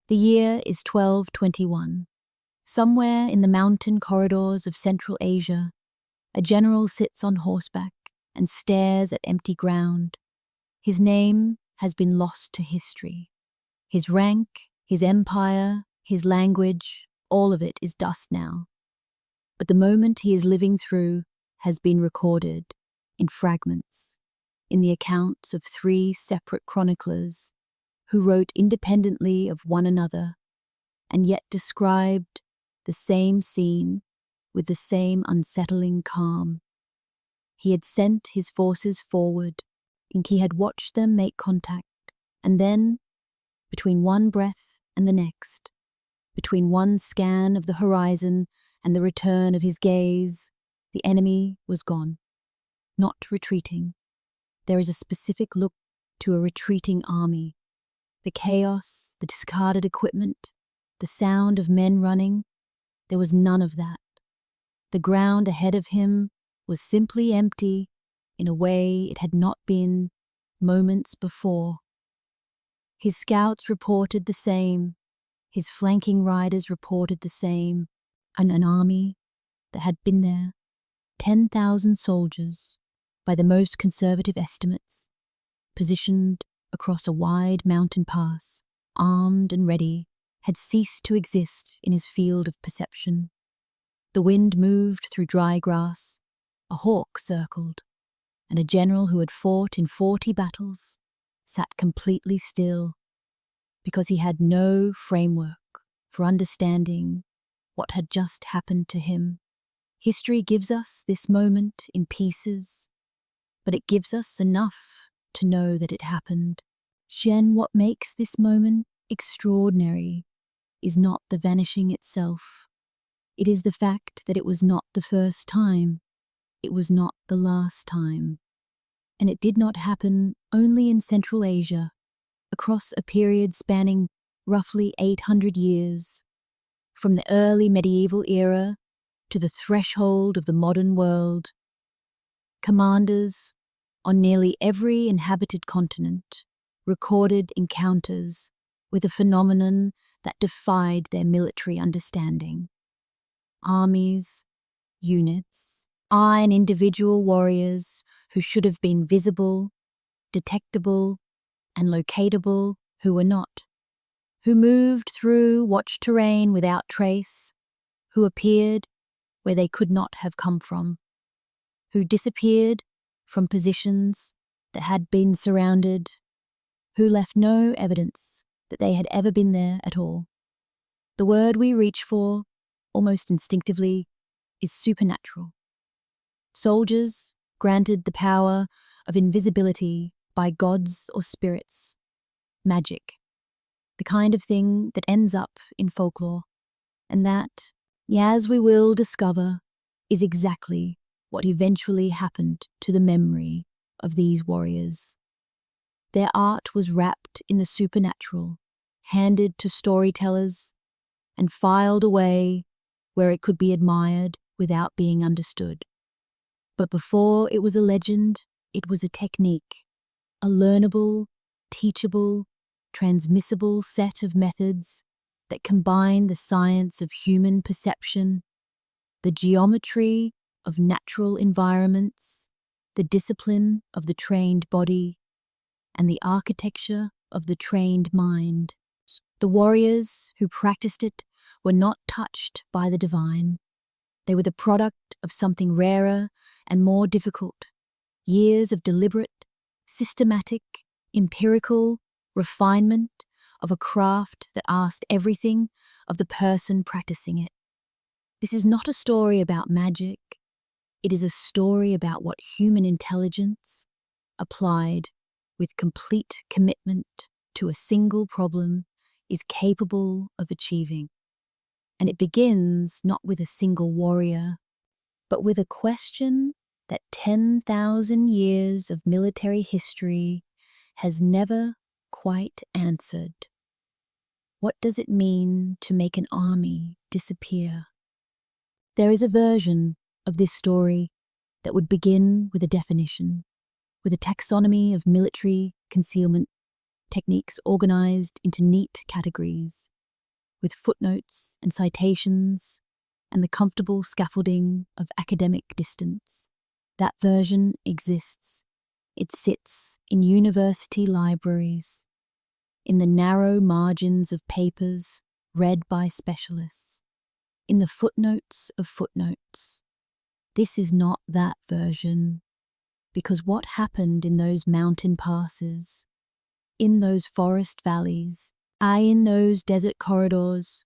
The year is 1221. Somewhere in the mountain corridors of Central Asia, a general sits on horseback and stares at empty ground. His name has been lost to history. His rank, his empire, his language, all of it is dust now. But the moment he is living through has been recorded in fragments, in the accounts of 3 separate chroniclers who wrote independently of one another and yet described the same scene with the same unsettling calm. He had sent his forces forward, and he had watched them make contact, and then, between one breath and the next, between one scan of the horizon and the return of his gaze, the enemy was gone, not retreating. There is a specific look to a retreating army. The chaos, the discarded equipment, the sound of men running, there was none of that. The ground ahead of him was simply empty in a way it had not been moments before. His scouts reported the same, his flanking riders reported the same, and an army that had been there, 10,000 soldiers, by the most conservative estimates, positioned across a wide mountain pass, armed and ready, had ceased to exist in his field of perception. The wind moved through dry grass, a hawk circled, and a general who had fought in 40 battles sat completely still because he had no framework for understanding what had just happened to him. History gives us this moment in pieces, but it gives us enough to know that it happened. What makes this moment extraordinary is not the vanishing itself. It is the fact that it was not the first time. It was not the last time. And it did not happen only in Central Asia, across a period spanning roughly 800 years, from the early medieval era to the threshold of the modern world. Commanders on nearly every inhabited continent recorded encounters with a phenomenon that defied their military understanding. Armies, units, and individual warriors who should have been visible, detectable, and locatable who were not, who moved through watched terrain without trace, who appeared where they could not have come from, who disappeared from positions that had been surrounded, who left no evidence that they had ever been there at all. The word we reach for, almost instinctively, is supernatural. Soldiers granted the power of invisibility by gods or spirits, magic, the kind of thing that ends up in folklore, and that, as we will discover, is exactly what eventually happened to the memory of these warriors. Their art was wrapped in the supernatural, handed to storytellers, and filed away where it could be admired without being understood. But before it was a legend, it was a technique, a learnable, teachable, transmissible set of methods that combine the science of human perception, the geometry of natural environments, the discipline of the trained body, and the architecture of the trained mind. The warriors who practiced it were not touched by the divine. They were the product of something rarer and more difficult, years of deliberate, systematic, empirical refinement of a craft that asked everything of the person practicing it. This is not a story about magic. It is a story about what human intelligence, applied with complete commitment to a single problem, is capable of achieving. And it begins not with a single warrior, but with a question that 10,000 years of military history has never quite answered. What does it mean to make an army disappear? There is a version of this story that would begin with a definition, with a taxonomy of military concealment techniques organized into neat categories, with footnotes and citations and the comfortable scaffolding of academic distance. That version exists. It sits in university libraries, in the narrow margins of papers read by specialists, in the footnotes of footnotes. This is not that version, because what happened in those mountain passes, in those forest valleys, in those desert corridors,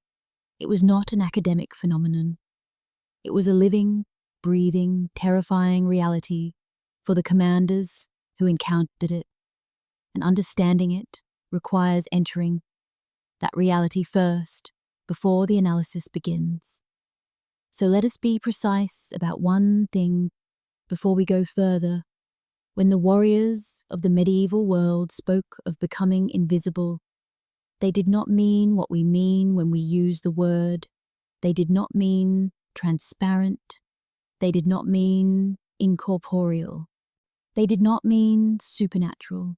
it was not an academic phenomenon. It was a living, breathing, terrifying reality for the commanders who encountered it, and understanding it requires entering that reality first before the analysis begins. So let us be precise about one thing before we go further. When the warriors of the medieval world spoke of becoming invisible, they did not mean what we mean when we use the word. They did not mean transparent. They did not mean incorporeal. They did not mean supernatural.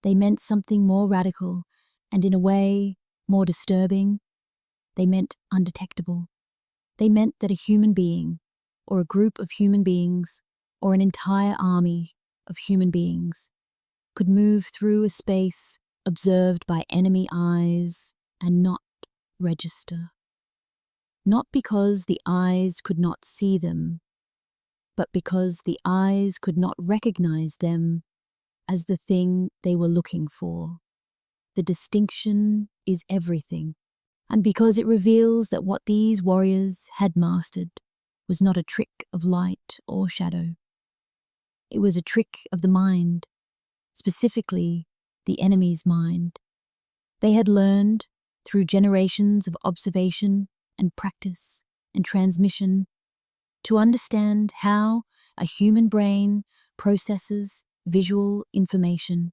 They meant something more radical and, in a way, more disturbing. They meant undetectable. They meant that a human being, or a group of human beings, or an entire army of human beings, could move through a space observed by enemy eyes and not register. Not because the eyes could not see them, but because the eyes could not recognize them as the thing they were looking for. The distinction is everything, and because it reveals that what these warriors had mastered was not a trick of light or shadow. It was a trick of the mind, specifically the enemy's mind. They had learned, through generations of observation and practice and transmission, to understand how a human brain processes visual information,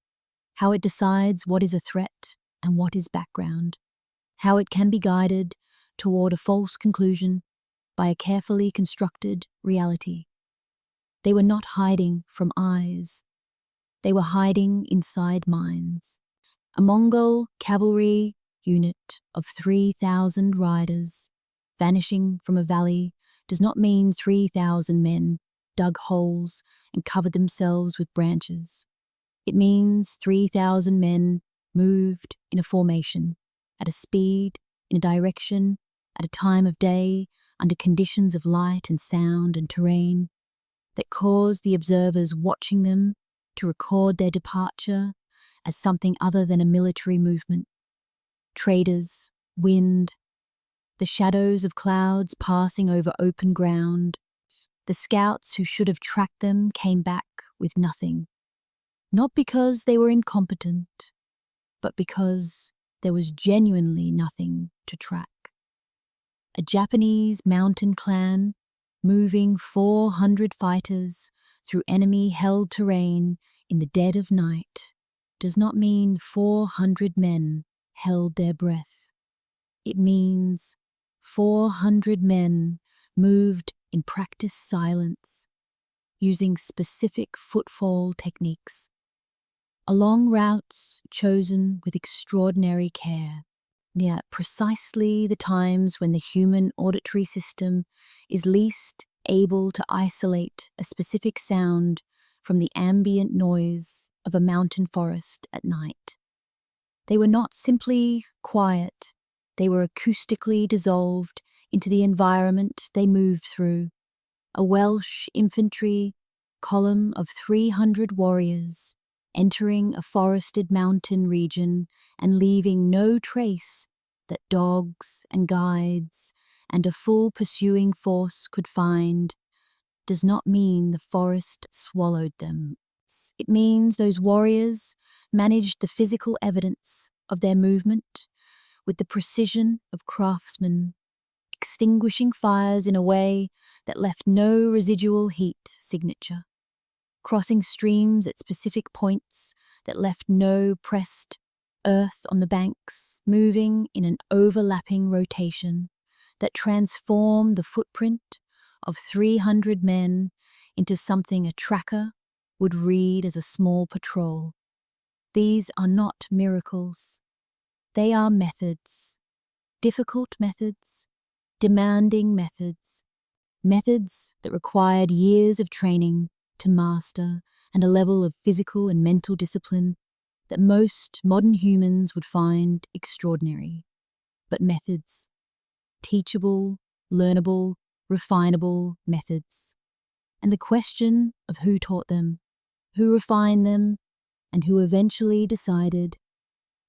how it decides what is a threat and what is background, how it can be guided toward a false conclusion by a carefully constructed reality. They were not hiding from eyes. They were hiding inside minds. A Mongol cavalry unit of 3,000 riders vanishing from a valley does not mean 3,000 men dug holes and covered themselves with branches. It means 3,000 men moved in a formation, at a speed, in a direction, at a time of day, under conditions of light and sound and terrain, that caused the observers watching them to record their departure as something other than a military movement. Traders, wind, the shadows of clouds passing over open ground. The scouts who should have tracked them came back with nothing, not because they were incompetent, but because there was genuinely nothing to track. A Japanese mountain clan moving 400 fighters through enemy-held terrain in the dead of night does not mean 400 men held their breath. It means 400 men moved in practiced silence, using specific footfall techniques, along routes chosen with extraordinary care, near precisely the times when the human auditory system is least able to isolate a specific sound from the ambient noise of a mountain forest at night. They were not simply quiet, they were acoustically dissolved into the environment they moved through. A Welsh infantry column of 300 warriors entering a forested mountain region and leaving no trace that dogs and guides and a full pursuing force could find, does not mean the forest swallowed them. It means those warriors managed the physical evidence of their movement with the precision of craftsmen, extinguishing fires in a way that left no residual heat signature, crossing streams at specific points that left no pressed earth on the banks, moving in an overlapping rotation that transformed the footprint of 300 men into something a tracker would read as a small patrol. These are not miracles. They are methods. difficult methods, demanding methods, methods that required years of training to master and a level of physical and mental discipline that most modern humans would find extraordinary. But methods, teachable, learnable, refinable methods. And the question of who taught them, who refined them, and who eventually decided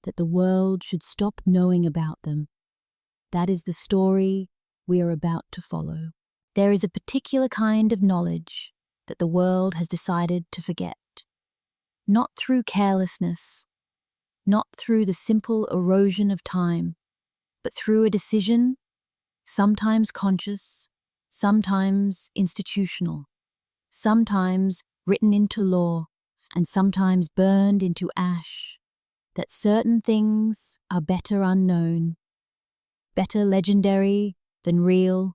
that the world should stop knowing about them. That is the story we are about to follow. There is a particular kind of knowledge that the world has decided to forget. Not through carelessness, not through the simple erosion of time, but through a decision, sometimes conscious, sometimes institutional, sometimes written into law, and sometimes burned into ash, that certain things are better unknown, better legendary than real,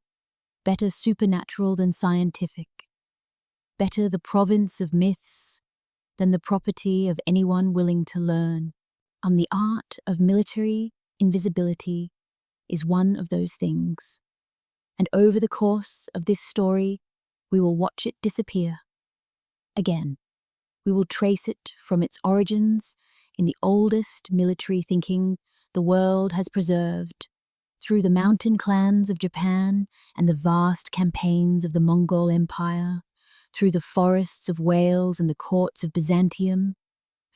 better supernatural than scientific, better the province of myths than the property of anyone willing to learn. The art of military invisibility is one of those things. And over the course of this story, we will watch it disappear. Again, we will trace it from its origins in the oldest military thinking the world has preserved, through the mountain clans of Japan and the vast campaigns of the Mongol Empire, through the forests of Wales and the courts of Byzantium,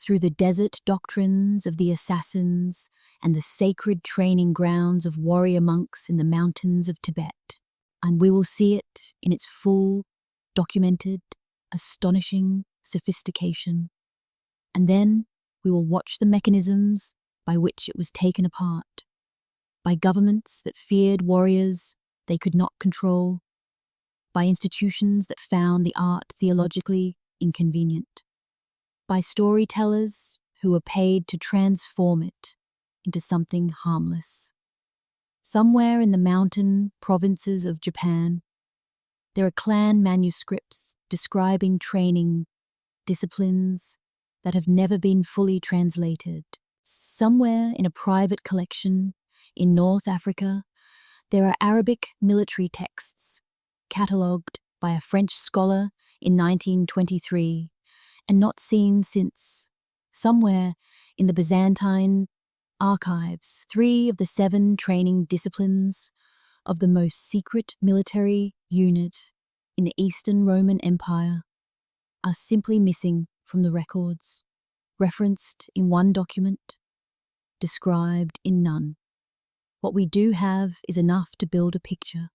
through the desert doctrines of the assassins and the sacred training grounds of warrior monks in the mountains of Tibet. And we will see it in its full, documented, astonishing sophistication. And then we will watch the mechanisms by which it was taken apart, by governments that feared warriors they could not control, by institutions that found the art theologically inconvenient, by storytellers who were paid to transform it into something harmless. Somewhere in the mountain provinces of Japan, there are clan manuscripts describing training, disciplines that have never been fully translated. Somewhere in a private collection in North Africa, there are Arabic military texts catalogued by a French scholar in 1923 and not seen since. Somewhere in the Byzantine archives, 3 of the 7 training disciplines of the most secret military unit in the Eastern Roman Empire are simply missing from the records, referenced in one document, described in none. What we do have is enough to build a picture,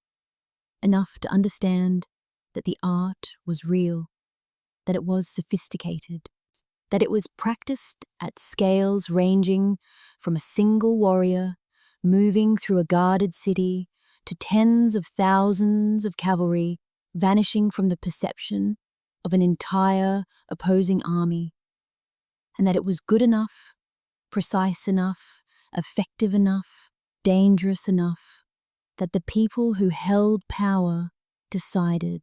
enough to understand that the art was real, that it was sophisticated, that it was practiced at scales ranging from a single warrior moving through a guarded city to tens of thousands of cavalry vanishing from the perception of an entire opposing army, and that it was good enough, precise enough, effective enough, dangerous enough, that the people who held power decided,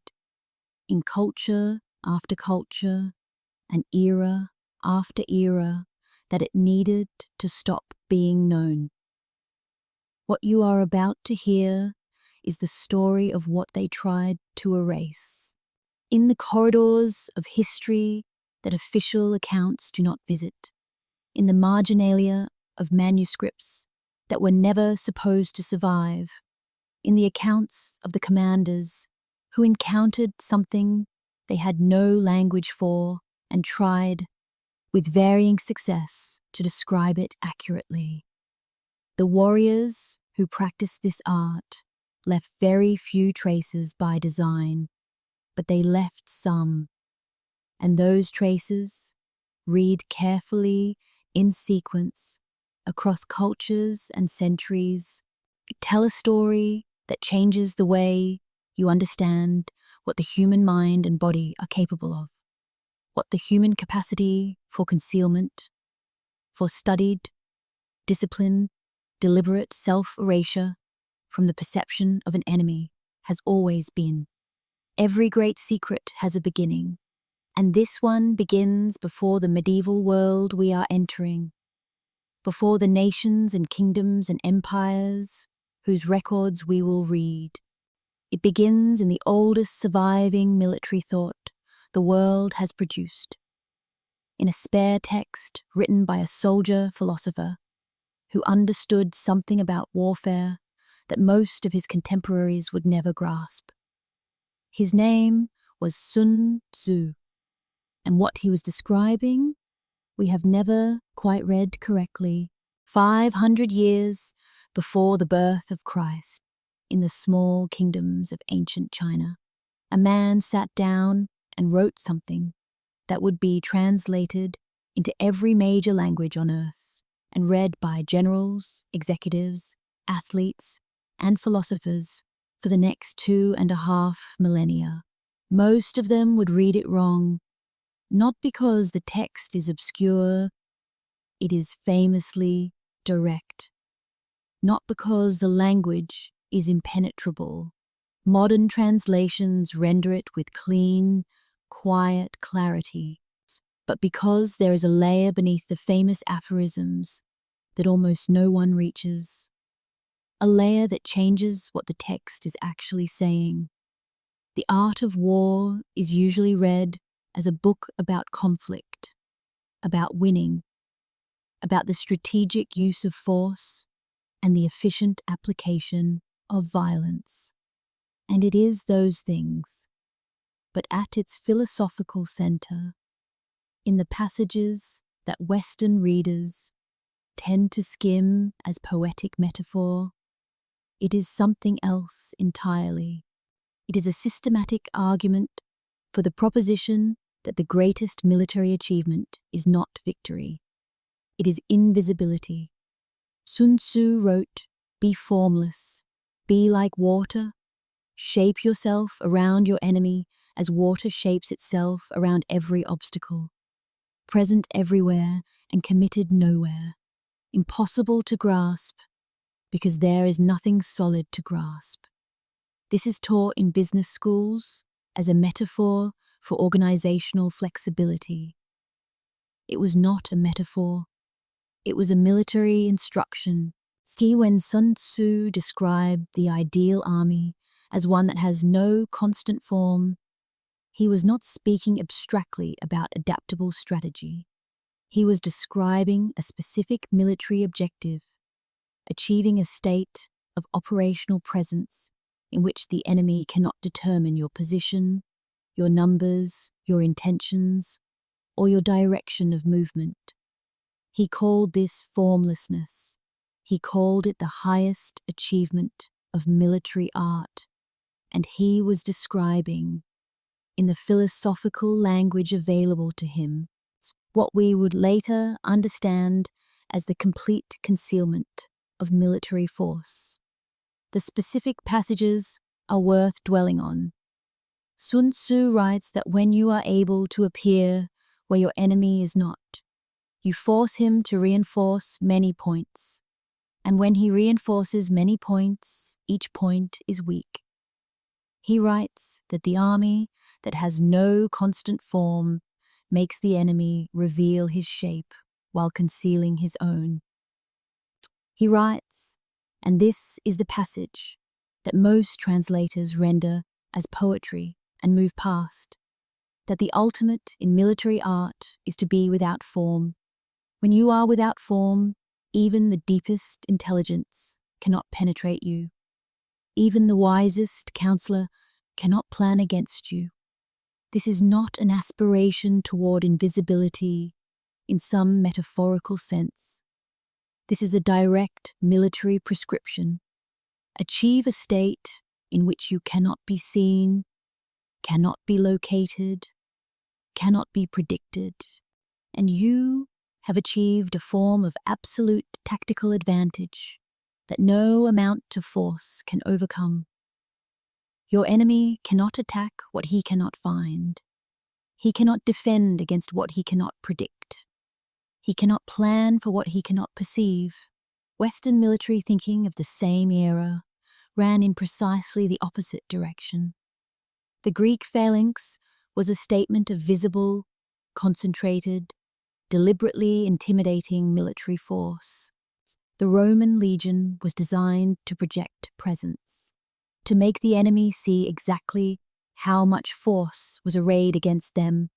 in culture after culture and era after era, that it needed to stop being known. What you are about to hear is the story of what they tried to erase. In the corridors of history that official accounts do not visit, in the marginalia of manuscripts that were never supposed to survive, in the accounts of the commanders who encountered something they had no language for and tried, with varying success, to describe it accurately. The warriors who practiced this art left very few traces by design, but they left some, and those traces, read carefully in sequence across cultures and centuries, tell a story that changes the way you understand what the human mind and body are capable of, what the human capacity for concealment, for studied, disciplined, deliberate self-erasure from the perception of an enemy has always been. Every great secret has a beginning, and this one begins before the medieval world we are entering, before the nations and kingdoms and empires whose records we will read. It begins in the oldest surviving military thought the world has produced, in a spare text written by a soldier philosopher who understood something about warfare that most of his contemporaries would never grasp. His name was Sun Tzu, and what he was describing we have never quite read correctly. 500 years before the birth of Christ, in the small kingdoms of ancient China, a man sat down and wrote something that would be translated into every major language on earth and read by generals, executives, athletes, and philosophers for the next 2.5 millennia. Most of them would read it wrong, not because the text is obscure, it is famously direct, not because the language is impenetrable. Modern translations render it with clean, quiet clarity, but because there is a layer beneath the famous aphorisms that almost no one reaches, a layer that changes what the text is actually saying. The Art of War is usually read as a book about conflict, about winning, about the strategic use of force and the efficient application of violence. And it is those things, but at its philosophical center, in the passages that Western readers tend to skim as poetic metaphor, it is something else entirely. It is a systematic argument for the proposition that the greatest military achievement is not victory. It is invisibility. Sun Tzu wrote, "Be formless, be like water, shape yourself around your enemy as water shapes itself around every obstacle, present everywhere and committed nowhere, impossible to grasp because there is nothing solid to grasp." This is taught in business schools as a metaphor for organizational flexibility. It was not a metaphor. It was a military instruction. See, when Sun Tzu described the ideal army as one that has no constant form, he was not speaking abstractly about adaptable strategy. He was describing a specific military objective, achieving a state of operational presence in which the enemy cannot determine your position, your numbers, your intentions, or your direction of movement. He called this formlessness. He called it the highest achievement of military art, and he was describing, in the philosophical language available to him, what we would later understand as the complete concealment of military force. The specific passages are worth dwelling on. Sun Tzu writes that when you are able to appear where your enemy is not, you force him to reinforce many points, and when he reinforces many points, each point is weak. He writes that the army that has no constant form makes the enemy reveal his shape while concealing his own. He writes, and this is the passage that most translators render as poetry and move past, that the ultimate in military art is to be without form. When you are without form, even the deepest intelligence cannot penetrate you. Even the wisest counselor cannot plan against you. This is not an aspiration toward invisibility in some metaphorical sense. This is a direct military prescription. Achieve a state in which you cannot be seen, cannot be located, cannot be predicted, and you have achieved a form of absolute tactical advantage that no amount of force can overcome. Your enemy cannot attack what he cannot find. He cannot defend against what he cannot predict. He cannot plan for what he cannot perceive. Western military thinking of the same era ran in precisely the opposite direction. The Greek phalanx was a statement of visible, concentrated, deliberately intimidating military force. The Roman legion was designed to project presence, to make the enemy see exactly how much force was arrayed against them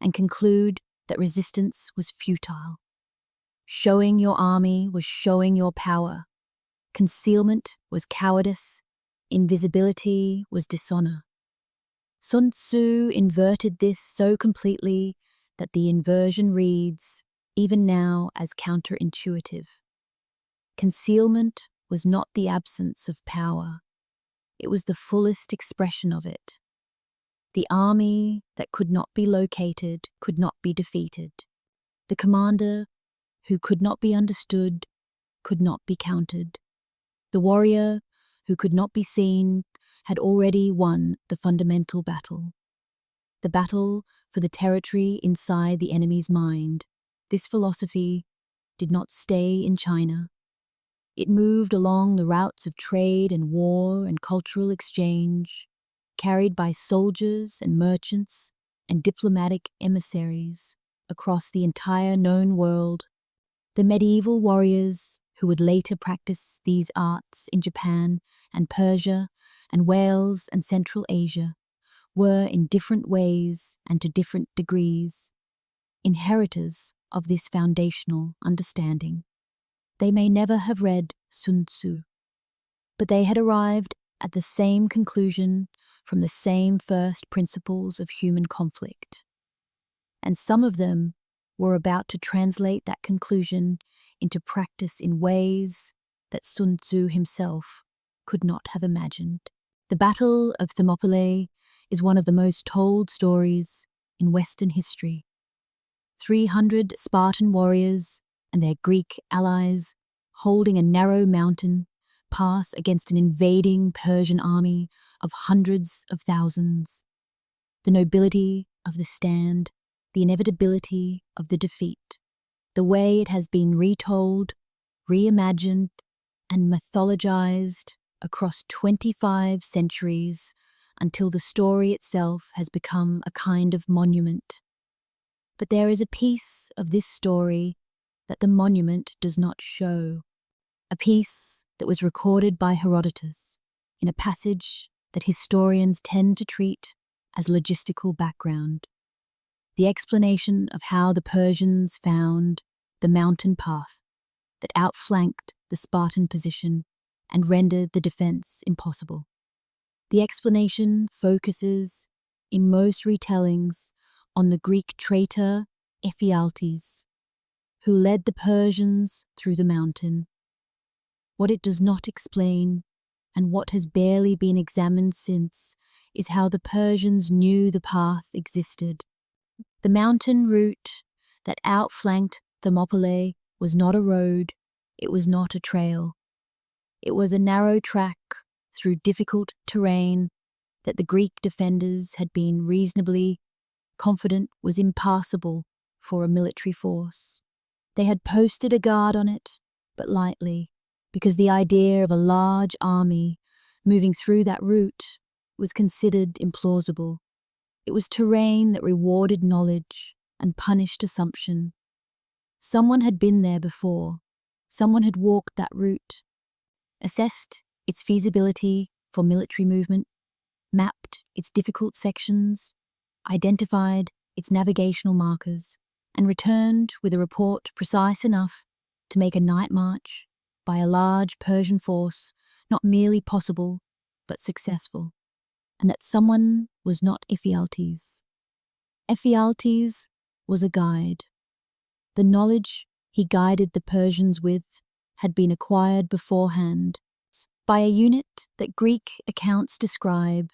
and conclude that resistance was futile. Showing your army was showing your power. Concealment was cowardice. Invisibility was dishonor. Sun Tzu inverted this so completely that the inversion reads, even now, as counterintuitive. Concealment was not the absence of power. It was the fullest expression of it. The army that could not be located could not be defeated. The commander who could not be understood could not be countered. The warrior who could not be seen had already won the fundamental battle. The battle for the territory inside the enemy's mind. This philosophy did not stay in China. It moved along the routes of trade and war and cultural exchange, carried by soldiers and merchants and diplomatic emissaries across the entire known world. The medieval warriors who would later practice these arts in Japan and Persia and Wales and Central Asia were in different ways and to different degrees inheritors of this foundational understanding. They may never have read Sun Tzu, but they had arrived at the same conclusion from the same first principles of human conflict. And some of them were about to translate that conclusion into practice in ways that Sun Tzu himself could not have imagined. The Battle of Thermopylae is one of the most told stories in Western history. 300 Spartan warriors and their Greek allies, holding a narrow mountain, pass against an invading Persian army of hundreds of thousands. The nobility of the stand, the inevitability of the defeat, the way it has been retold, reimagined, and mythologized across 25 centuries until the story itself has become a kind of monument. But there is a piece of this story that the monument does not show, a piece that was recorded by Herodotus in a passage that historians tend to treat as logistical background. The explanation of how the Persians found the mountain path that outflanked the Spartan position and rendered the defense impossible. The explanation focuses, in most retellings, on the Greek traitor Ephialtes, who led the Persians through the mountain. What it does not explain, and what has barely been examined since, is how the Persians knew the path existed. The mountain route that outflanked Thermopylae was not a road, it was not a trail. It was a narrow track through difficult terrain that the Greek defenders had been reasonably confident was impassable for a military force. They had posted a guard on it, but lightly, because the idea of a large army moving through that route was considered implausible. It was terrain that rewarded knowledge and punished assumption. Someone had been there before. Someone had walked that route, assessed its feasibility for military movement, mapped its difficult sections, identified its navigational markers, and returned with a report precise enough to make a night march by a large Persian force not merely possible, but successful, and that someone was not Ephialtes. Ephialtes was a guide. The knowledge he guided the Persians with had been acquired beforehand by a unit that Greek accounts describe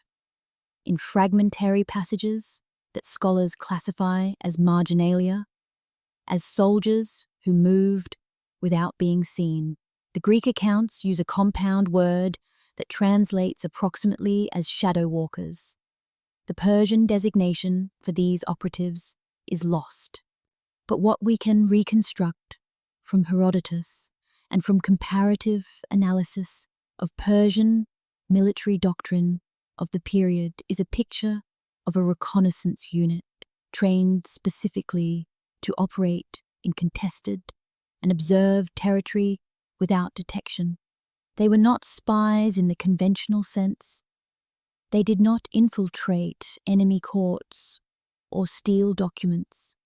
in fragmentary passages that scholars classify as marginalia, as soldiers who moved without being seen. The Greek accounts use a compound word that translates approximately as shadow walkers. The Persian designation for these operatives is lost. But what we can reconstruct from Herodotus and from comparative analysis of Persian military doctrine of the period is a picture of a reconnaissance unit trained specifically to operate in contested and observed territory without detection. They were not spies in the conventional sense. They did not infiltrate enemy courts or steal documents.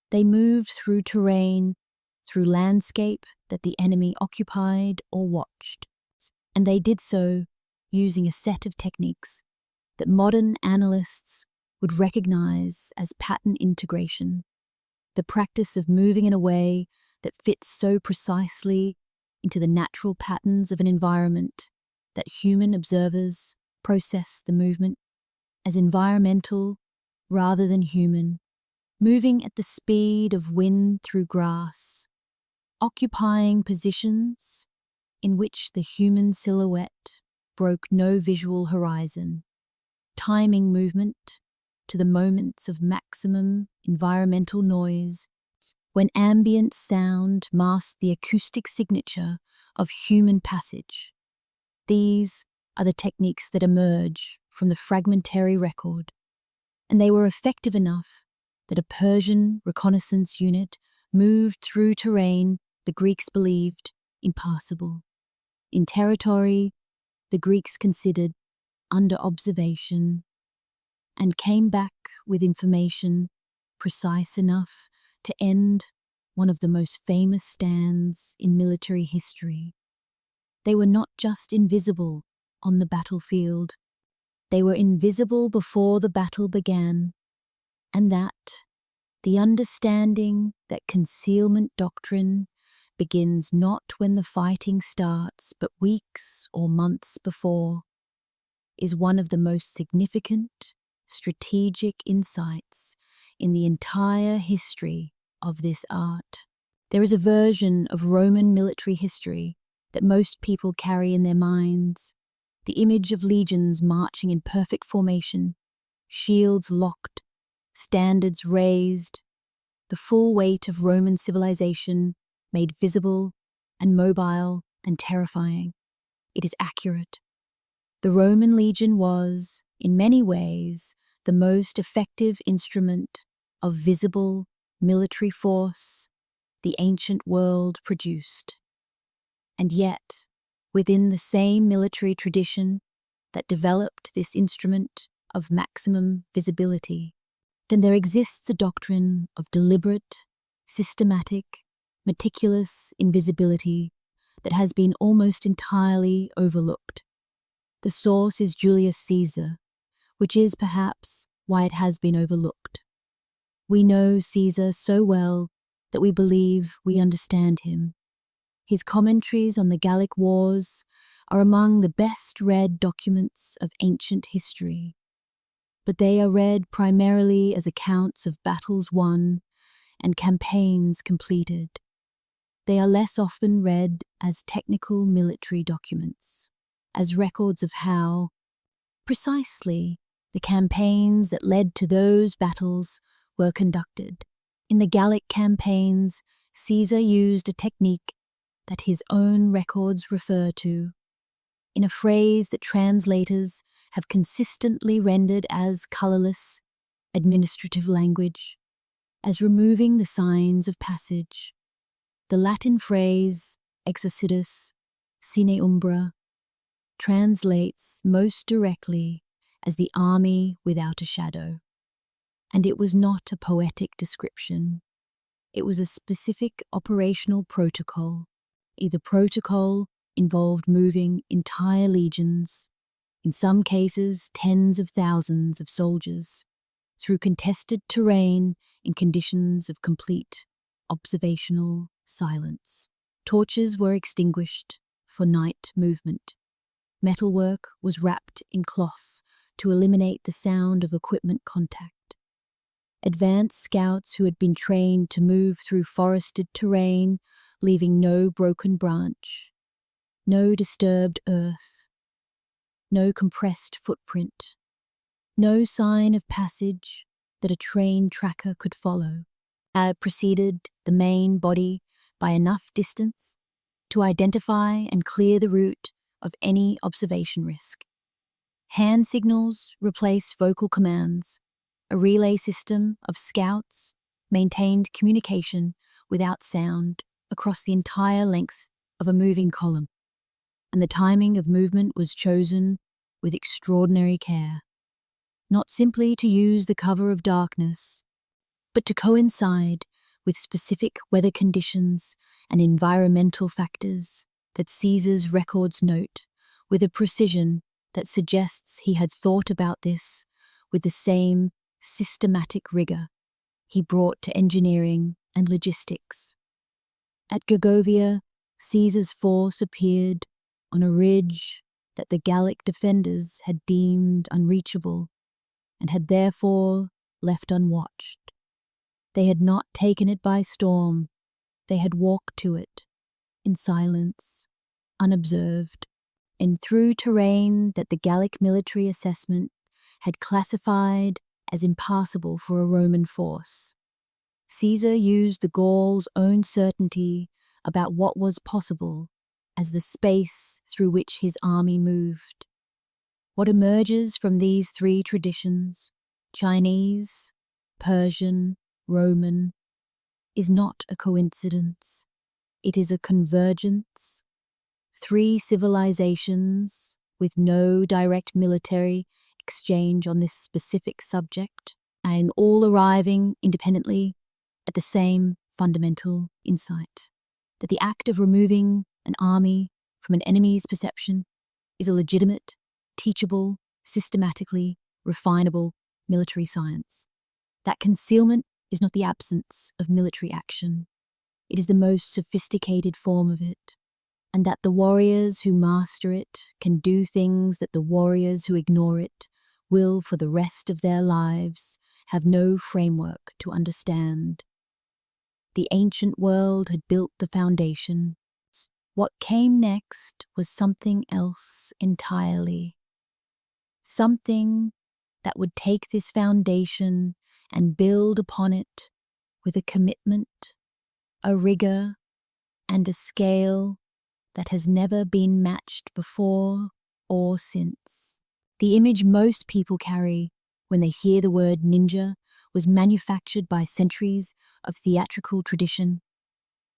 They moved through terrain, through landscape that the enemy occupied or watched, and they did so using a set of techniques that modern analysts would recognize as pattern integration, the practice of moving in a way that fits so precisely into the natural patterns of an environment that human observers process the movement as environmental rather than human, moving at the speed of wind through grass, occupying positions in which the human silhouette broke no visual horizon, timing movement to the moments of maximum environmental noise when ambient sound masked the acoustic signature of human passage. These are the techniques that emerge from the fragmentary record, and they were effective enough that a Persian reconnaissance unit moved through terrain the Greeks believed impassable, in territory the Greeks considered under observation, and came back with information precise enough to end one of the most famous stands in military history. They were not just invisible on the battlefield, they were invisible before the battle began, and that the understanding that concealment doctrine begins not when the fighting starts, but weeks or months before, is one of the most significant strategic insights in the entire history of this art. There is a version of Roman military history that most people carry in their minds, the image of legions marching in perfect formation, shields locked, standards raised, the full weight of Roman civilization made visible and mobile and terrifying. It is accurate. The Roman legion was, in many ways, the most effective instrument of visible military force the ancient world produced. And yet, within the same military tradition that developed this instrument of maximum visibility, then there exists a doctrine of deliberate, systematic, meticulous invisibility that has been almost entirely overlooked. The source is Julius Caesar, which is perhaps why it has been overlooked. We know Caesar so well that we believe we understand him. His commentaries on the Gallic Wars are among the best-read documents of ancient history, but they are read primarily as accounts of battles won and campaigns completed. They are less often read as technical military documents, as records of how, precisely, the campaigns that led to those battles were conducted. In the Gallic campaigns, Caesar used a technique that his own records refer to, in a phrase that translators have consistently rendered as colourless, administrative language, as removing the signs of passage. The Latin phrase exercitus sine umbra translates most directly as the army without a shadow. And it was not a poetic description. It was a specific operational protocol. Either protocol involved moving entire legions, in some cases tens of thousands of soldiers, through contested terrain in conditions of complete observational silence. Torches were extinguished for night movement. Metalwork was wrapped in cloth to eliminate the sound of equipment contact. Advanced scouts who had been trained to move through forested terrain, leaving no broken branch, no disturbed earth, no compressed footprint, no sign of passage that a train tracker could follow, had preceded the main body by enough distance to identify and clear the route of any observation risk. Hand signals replaced vocal commands. A relay system of scouts maintained communication without sound across the entire length of a moving column, and the timing of movement was chosen with extraordinary care, not simply to use the cover of darkness, but to coincide with specific weather conditions and environmental factors that Caesar's records note with a precision that suggests he had thought about this with the same systematic rigor he brought to engineering and logistics. At Gergovia, Caesar's force appeared on a ridge that the Gallic defenders had deemed unreachable and had therefore left unwatched. They had not taken it by storm, they had walked to it, in silence, unobserved, and through terrain that the Gallic military assessment had classified as impassable for a Roman force. Caesar used the Gauls' own certainty about what was possible as the space through which his army moved. What emerges from these three traditions, Chinese, Persian, Roman, is not a coincidence. It is a convergence. Three civilizations with no direct military exchange on this specific subject, and all arriving independently at the same fundamental insight, that the act of removing an army from an enemy's perception is a legitimate, teachable, systematically refinable military science. That concealment is not the absence of military action. It is the most sophisticated form of it, and that the warriors who master it can do things that the warriors who ignore it will for the rest of their lives have no framework to understand. The ancient world had built the foundation. What came next was something else entirely. Something that would take this foundation and build upon it with a commitment, a rigor, and a scale that has never been matched before or since. The image most people carry when they hear the word ninja was manufactured by centuries of theatrical tradition,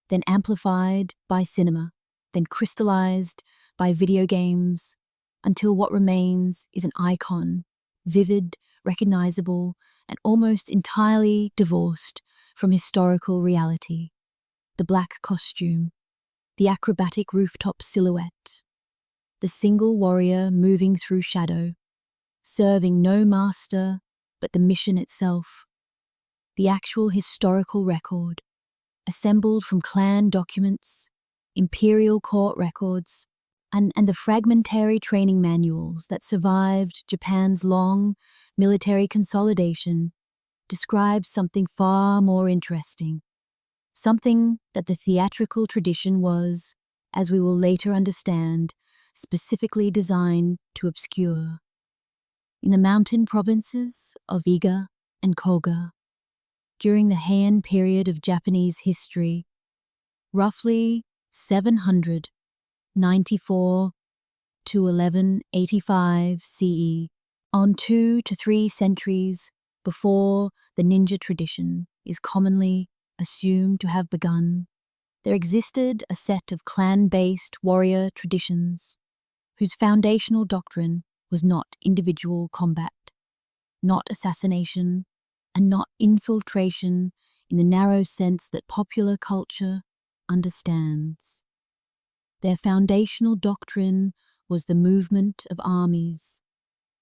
then amplified by cinema, then crystallized by video games, until what remains is an icon, vivid, recognizable, and almost entirely divorced from historical reality. The black costume, the acrobatic rooftop silhouette, the single warrior moving through shadow, serving no master but the mission itself, the actual historical record, assembled from clan documents, imperial court records, and the fragmentary training manuals that survived Japan's long military consolidation, describes something far more interesting, something that the theatrical tradition was, as we will later understand, specifically designed to obscure. In the mountain provinces of Iga and Koga, during the Heian period of Japanese history, roughly 794 to 1185 CE, on 2 to 3 centuries before the ninja tradition is commonly assumed to have begun, there existed a set of clan-based warrior traditions whose foundational doctrine was not individual combat, not assassination, and not infiltration in the narrow sense that popular culture understands. Their foundational doctrine was the movement of armies,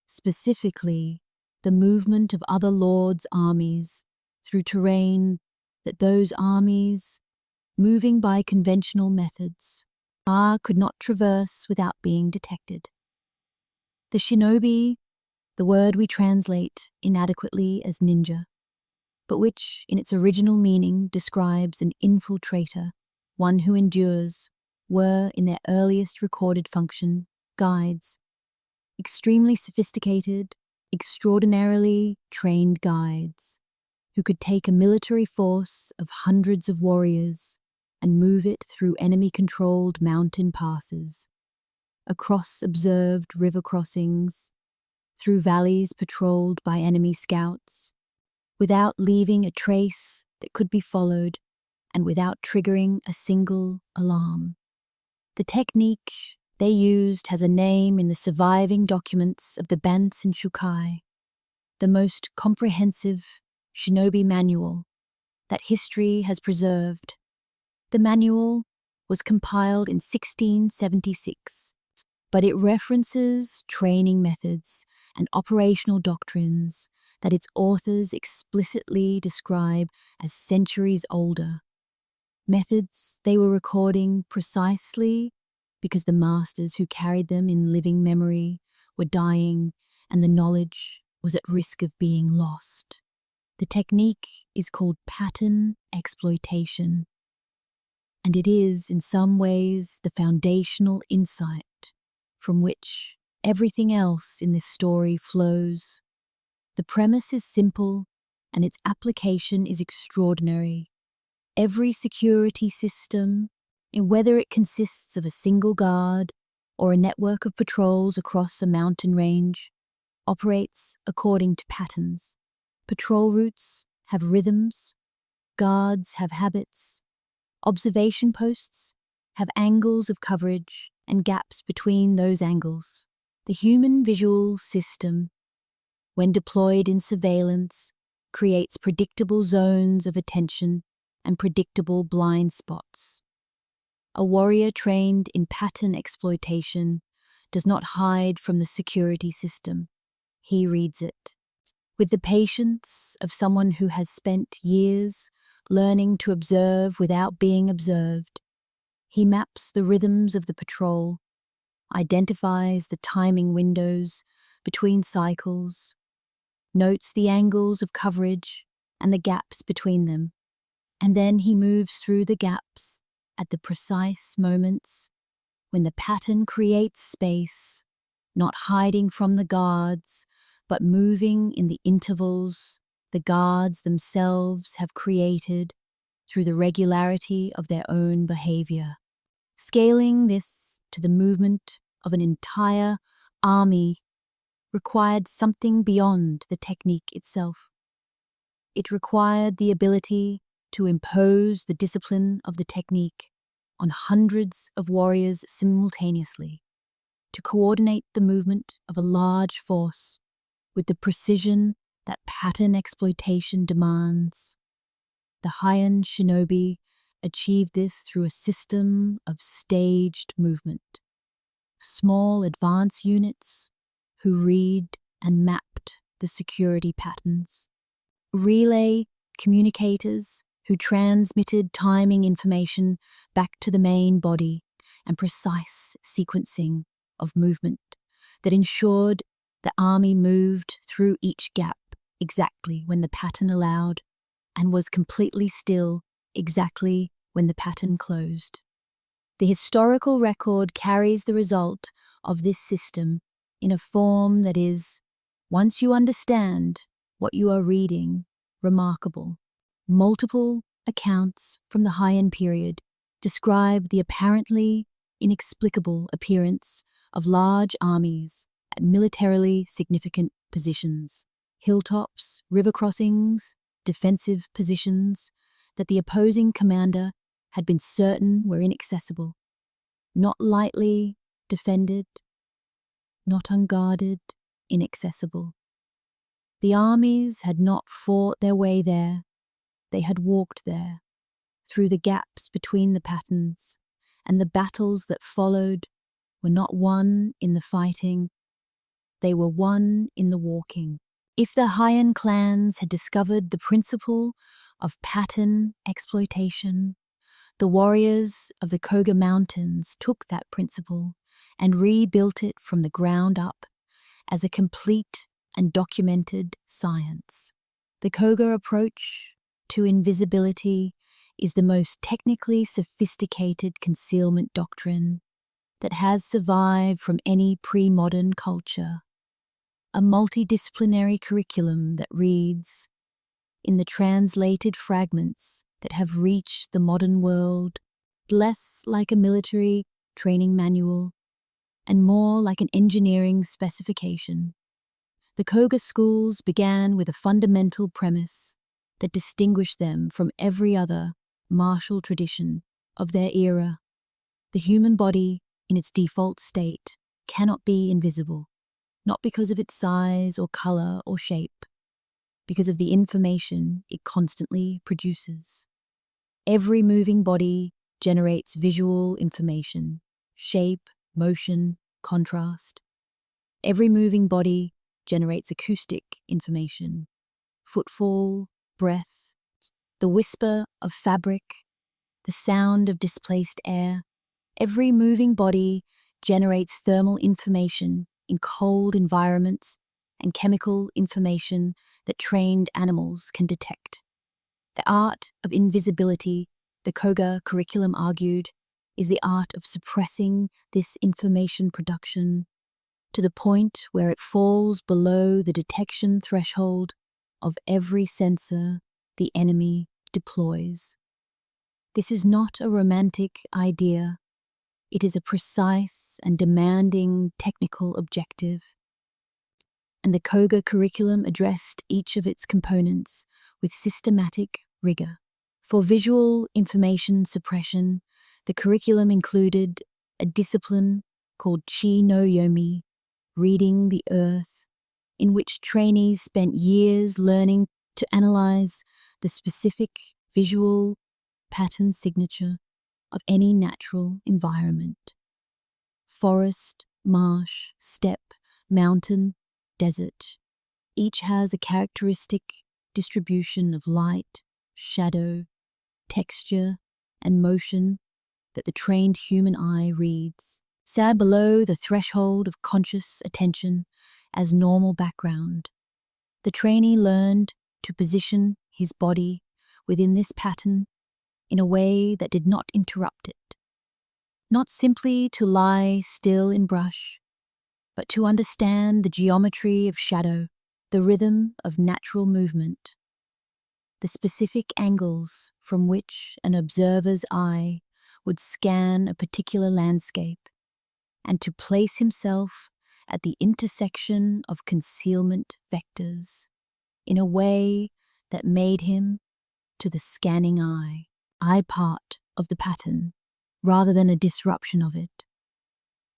specifically the movement of other lords' armies through terrain that those armies, moving by conventional methods, could not traverse without being detected. The shinobi, the word we translate inadequately as ninja, but which in its original meaning describes an infiltrator, one who endures, were in their earliest recorded function guides, extremely sophisticated, extraordinarily trained guides, who could take a military force of hundreds of warriors and move it through enemy-controlled mountain passes, across observed river crossings, through valleys patrolled by enemy scouts, without leaving a trace that could be followed and without triggering a single alarm. The technique they used has a name in the surviving documents of the Bansen Shukai, the most comprehensive shinobi manual that history has preserved. The manual was compiled in 1676, but it references training methods and operational doctrines that its authors explicitly describe as centuries older. Methods they were recording precisely because the masters who carried them in living memory were dying and the knowledge was at risk of being lost. The technique is called pattern exploitation, and it is, in some ways, the foundational insight from which everything else in this story flows. The premise is simple, and its application is extraordinary. Every security system, whether it consists of a single guard or a network of patrols across a mountain range, operates according to patterns. Patrol routes have rhythms, guards have habits, observation posts have angles of coverage and gaps between those angles. The human visual system, when deployed in surveillance, creates predictable zones of attention and predictable blind spots. A warrior trained in pattern exploitation does not hide from the security system. He reads it. With the patience of someone who has spent years learning to observe without being observed, he maps the rhythms of the patrol, identifies the timing windows between cycles, notes the angles of coverage and the gaps between them, and then he moves through the gaps at the precise moments when the pattern creates space, not hiding from the guards, but moving in the intervals the guards themselves have created through the regularity of their own behavior. Scaling this to the movement of an entire army required something beyond the technique itself. It required the ability to impose the discipline of the technique on hundreds of warriors simultaneously, to coordinate the movement of a large force with the precision that pattern exploitation demands. The Heian shinobi achieved this through a system of staged movement. Small advance units who read and mapped the security patterns. Relay communicators who transmitted timing information back to the main body, and precise sequencing of movement that ensured the army moved through each gap exactly when the pattern allowed and was completely still exactly when the pattern closed. The historical record carries the result of this system in a form that is, once you understand what you are reading, remarkable. Multiple accounts from the Heian period describe the apparently inexplicable appearance of large armies at militarily significant positions, hilltops, river crossings, defensive positions that the opposing commander had been certain were inaccessible, not lightly defended, not unguarded, inaccessible. The armies had not fought their way there, they had walked there, through the gaps between the patterns, and the battles that followed were not won in the fighting, they were won in the walking. If the Heian clans had discovered the principle of pattern exploitation, the warriors of the Koga Mountains took that principle and rebuilt it from the ground up as a complete and documented science. The Koga approach to invisibility is the most technically sophisticated concealment doctrine that has survived from any pre-modern culture. A multidisciplinary curriculum that reads, in the translated fragments that have reached the modern world, less like a military training manual and more like an engineering specification. The Koga schools began with a fundamental premise that distinguished them from every other martial tradition of their era. The human body, in its default state, cannot be invisible, not because of its size or color or shape, because of the information it constantly produces. Every moving body generates visual information, shape, motion, contrast. Every moving body generates acoustic information, footfall, breath, the whisper of fabric, the sound of displaced air. Every moving body generates thermal information in cold environments and chemical information that trained animals can detect. The art of invisibility, the Koga curriculum argued, is the art of suppressing this information production to the point where it falls below the detection threshold of every sensor the enemy deploys. This is not a romantic idea. It is a precise and demanding technical objective. And the Koga curriculum addressed each of its components with systematic rigor. For visual information suppression, the curriculum included a discipline called Chi no Yomi, reading the earth, in which trainees spent years learning to analyze the specific visual pattern signature of any natural environment. Forest, marsh, steppe, mountain, desert. Each has a characteristic distribution of light, shadow, texture, and motion that the trained human eye reads, sad below the threshold of conscious attention as normal background. The trainee learned to position his body within this pattern in a way that did not interrupt it. Not simply to lie still in brush, but to understand the geometry of shadow, the rhythm of natural movement, the specific angles from which an observer's eye would scan a particular landscape, and to place himself at the intersection of concealment vectors in a way that made him, to the scanning eye part of the pattern rather than a disruption of it.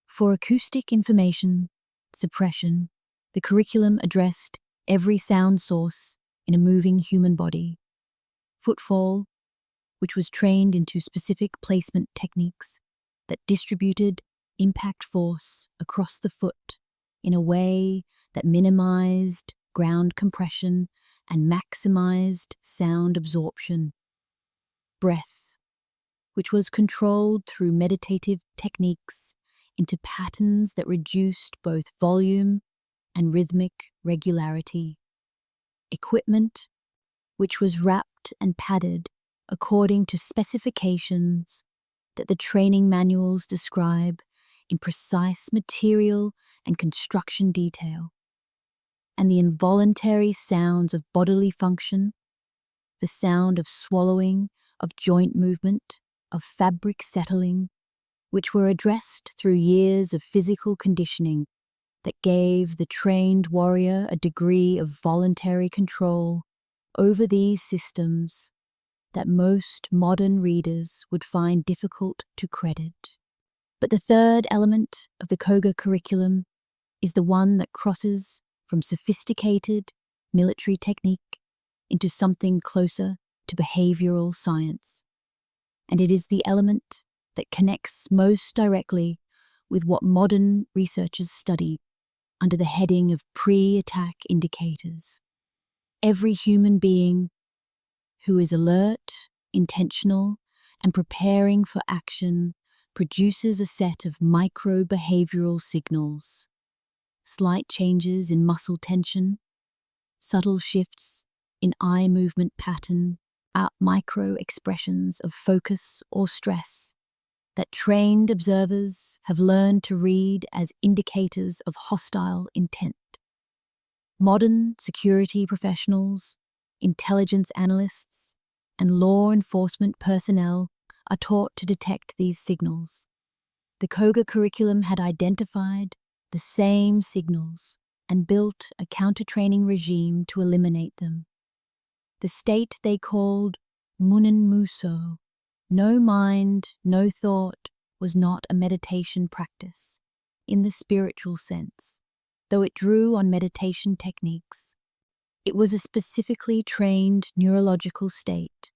For acoustic information suppression, the curriculum addressed every sound source in a moving human body. Footfall, which was trained into specific placement techniques that distributed impact force across the foot in a way that minimized ground compression and maximized sound absorption. Breath, which was controlled through meditative techniques into patterns that reduced both volume and rhythmic regularity. Equipment, which was wrapped and padded according to specifications that the training manuals describe in precise material and construction detail. And the involuntary sounds of bodily function, the sound of swallowing, of joint movement, of fabric settling, which were addressed through years of physical conditioning that gave the trained warrior a degree of voluntary control over these systems that most modern readers would find difficult to credit. But the third element of the Koga curriculum is the one that crosses from sophisticated military technique into something closer to behavioral science. And it is the element that connects most directly with what modern researchers study under the heading of pre-attack indicators. Every human being who is alert, intentional, and preparing for action produces a set of micro-behavioral signals. Slight changes in muscle tension, subtle shifts in eye movement pattern are micro-expressions of focus or stress that trained observers have learned to read as indicators of hostile intent. Modern security professionals, intelligence analysts, and law enforcement personnel are taught to detect these signals. The Koga curriculum had identified the same signals and built a counter-training regime to eliminate them. The state they called Munen Muso, no mind, no thought, was not a meditation practice in the spiritual sense, though it drew on meditation techniques. It was a specifically trained neurological state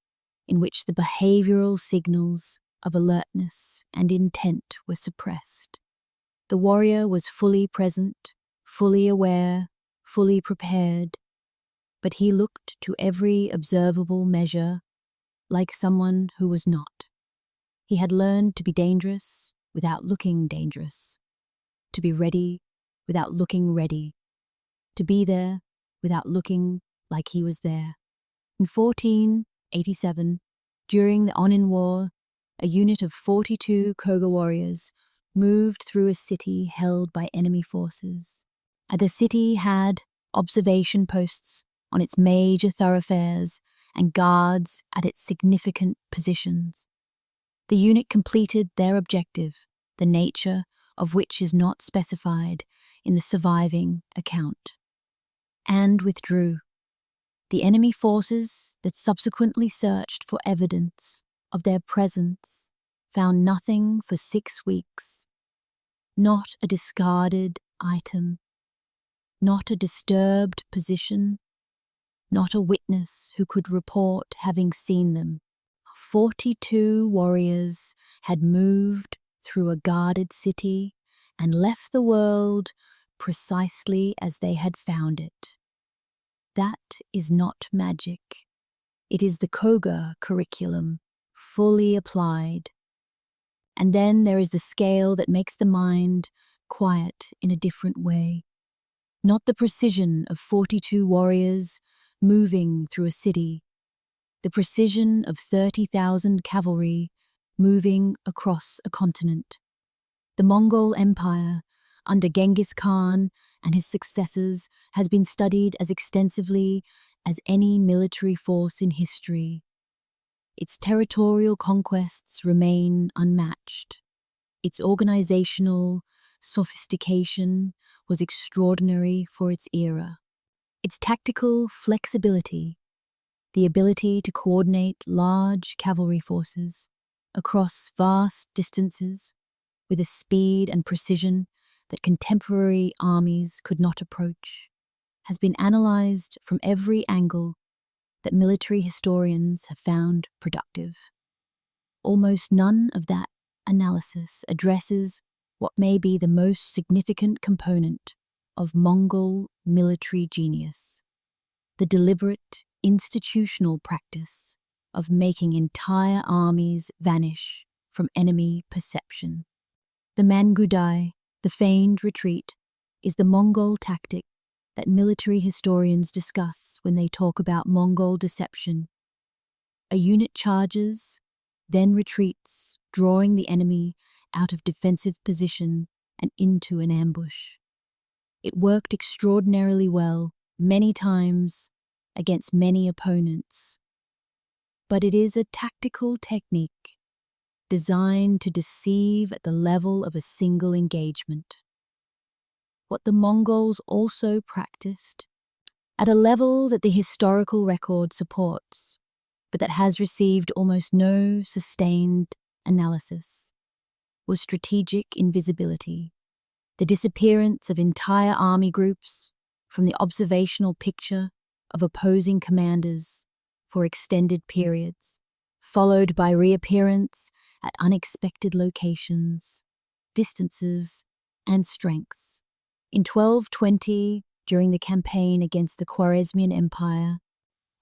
in which the behavioral signals of alertness and intent were suppressed. The warrior was fully present, fully aware, fully prepared, but he looked to every observable measure like someone who was not. He had learned to be dangerous without looking dangerous, to be ready without looking ready, to be there without looking like he was there. In 1487, during the Onin War, a unit of 42 Koga warriors moved through a city held by enemy forces. The city had observation posts on its major thoroughfares and guards at its significant positions. The unit completed their objective, the nature of which is not specified in the surviving account, and withdrew. The enemy forces that subsequently searched for evidence of their presence found nothing for 6 weeks, not a discarded item, not a disturbed position, not a witness who could report having seen them. 42 warriors had moved through a guarded city and left the world precisely as they had found it. That is not magic. It is the Koga curriculum, fully applied. And then there is the scale that makes the mind quiet in a different way. Not the precision of 42 warriors moving through a city, the precision of 30,000 cavalry moving across a continent. The Mongol Empire, under Genghis Khan and his successors, has been studied as extensively as any military force in history. Its territorial conquests remain unmatched. Its organizational sophistication was extraordinary for its era. Its tactical flexibility, the ability to coordinate large cavalry forces across vast distances with a speed and precision that contemporary armies could not approach, has been analyzed from every angle that military historians have found productive. Almost none of that analysis addresses what may be the most significant component of Mongol military genius, the deliberate institutional practice of making entire armies vanish from enemy perception. The Mangudai, the feigned retreat, is the Mongol tactic that military historians discuss when they talk about Mongol deception. A unit charges, then retreats, drawing the enemy out of defensive position and into an ambush. It worked extraordinarily well, many times, against many opponents. But it is a tactical technique designed to deceive at the level of a single engagement. What the Mongols also practiced, at a level that the historical record supports, but that has received almost no sustained analysis, was strategic invisibility, the disappearance of entire army groups from the observational picture of opposing commanders for extended periods, followed by reappearance at unexpected locations, distances, and strengths. In 1220, during the campaign against the Khwarezmian Empire,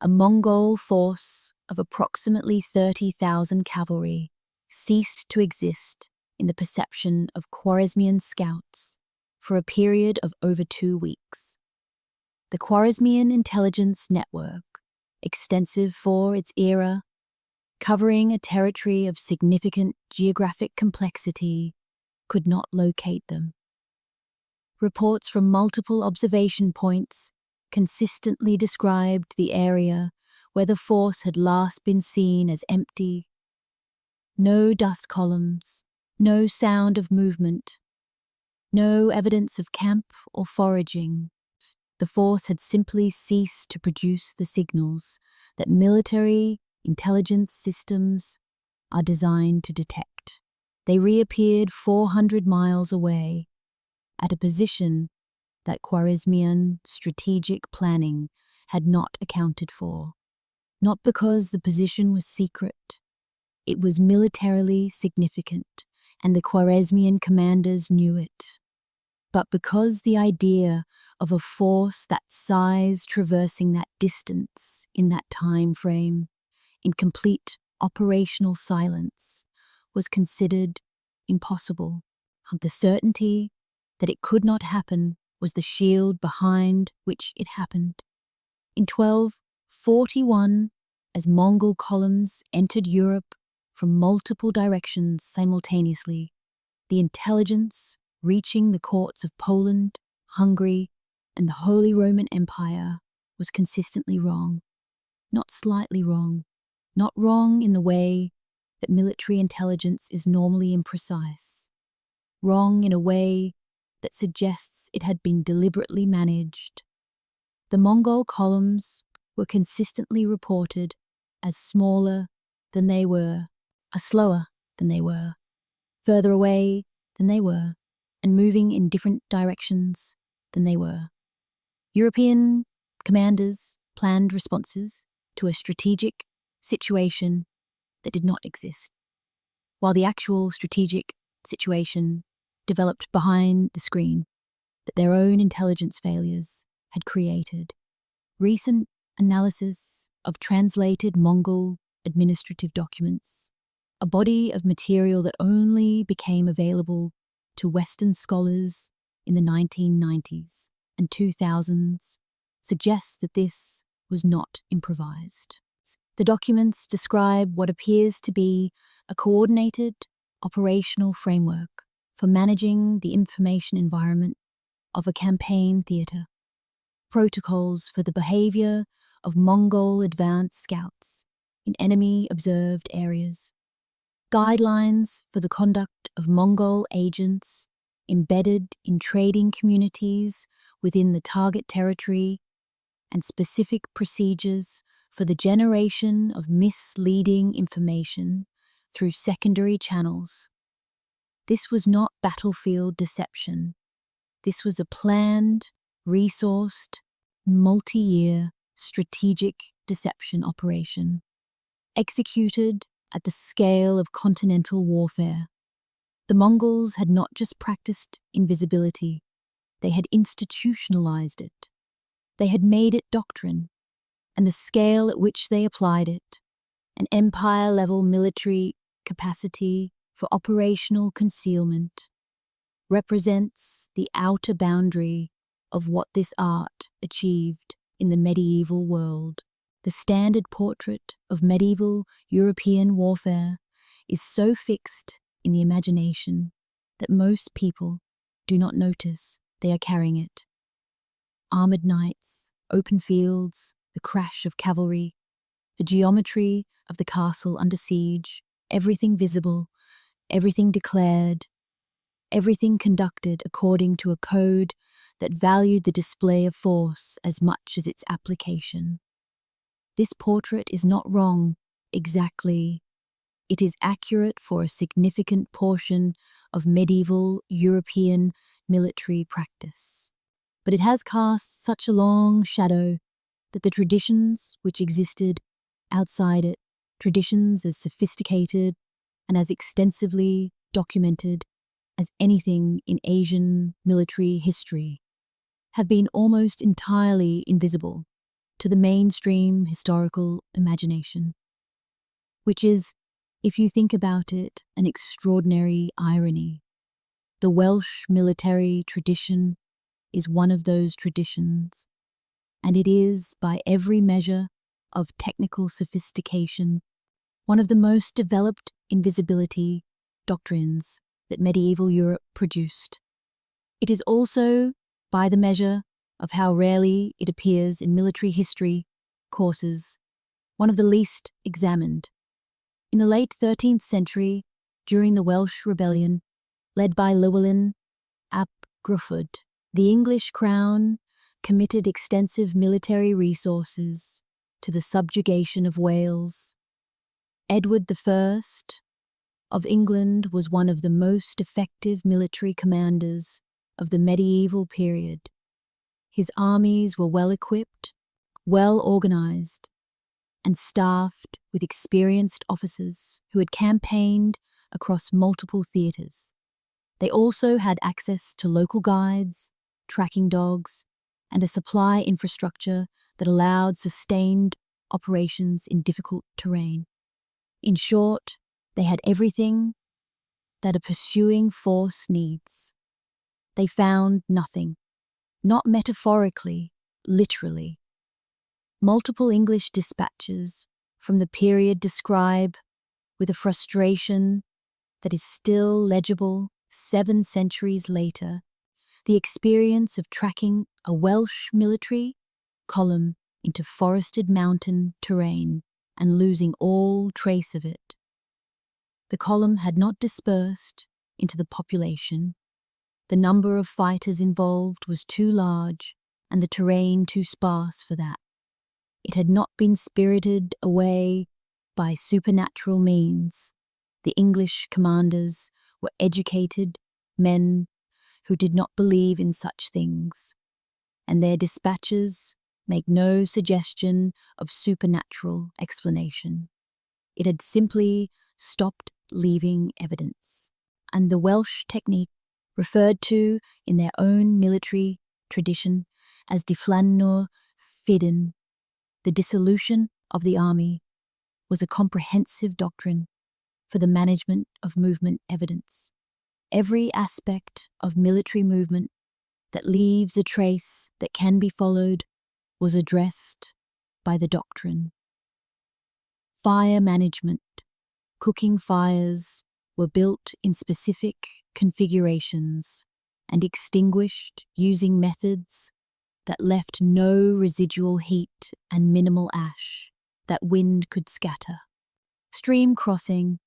a Mongol force of approximately 30,000 cavalry ceased to exist in the perception of Khwarezmian scouts for a period of over 2 weeks. The Khwarezmian intelligence network, extensive for its era, covering a territory of significant geographic complexity, could not locate them. Reports from multiple observation points consistently described the area where the force had last been seen as empty. No dust columns, no sound of movement, no evidence of camp or foraging. The force had simply ceased to produce the signals that military intelligence systems are designed to detect. they reappeared 400 miles away, at a position that Khwarezmian strategic planning had not accounted for. Not because the position was secret, it was militarily significant, and the Khwarezmian commanders knew it, but because the idea of a force that size traversing that distance in that time frame, in complete operational silence, was considered impossible. The certainty that it could not happen was the shield behind which it happened. In 1241, as Mongol columns entered Europe from multiple directions simultaneously, the intelligence reaching the courts of Poland, Hungary, and the Holy Roman Empire was consistently wrong. Not slightly wrong, not wrong in the way that military intelligence is normally imprecise. Wrong in a way that suggests it had been deliberately managed. The Mongol columns were consistently reported as smaller than they were, as slower than they were, further away than they were, and moving in different directions than they were. European commanders planned responses to a strategic situation that did not exist, while the actual strategic situation developed behind the screen that their own intelligence failures had created. Recent analysis of translated Mongol administrative documents, a body of material that only became available to Western scholars in the 1990s and 2000s, suggests that this was not improvised. The documents describe what appears to be a coordinated operational framework for managing the information environment of a campaign theatre, protocols for the behavior of Mongol advance scouts in enemy-observed areas, guidelines for the conduct of Mongol agents embedded in trading communities within the target territory, and specific procedures for the generation of misleading information through secondary channels. This was not battlefield deception. This was a planned, resourced, multi-year strategic deception operation, executed at the scale of continental warfare. The Mongols had not just practiced invisibility, they had institutionalized it. They had made it doctrine, and the scale at which they applied it, an empire-level military capacity for operational concealment, represents the outer boundary of what this art achieved in the medieval world. The standard portrait of medieval European warfare is so fixed in the imagination that most people do not notice they are carrying it. Armored knights, open fields, the crash of cavalry, the geometry of the castle under siege, everything visible, everything declared, everything conducted according to a code that valued the display of force as much as its application. This portrait is not wrong exactly. It is accurate for a significant portion of medieval European military practice. But it has cast such a long shadow that the traditions which existed outside it, traditions as sophisticated and as extensively documented as anything in Asian military history, have been almost entirely invisible to the mainstream historical imagination, which is, if you think about it, an extraordinary irony. The Welsh military tradition is one of those traditions, and it is, by every measure of technical sophistication, one of the most developed invisibility doctrines that medieval Europe produced. It is also, by the measure of how rarely it appears in military history courses, one of the least examined. In the late 13th century, during the Welsh Rebellion, led by Llywelyn ap Gruffudd, the English crown committed extensive military resources to the subjugation of Wales. Edward I, of England was one of the most effective military commanders of the medieval period. His armies were well equipped, well organized, and staffed with experienced officers who had campaigned across multiple theaters. They also had access to local guides, tracking dogs, and a supply infrastructure that allowed sustained operations in difficult terrain. In short, they had everything that a pursuing force needs. They found nothing, not metaphorically, literally. Multiple English dispatches from the period describe, with a frustration that is still legible 7 centuries later, the experience of tracking a Welsh military column into forested mountain terrain and losing all trace of it. The column had not dispersed into the population. The number of fighters involved was too large and the terrain too sparse for that. It had not been spirited away by supernatural means. The English commanders were educated men who did not believe in such things, and their dispatches make no suggestion of supernatural explanation. It had simply stopped leaving evidence, and the Welsh technique, referred to in their own military tradition as diflannu'r ffyddin, the dissolution of the army, was a comprehensive doctrine for the management of movement evidence. Every aspect of military movement that leaves a trace that can be followed was addressed by the doctrine. Fire management. Cooking fires were built in specific configurations and extinguished using methods that left no residual heat and minimal ash that wind could scatter. Stream crossing.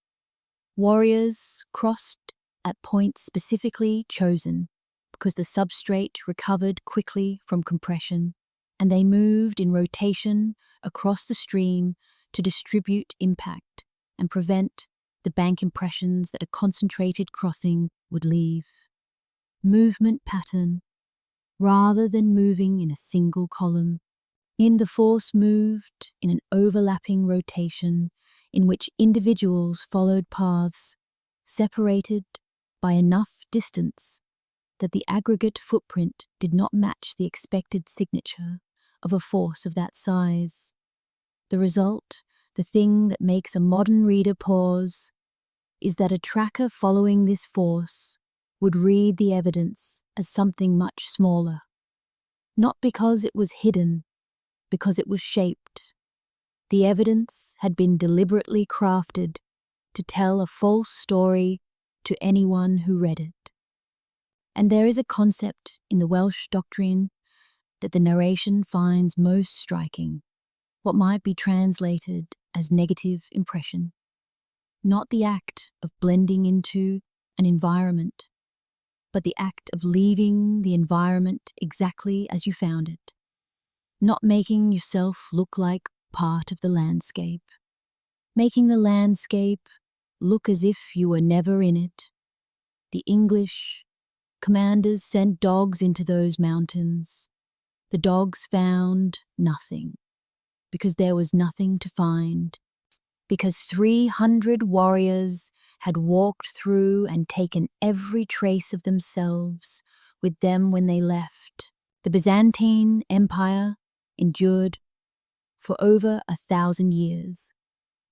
Warriors crossed at points specifically chosen because the substrate recovered quickly from compression, and they moved in rotation across the stream to distribute impact and prevent the bank impressions that a concentrated crossing would leave. Movement pattern. Rather than moving in a single column, the force moved in an overlapping rotation in which individuals followed paths separated by enough distance that the aggregate footprint did not match the expected signature of a force of that size. The result, the thing that makes a modern reader pause, is that a tracker following this force would read the evidence as something much smaller, not because it was hidden, because it was shaped. The evidence had been deliberately crafted to tell a false story to anyone who read it. And there is a concept in the Welsh doctrine that the narration finds most striking, what might be translated as negative impression. Not the act of blending into an environment, but the act of leaving the environment exactly as you found it, not making yourself look like part of the landscape, making the landscape look as if you were never in it. The English commanders sent dogs into those mountains. The dogs found nothing, because there was nothing to find, because 300 warriors had walked through and taken every trace of themselves with them when they left. The Byzantine Empire endured for over 1,000 years.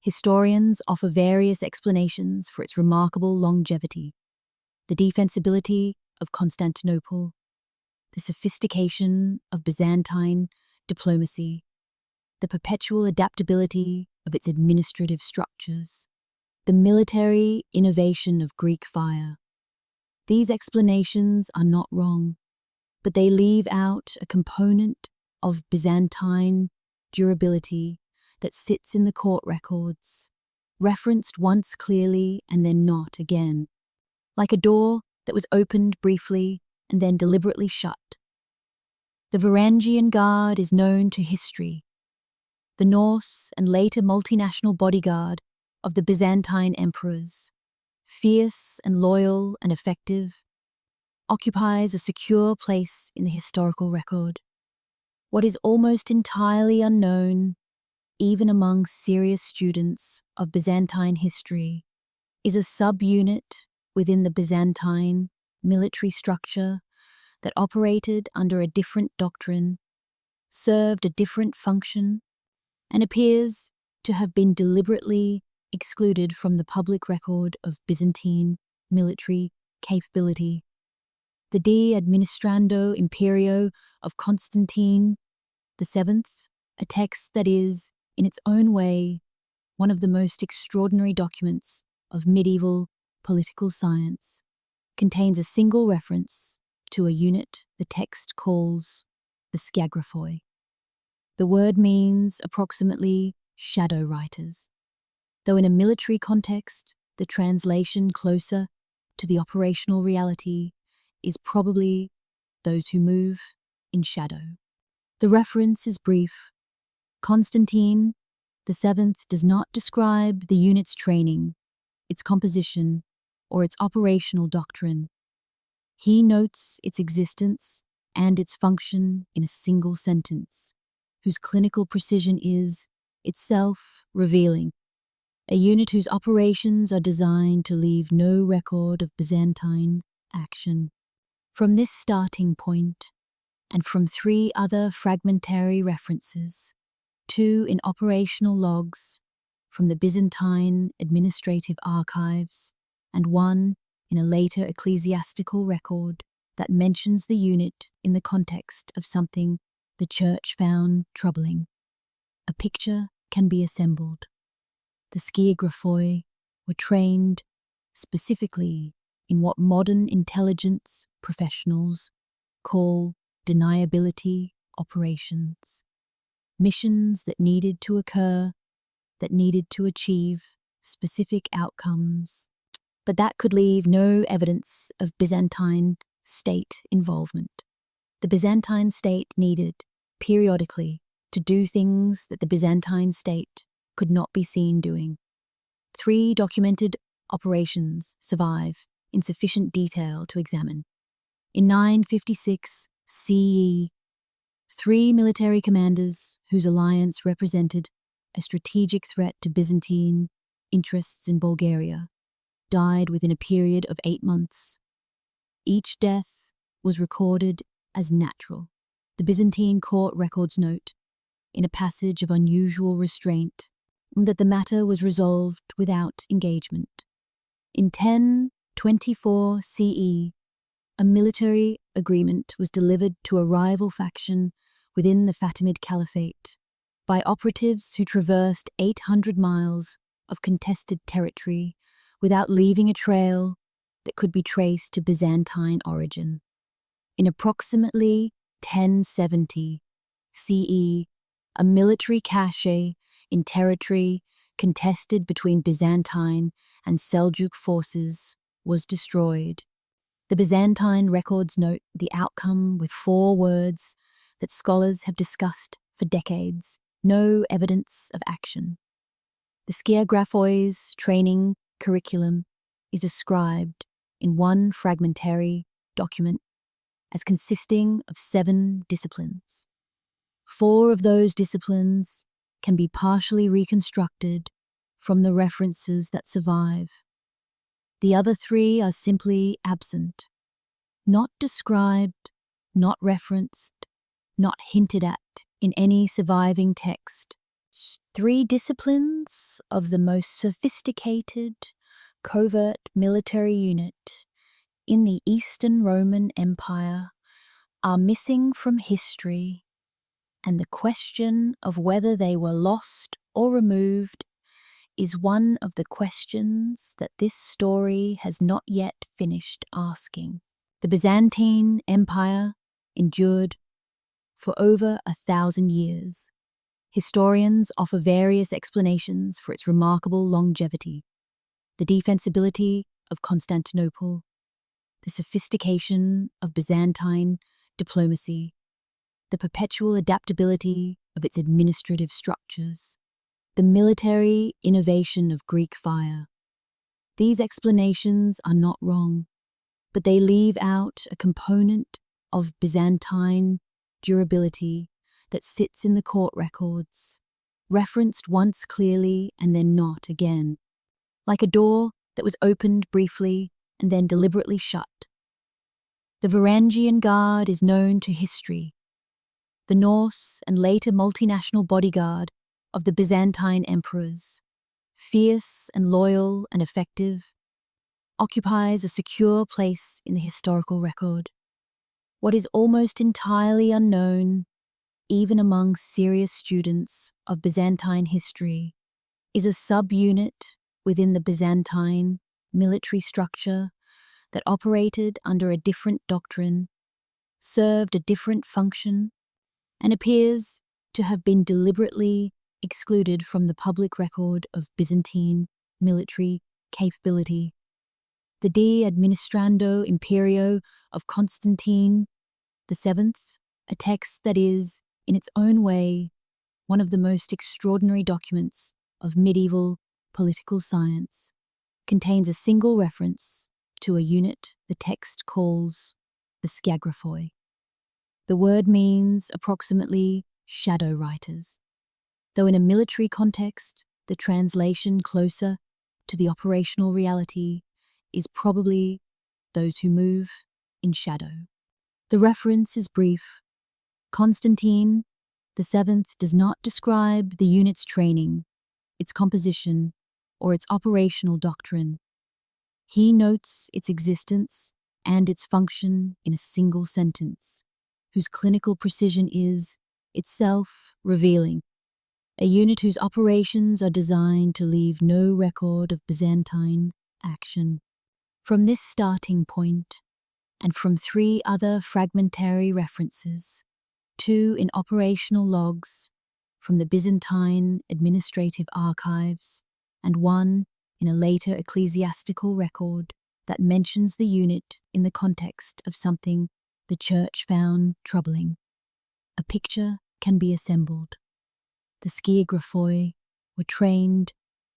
Historians offer various explanations for its remarkable longevity: the defensibility of Constantinople, the sophistication of Byzantine diplomacy, the perpetual adaptability of its administrative structures, the military innovation of Greek fire. These explanations are not wrong, but they leave out a component of Byzantine durability that sits in the court records, referenced once clearly and then not again, like a door that was opened briefly and then deliberately shut. The Varangian Guard is known to history, the Norse and later multinational bodyguard of the Byzantine emperors. fierce and loyal and effective, occupies a secure place in the historical record. What is almost entirely unknown, even among serious students of Byzantine history, is a subunit within the Byzantine military structure that operated under a different doctrine, served a different function, and appears to have been deliberately excluded from the public record of Byzantine military capability. The De Administrando Imperio of Constantine VII, a text that is, in its own way, one of the most extraordinary documents of medieval political science, contains a single reference to a unit the text calls the Scagraphoi. The word means approximately shadow writers, though in a military context, the translation closer to the operational reality is probably those who move in shadow. The reference is brief. Constantine VII does not describe the unit's training, its composition, or its operational doctrine. He notes its existence and its function in a single sentence, whose clinical precision is itself revealing. A unit whose operations are designed to leave no record of Byzantine action. From this starting point, and from 3 other fragmentary references, 2 in operational logs from the Byzantine administrative archives, and 1 in a later ecclesiastical record that mentions the unit in the context of something the Church found troubling, a picture can be assembled. The Sciagraphoi were trained specifically in what modern intelligence professionals call deniability operations, missions that needed to occur, that needed to achieve specific outcomes, but that could leave no evidence of Byzantine state involvement. The Byzantine state needed, periodically, to do things that the Byzantine state could not be seen doing. 3 documented operations survive in sufficient detail to examine. In 956 CE, 3 military commanders whose alliance represented a strategic threat to Byzantine interests in Bulgaria died within a period of 8 months. Each death was recorded as natural. The Byzantine court records note, in a passage of unusual restraint, that the matter was resolved without engagement. In 1024 CE, a military agreement was delivered to a rival faction within the Fatimid Caliphate by operatives who traversed 800 miles of contested territory without leaving a trail that could be traced to Byzantine origin. In approximately 1070 CE, a military cache in territory contested between Byzantine and Seljuk forces was destroyed. The Byzantine records note the outcome with 4 words that scholars have discussed for decades: no evidence of action. The Sciagraphoi's training curriculum is described in one fragmentary document as consisting of 7 disciplines. 4 of those disciplines can be partially reconstructed from the references that survive. The other 3 are simply absent, not described, not referenced, not hinted at in any surviving text. 3 disciplines of the most sophisticated, covert military unit in the Eastern Roman Empire are missing from history, and the question of whether they were lost or removed is one of the questions that this story has not yet finished asking. The Byzantine Empire endured for over 1,000 years. Historians offer various explanations for its remarkable longevity: the defensibility of Constantinople, the sophistication of Byzantine diplomacy, the perpetual adaptability of its administrative structures, the military innovation of Greek fire, These explanations are not wrong, but they leave out a component of Byzantine durability that sits in the court records, referenced once clearly and then not again, like a door that was opened briefly and then deliberately shut. The Varangian Guard is known to history, the Norse and later multinational bodyguard of the Byzantine emperors, fierce and loyal and effective, occupies a secure place in the historical record. What is almost entirely unknown, even among serious students of Byzantine history, is a subunit within the Byzantine military structure that operated under a different doctrine, served a different function, and appears to have been deliberately excluded from the public record of Byzantine military capability. The De Administrando Imperio of Constantine VII, a text that is, in its own way, one of the most extraordinary documents of medieval political science, contains a single reference to a unit the text calls the Scagraphoi. The word means approximately shadow writers, though in a military context, the translation closer to the operational reality is probably those who move in shadow. The reference is brief. Constantine VII does not describe the unit's training, its composition, or its operational doctrine. He notes its existence and its function in a single sentence, whose clinical precision is, itself, revealing. A unit whose operations are designed to leave no record of Byzantine action. From this starting point, and from 3 other fragmentary references, 2 in operational logs from the Byzantine administrative archives, and 1 in a later ecclesiastical record that mentions the unit in the context of something the Church found troubling, a picture can be assembled. The Sciagraphoi were trained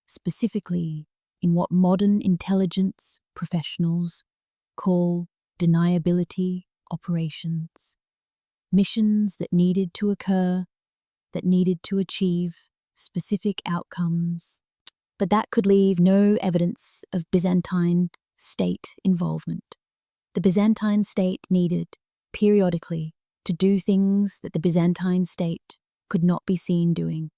specifically in what modern intelligence professionals call deniability operations, missions that needed to occur, that needed to achieve specific outcomes, but that could leave no evidence of Byzantine state involvement. The Byzantine state needed, periodically, to do things that the Byzantine state could not be seen doing.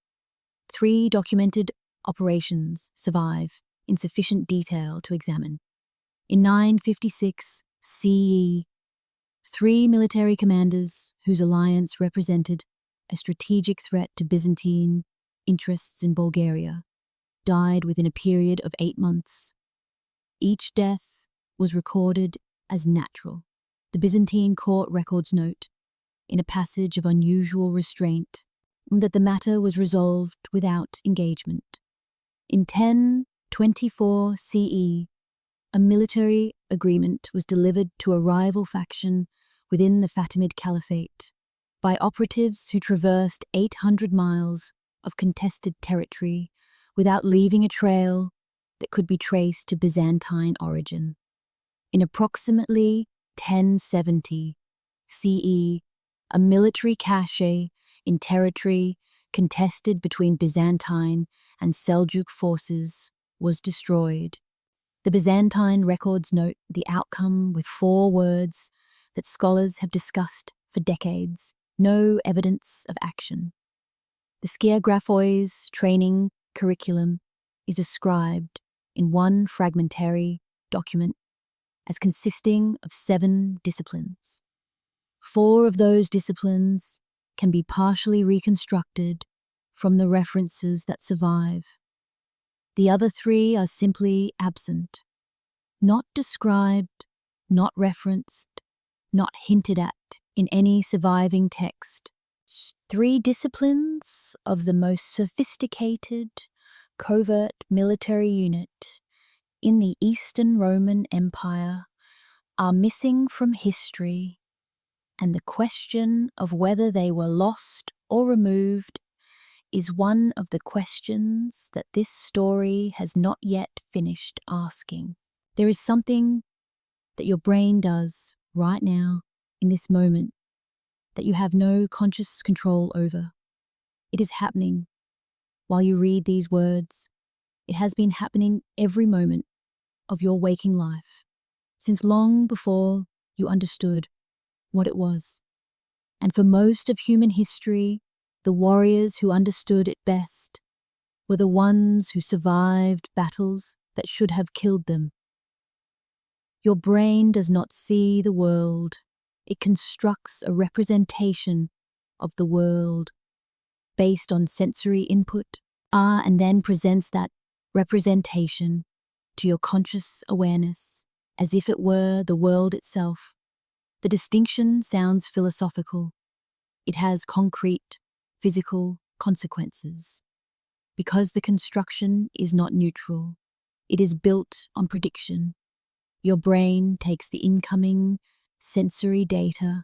3 documented operations survive in sufficient detail to examine. In 956 CE, 3 military commanders whose alliance represented a strategic threat to Byzantine interests in Bulgaria died within a period of 8 months. Each death was recorded as natural. The Byzantine court records note, in a passage of unusual restraint, that the matter was resolved without engagement. In 1024 CE, a military agreement was delivered to a rival faction within the Fatimid Caliphate by operatives who traversed 800 miles of contested territory without leaving a trail that could be traced to Byzantine origin. In approximately 1070 CE, a military cache in territory contested between Byzantine and Seljuk forces was destroyed. The Byzantine records note the outcome with 4 words that scholars have discussed for decades: no evidence of action. The Sciagraphoi's training curriculum is described in one fragmentary document as consisting of 7 disciplines. 4 of those disciplines can be partially reconstructed from the references that survive. The other 3 are simply absent, not described, not referenced, not hinted at in any surviving text. 3 disciplines of the most sophisticated, covert military unit in the Eastern Roman Empire are missing from history, and the question of whether they were lost or removed is one of the questions that this story has not yet finished asking. There is something that your brain does right now, in this moment, that you have no conscious control over. It is happening while you read these words. It has been happening every moment of your waking life, since long before you understood what it was. And for most of human history, the warriors who understood it best were the ones who survived battles that should have killed them. Your brain does not see the world. It constructs a representation of the world based on sensory input, and then presents that representation to your conscious awareness as if it were the world itself. The distinction sounds philosophical. It has concrete, physical consequences. Because the construction is not neutral, it is built on prediction. Your brain takes the incoming sensory data,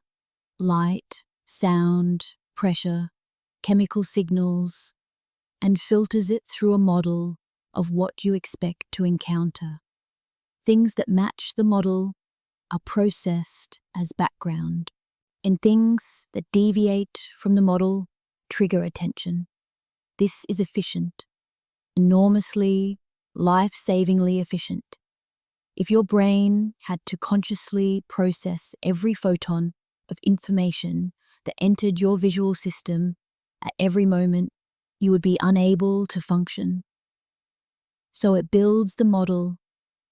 light, sound, pressure, chemical signals, and filters it through a model of what you expect to encounter. Things that match the model are processed as background, and things that deviate from the model trigger attention. This is efficient, enormously, life-savingly efficient. If your brain had to consciously process every photon of information that entered your visual system at every moment, you would be unable to function. So it builds the model,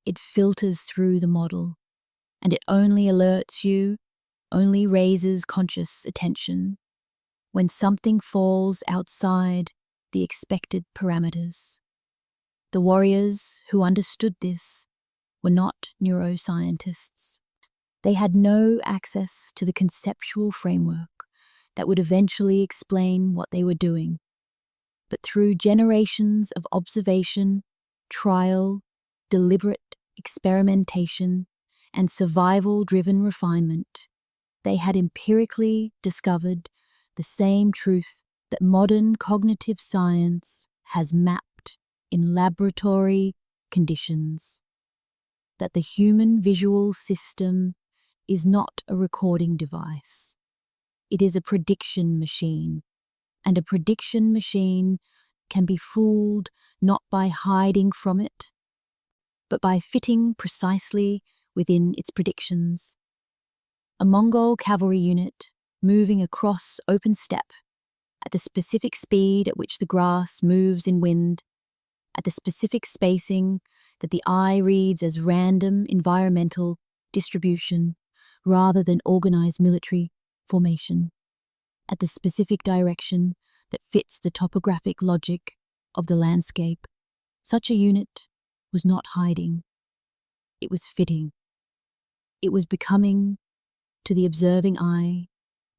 it filters through the model, and it only alerts you, only raises conscious attention when something falls outside the expected parameters. The warriors who understood this were not neuroscientists. They had no access to the conceptual framework that would eventually explain what they were doing. But through generations of observation, trial, deliberate experimentation, and survival-driven refinement, they had empirically discovered the same truth that modern cognitive science has mapped in laboratory conditions: that the human visual system is not a recording device. It is a prediction machine, and a prediction machine can be fooled not by hiding from it, but by fitting precisely within its predictions. A Mongol cavalry unit moving across open steppe at the specific speed at which the grass moves in wind, at the specific spacing that the eye reads as random environmental distribution rather than organized military formation, at the specific direction that fits the topographic logic of the landscape. Such a unit was not hiding. It was fitting. It was becoming, to the observing eye,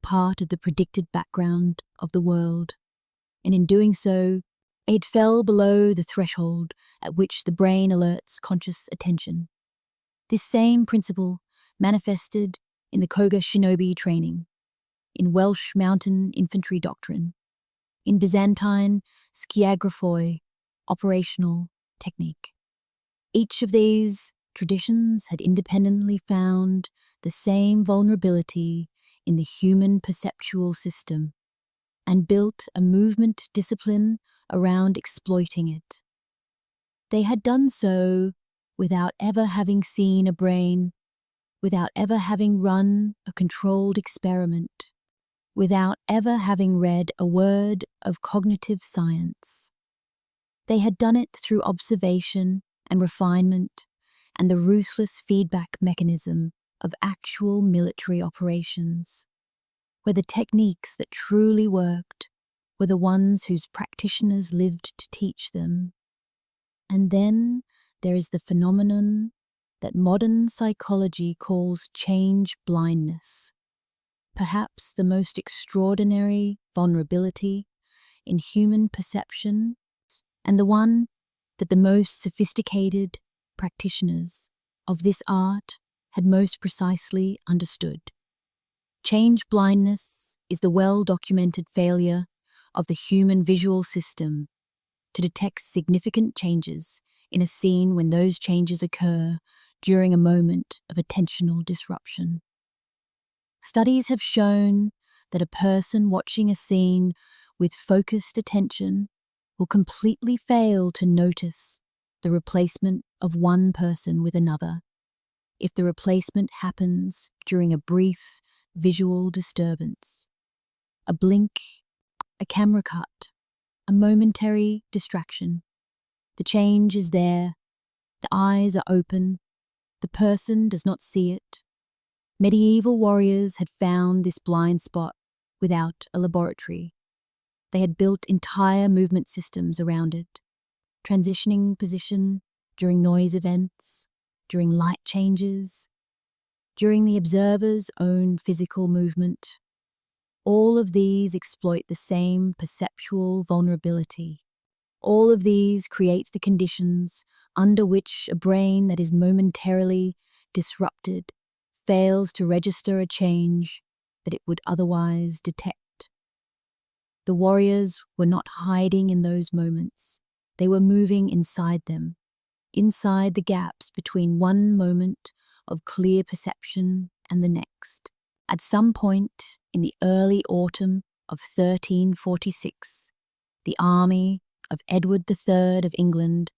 part of the predicted background of the world, and in doing so, it fell below the threshold at which the brain alerts conscious attention. This same principle manifested in the Koga shinobi training, in Welsh mountain infantry doctrine, in Byzantine skiagraphoi operational technique. Each of these traditions had independently found the same vulnerability in the human perceptual system and built a movement discipline around exploiting it. They had done so without ever having seen a brain, without ever having run a controlled experiment, without ever having read a word of cognitive science. They had done it through observation and refinement and the ruthless feedback mechanism of actual military operations, where the techniques that truly worked were the ones whose practitioners lived to teach them. And then there is the phenomenon that modern psychology calls change blindness, perhaps the most extraordinary vulnerability in human perception, and the one that the most sophisticated practitioners of this art had most precisely understood. Change blindness is the well-documented failure of the human visual system to detect significant changes in a scene when those changes occur during a moment of attentional disruption. Studies have shown that a person watching a scene with focused attention will completely fail to notice the replacement of one person with another if the replacement happens during a brief visual disturbance. A blink, a camera cut, a momentary distraction. The change is there, the eyes are open, the person does not see it. Medieval warriors had found this blind spot without a laboratory. They had built entire movement systems around it, transitioning position during noise events, during light changes, during the observer's own physical movement. All of these exploit the same perceptual vulnerability. All of these create the conditions under which a brain that is momentarily disrupted fails to register a change that it would otherwise detect. The warriors were not hiding in those moments. They were moving inside them, inside the gaps between one moment of clear perception and the next. At some point in the early autumn of 1346, the army of Edward III of England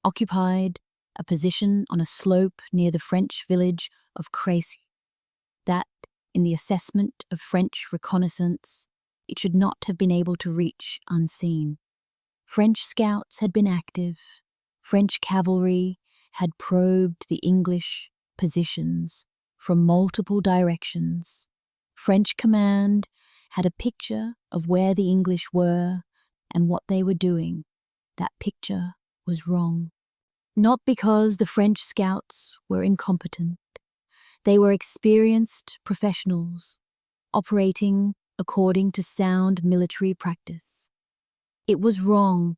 occupied a position on a slope near the French village of Crécy that, in the assessment of French reconnaissance, it should not have been able to reach unseen. French scouts had been active. French cavalry had probed the English positions from multiple directions. French command had a picture of where the English were and what they were doing. That picture was wrong. Not because the French scouts were incompetent. They were experienced professionals, operating according to sound military practice. It was wrong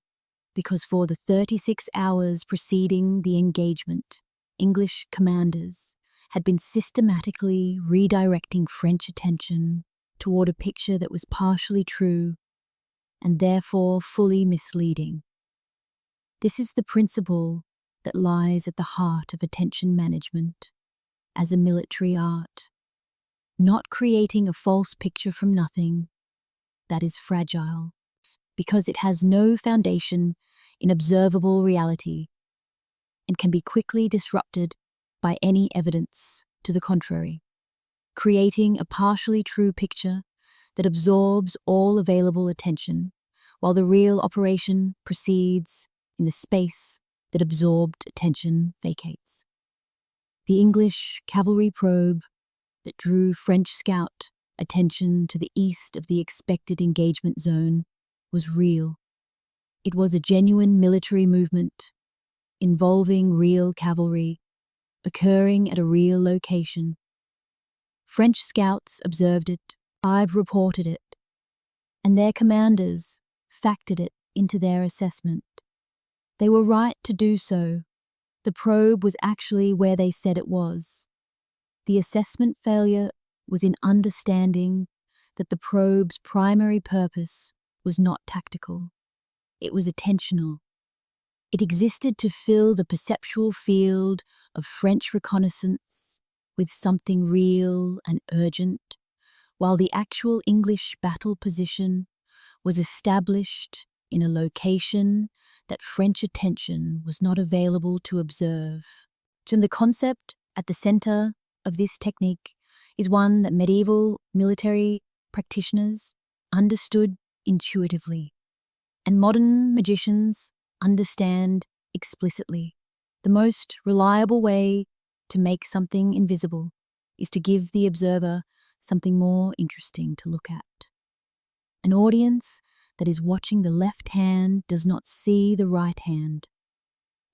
because for the 36 hours preceding the engagement, English commanders had been systematically redirecting French attention toward a picture that was partially true and therefore fully misleading. This is the principle that lies at the heart of attention management as a military art. Not creating a false picture from nothing that is fragile because it has no foundation in observable reality and can be quickly disrupted by any evidence to the contrary. Creating a partially true picture that absorbs all available attention while the real operation proceeds in the space that absorbed attention vacates. The English cavalry probe that drew French scout attention to the east of the expected engagement zone was real. It was a genuine military movement involving real cavalry occurring at a real location. French scouts observed it, I've reported it, and their commanders factored it into their assessment. They were right to do so. The probe was actually where they said it was. The assessment failure was in understanding that the probe's primary purpose was not tactical. It was attentional. It existed to fill the perceptual field of French reconnaissance with something real and urgent, while the actual English battle position was established in a location that French attention was not available to observe. And the concept at the center of this technique is one that medieval military practitioners understood intuitively, and modern magicians understand explicitly. The most reliable way to make something invisible is to give the observer something more interesting to look at. An audience that is watching the left hand does not see the right hand.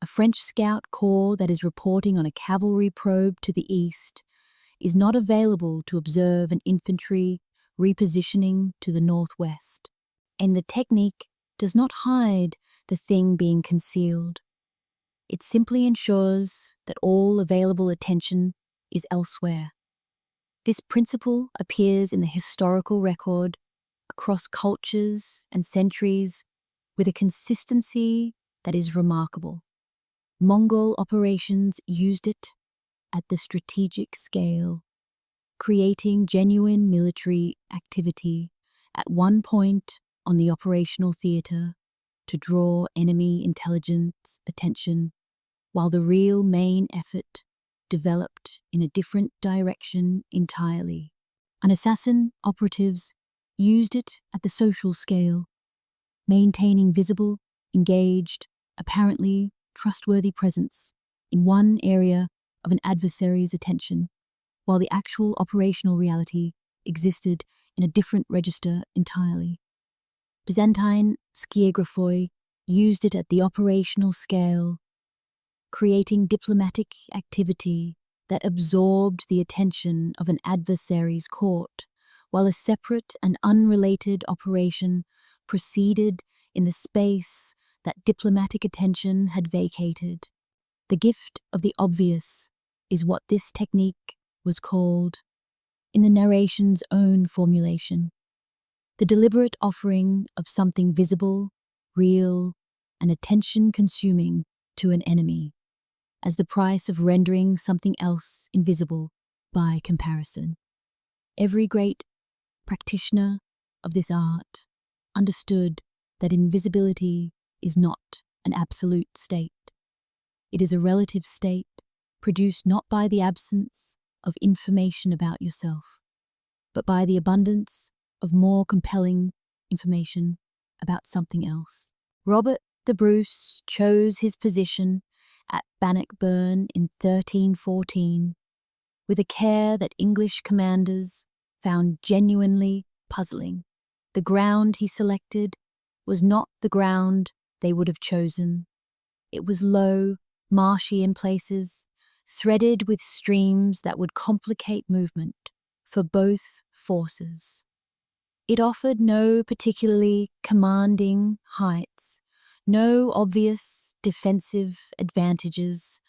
A French scout corps that is reporting on a cavalry probe to the east is not available to observe an infantry repositioning to the northwest. And the technique does not hide the thing being concealed. It simply ensures that all available attention is elsewhere. This principle appears in the historical record across cultures and centuries with a consistency that is remarkable. Mongol operations used it at the strategic scale, creating genuine military activity at one point on the operational theater to draw enemy intelligence attention, while the real main effort developed in a different direction entirely. An assassin operatives used it at the social scale, maintaining visible, engaged, apparently trustworthy presence in one area of an adversary's attention, while the actual operational reality existed in a different register entirely. Byzantine skiagraphoi used it at the operational scale, creating diplomatic activity that absorbed the attention of an adversary's court, while a separate and unrelated operation proceeded in the space that diplomatic attention had vacated. The gift of the obvious is what this technique was called, in the narration's own formulation. The deliberate offering of something visible, real, and attention-consuming to an enemy, as the price of rendering something else invisible by comparison. Every great practitioner of this art understood that invisibility is not an absolute state. It is a relative state produced not by the absence of information about yourself, but by the abundance of more compelling information about something else. Robert the Bruce chose his position at Bannockburn in 1314 with a care that English commanders found genuinely puzzling. The ground he selected was not the ground they would have chosen. It was low, marshy in places, threaded with streams that would complicate movement for both forces. It offered no particularly commanding heights, no obvious defensive advantages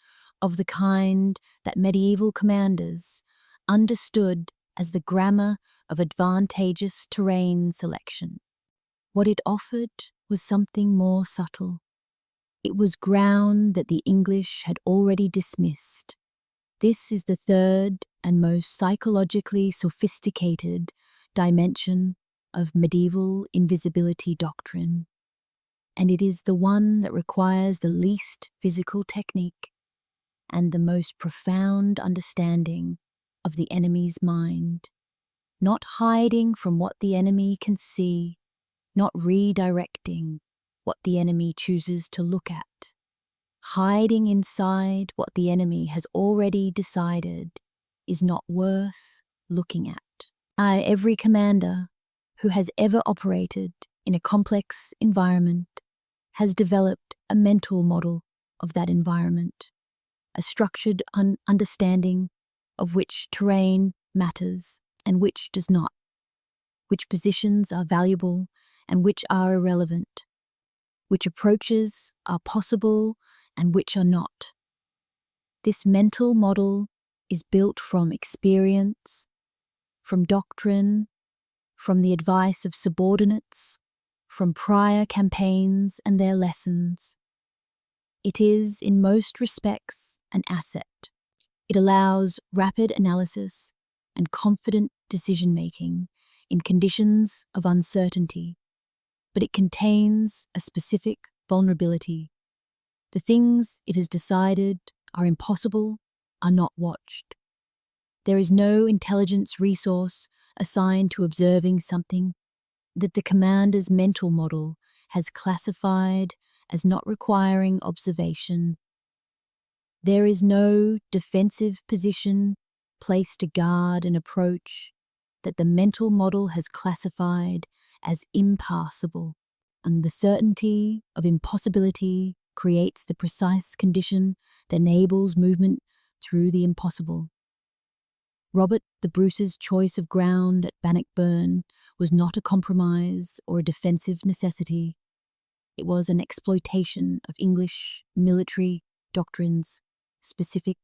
of the kind that medieval commanders understood as the grammar of advantageous terrain selection. What it offered was something more subtle. It was ground that the English had already dismissed. This is the third and most psychologically sophisticated dimension of medieval invisibility doctrine, and it is the one that requires the least physical technique and the most profound understanding of the enemy's mind, not hiding from what the enemy can see, not redirecting what the enemy chooses to look at, hiding inside what the enemy has already decided is not worth looking at. Every commander who has ever operated in a complex environment has developed a mental model of that environment, a structured understanding of which terrain matters and which does not, which positions are valuable and which are irrelevant, which approaches are possible and which are not. This mental model is built from experience, from doctrine, from the advice of subordinates, from prior campaigns and their lessons. It is, in most respects, an asset. It allows rapid analysis and confident decision-making in conditions of uncertainty, but it contains a specific vulnerability. The things it has decided are impossible are not watched. There is no intelligence resource assigned to observing something that the commander's mental model has classified as not requiring observation. There is no defensive position placed to guard an approach that the mental model has classified as impassable, and the certainty of impossibility creates the precise condition that enables movement through the impossible. Robert the Bruce's choice of ground at Bannockburn was not a compromise or a defensive necessity. It was an exploitation of English military doctrine's specific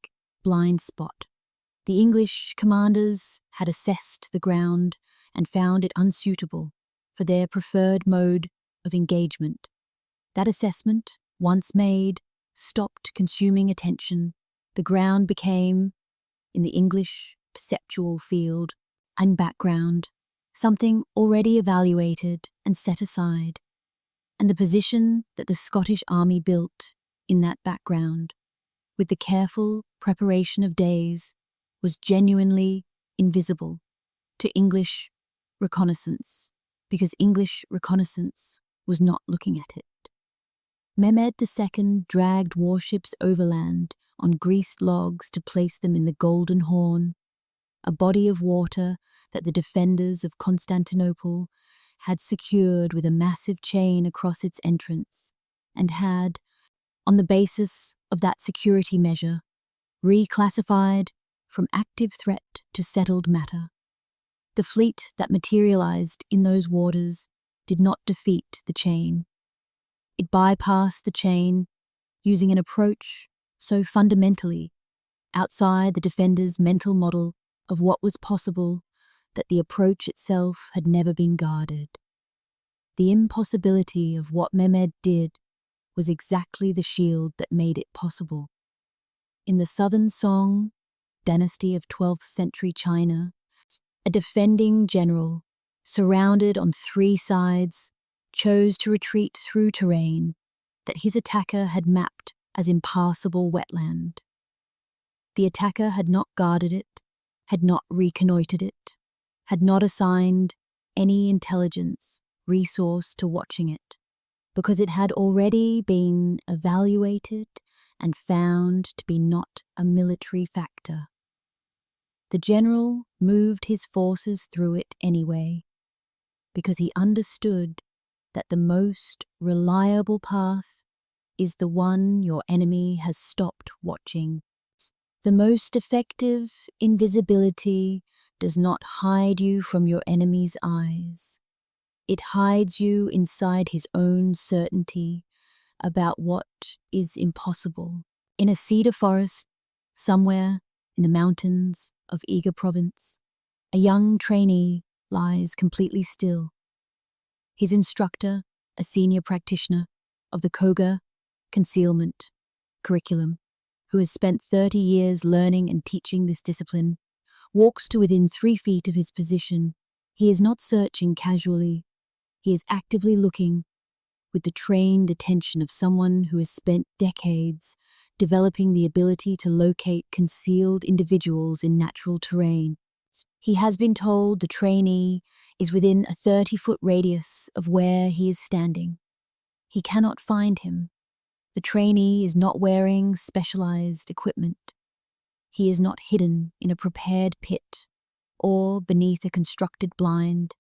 blind spot. The English commanders had assessed the ground and found it unsuitable for their preferred mode of engagement. That assessment, once made, stopped consuming attention. The ground became, in the English perceptual field and background, something already evaluated and set aside, and the position that the Scottish army built in that background, with the careful preparation of days, was genuinely invisible to English reconnaissance, because English reconnaissance was not looking at it. Mehmed II dragged warships overland on greased logs to place them in the Golden Horn, a body of water that the defenders of Constantinople had secured with a massive chain across its entrance, and had, on the basis of that security measure, reclassified from active threat to settled matter. The fleet that materialized in those waters did not defeat the chain. It bypassed the chain using an approach so fundamentally outside the defender's mental model of what was possible that the approach itself had never been guarded. The impossibility of what Mehmed did was exactly the shield that made it possible. In the Southern Song, dynasty of 12th century China, a defending general, surrounded on three sides, chose to retreat through terrain that his attacker had mapped as impassable wetland. The attacker had not guarded it, had not reconnoitered it, had not assigned any intelligence resource to watching it, because it had already been evaluated and found to be not a military factor. The general moved his forces through it anyway, because he understood that the most reliable path is the one your enemy has stopped watching. The most effective invisibility does not hide you from your enemy's eyes. It hides you inside his own certainty about what is impossible. In a cedar forest, somewhere in the mountains of Iga province, a young trainee lies completely still. His instructor, a senior practitioner of the Koga concealment curriculum, who has spent 30 years learning and teaching this discipline, walks to within 3 feet of his position. He is not searching casually. He is actively looking with the trained attention of someone who has spent decades developing the ability to locate concealed individuals in natural terrain. He has been told the trainee is within a 30-foot radius of where he is standing. He cannot find him. The trainee is not wearing specialized equipment. He is not hidden in a prepared pit or beneath a constructed blind.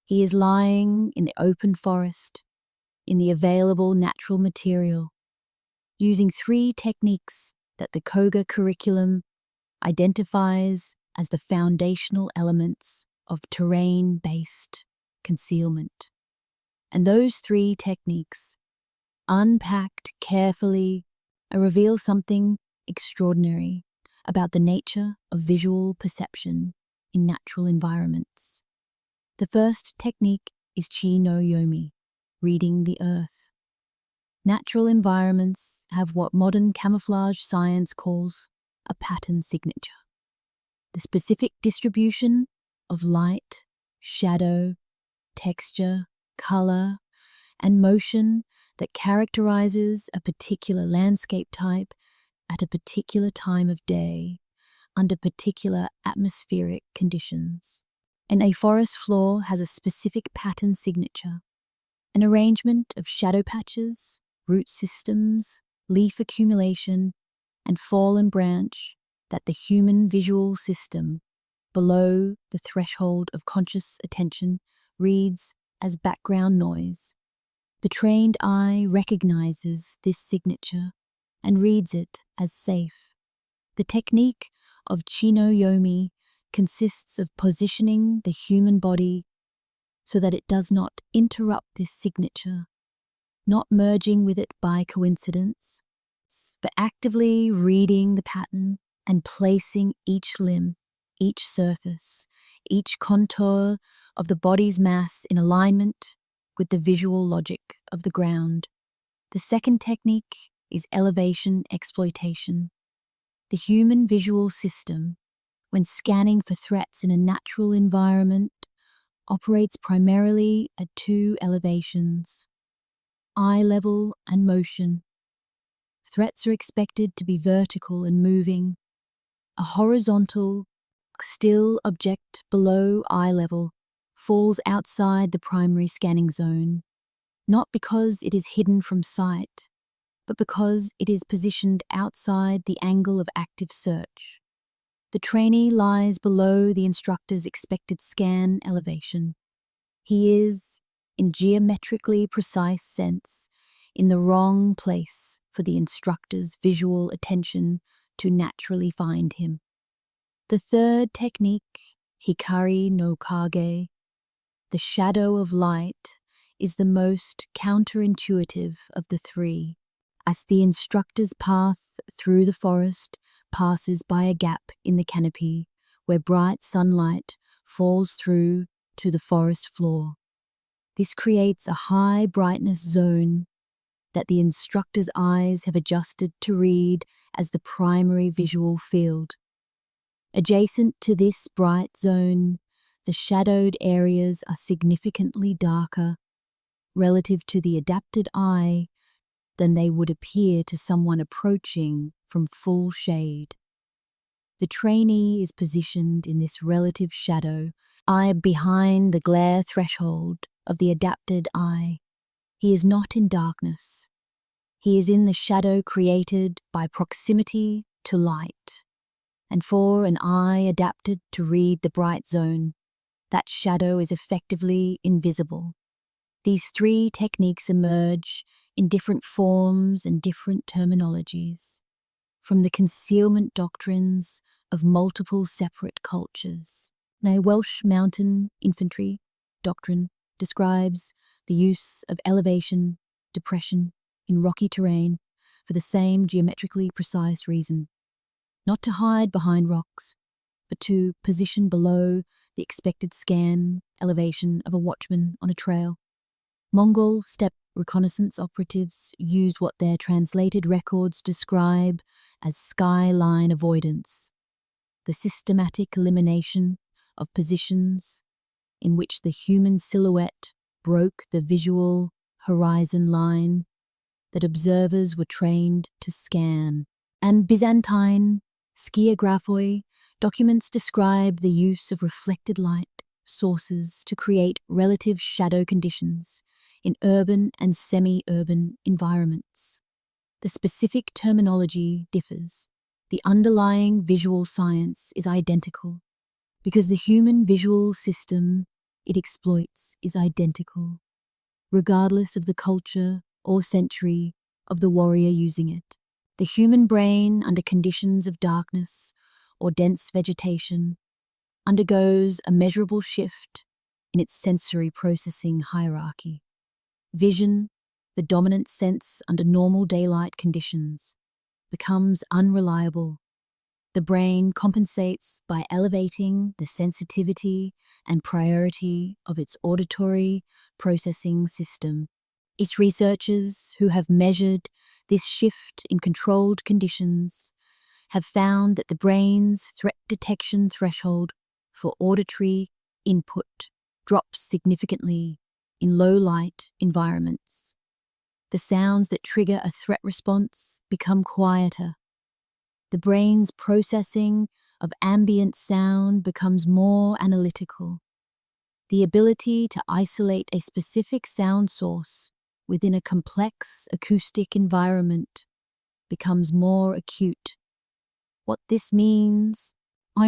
He is lying in the open forest, in the available natural material, using 3 techniques that the Koga curriculum identifies as the foundational elements of terrain-based concealment. And those 3 techniques, unpacked carefully, reveal something extraordinary about the nature of visual perception in natural environments. The first technique is Chi no Yomi, reading the earth. Natural environments have what modern camouflage science calls a pattern signature. The specific distribution of light, shadow, texture, color, and motion that characterizes a particular landscape type at a particular time of day under particular atmospheric conditions. And a forest floor has a specific pattern signature, an arrangement of shadow patches, root systems, leaf accumulation, and fallen branch that the human visual system, below the threshold of conscious attention, reads as background noise. The trained eye recognizes this signature and reads it as safe. The technique of Chi no Yomi consists of positioning the human body so that it does not interrupt this signature, not merging with it by coincidence, but actively reading the pattern and placing each limb, each surface, each contour of the body's mass in alignment with the visual logic of the ground. The second technique is elevation exploitation. The human visual system, when scanning for threats in a natural environment, operates primarily at two elevations: eye level and motion. Threats are expected to be vertical and moving. A horizontal, still object below eye level falls outside the primary scanning zone, not because it is hidden from sight, but because it is positioned outside the angle of active search. The trainee lies below the instructor's expected scan elevation. He is, in geometrically precise sense, in the wrong place for the instructor's visual attention to naturally find him. The third technique, Hikari no Kage, the shadow of light, is the most counterintuitive of the three. As the instructor's path through the forest passes by a gap in the canopy where bright sunlight falls through to the forest floor. This creates a high brightness zone that the instructor's eyes have adjusted to read as the primary visual field. Adjacent to this bright zone, the shadowed areas are significantly darker relative to the adapted eye than they would appear to someone approaching from full shade. The trainee is positioned in this relative shadow, eye behind the glare threshold of the adapted eye. He is not in darkness. He is in the shadow created by proximity to light. And for an eye adapted to read the bright zone, that shadow is effectively invisible. These three techniques emerge in different forms and different terminologies, from the concealment doctrines of multiple separate cultures. The Welsh Mountain Infantry Doctrine describes the use of elevation, depression in rocky terrain for the same geometrically precise reason, not to hide behind rocks, but to position below the expected scan elevation of a watchman on a trail. Mongol steppe reconnaissance operatives use what their translated records describe as skyline avoidance, the systematic elimination of positions in which the human silhouette broke the visual horizon line that observers were trained to scan. And Byzantine skiagraphoi documents describe the use of reflected light sources to create relative shadow conditions in urban and semi-urban environments. The specific terminology differs. The underlying visual science is identical, because the human visual system it exploits is identical, regardless of the culture or century of the warrior using it. The human brain, under conditions of darkness or dense vegetation, undergoes a measurable shift in its sensory processing hierarchy. Vision, the dominant sense under normal daylight conditions, becomes unreliable. The brain compensates by elevating the sensitivity and priority of its auditory processing system. Its researchers who have measured this shift in controlled conditions have found that the brain's threat detection threshold for auditory input drops significantly in low-light environments. The sounds that trigger a threat response become quieter. The brain's processing of ambient sound becomes more analytical. The ability to isolate a specific sound source within a complex acoustic environment becomes more acute. What this means,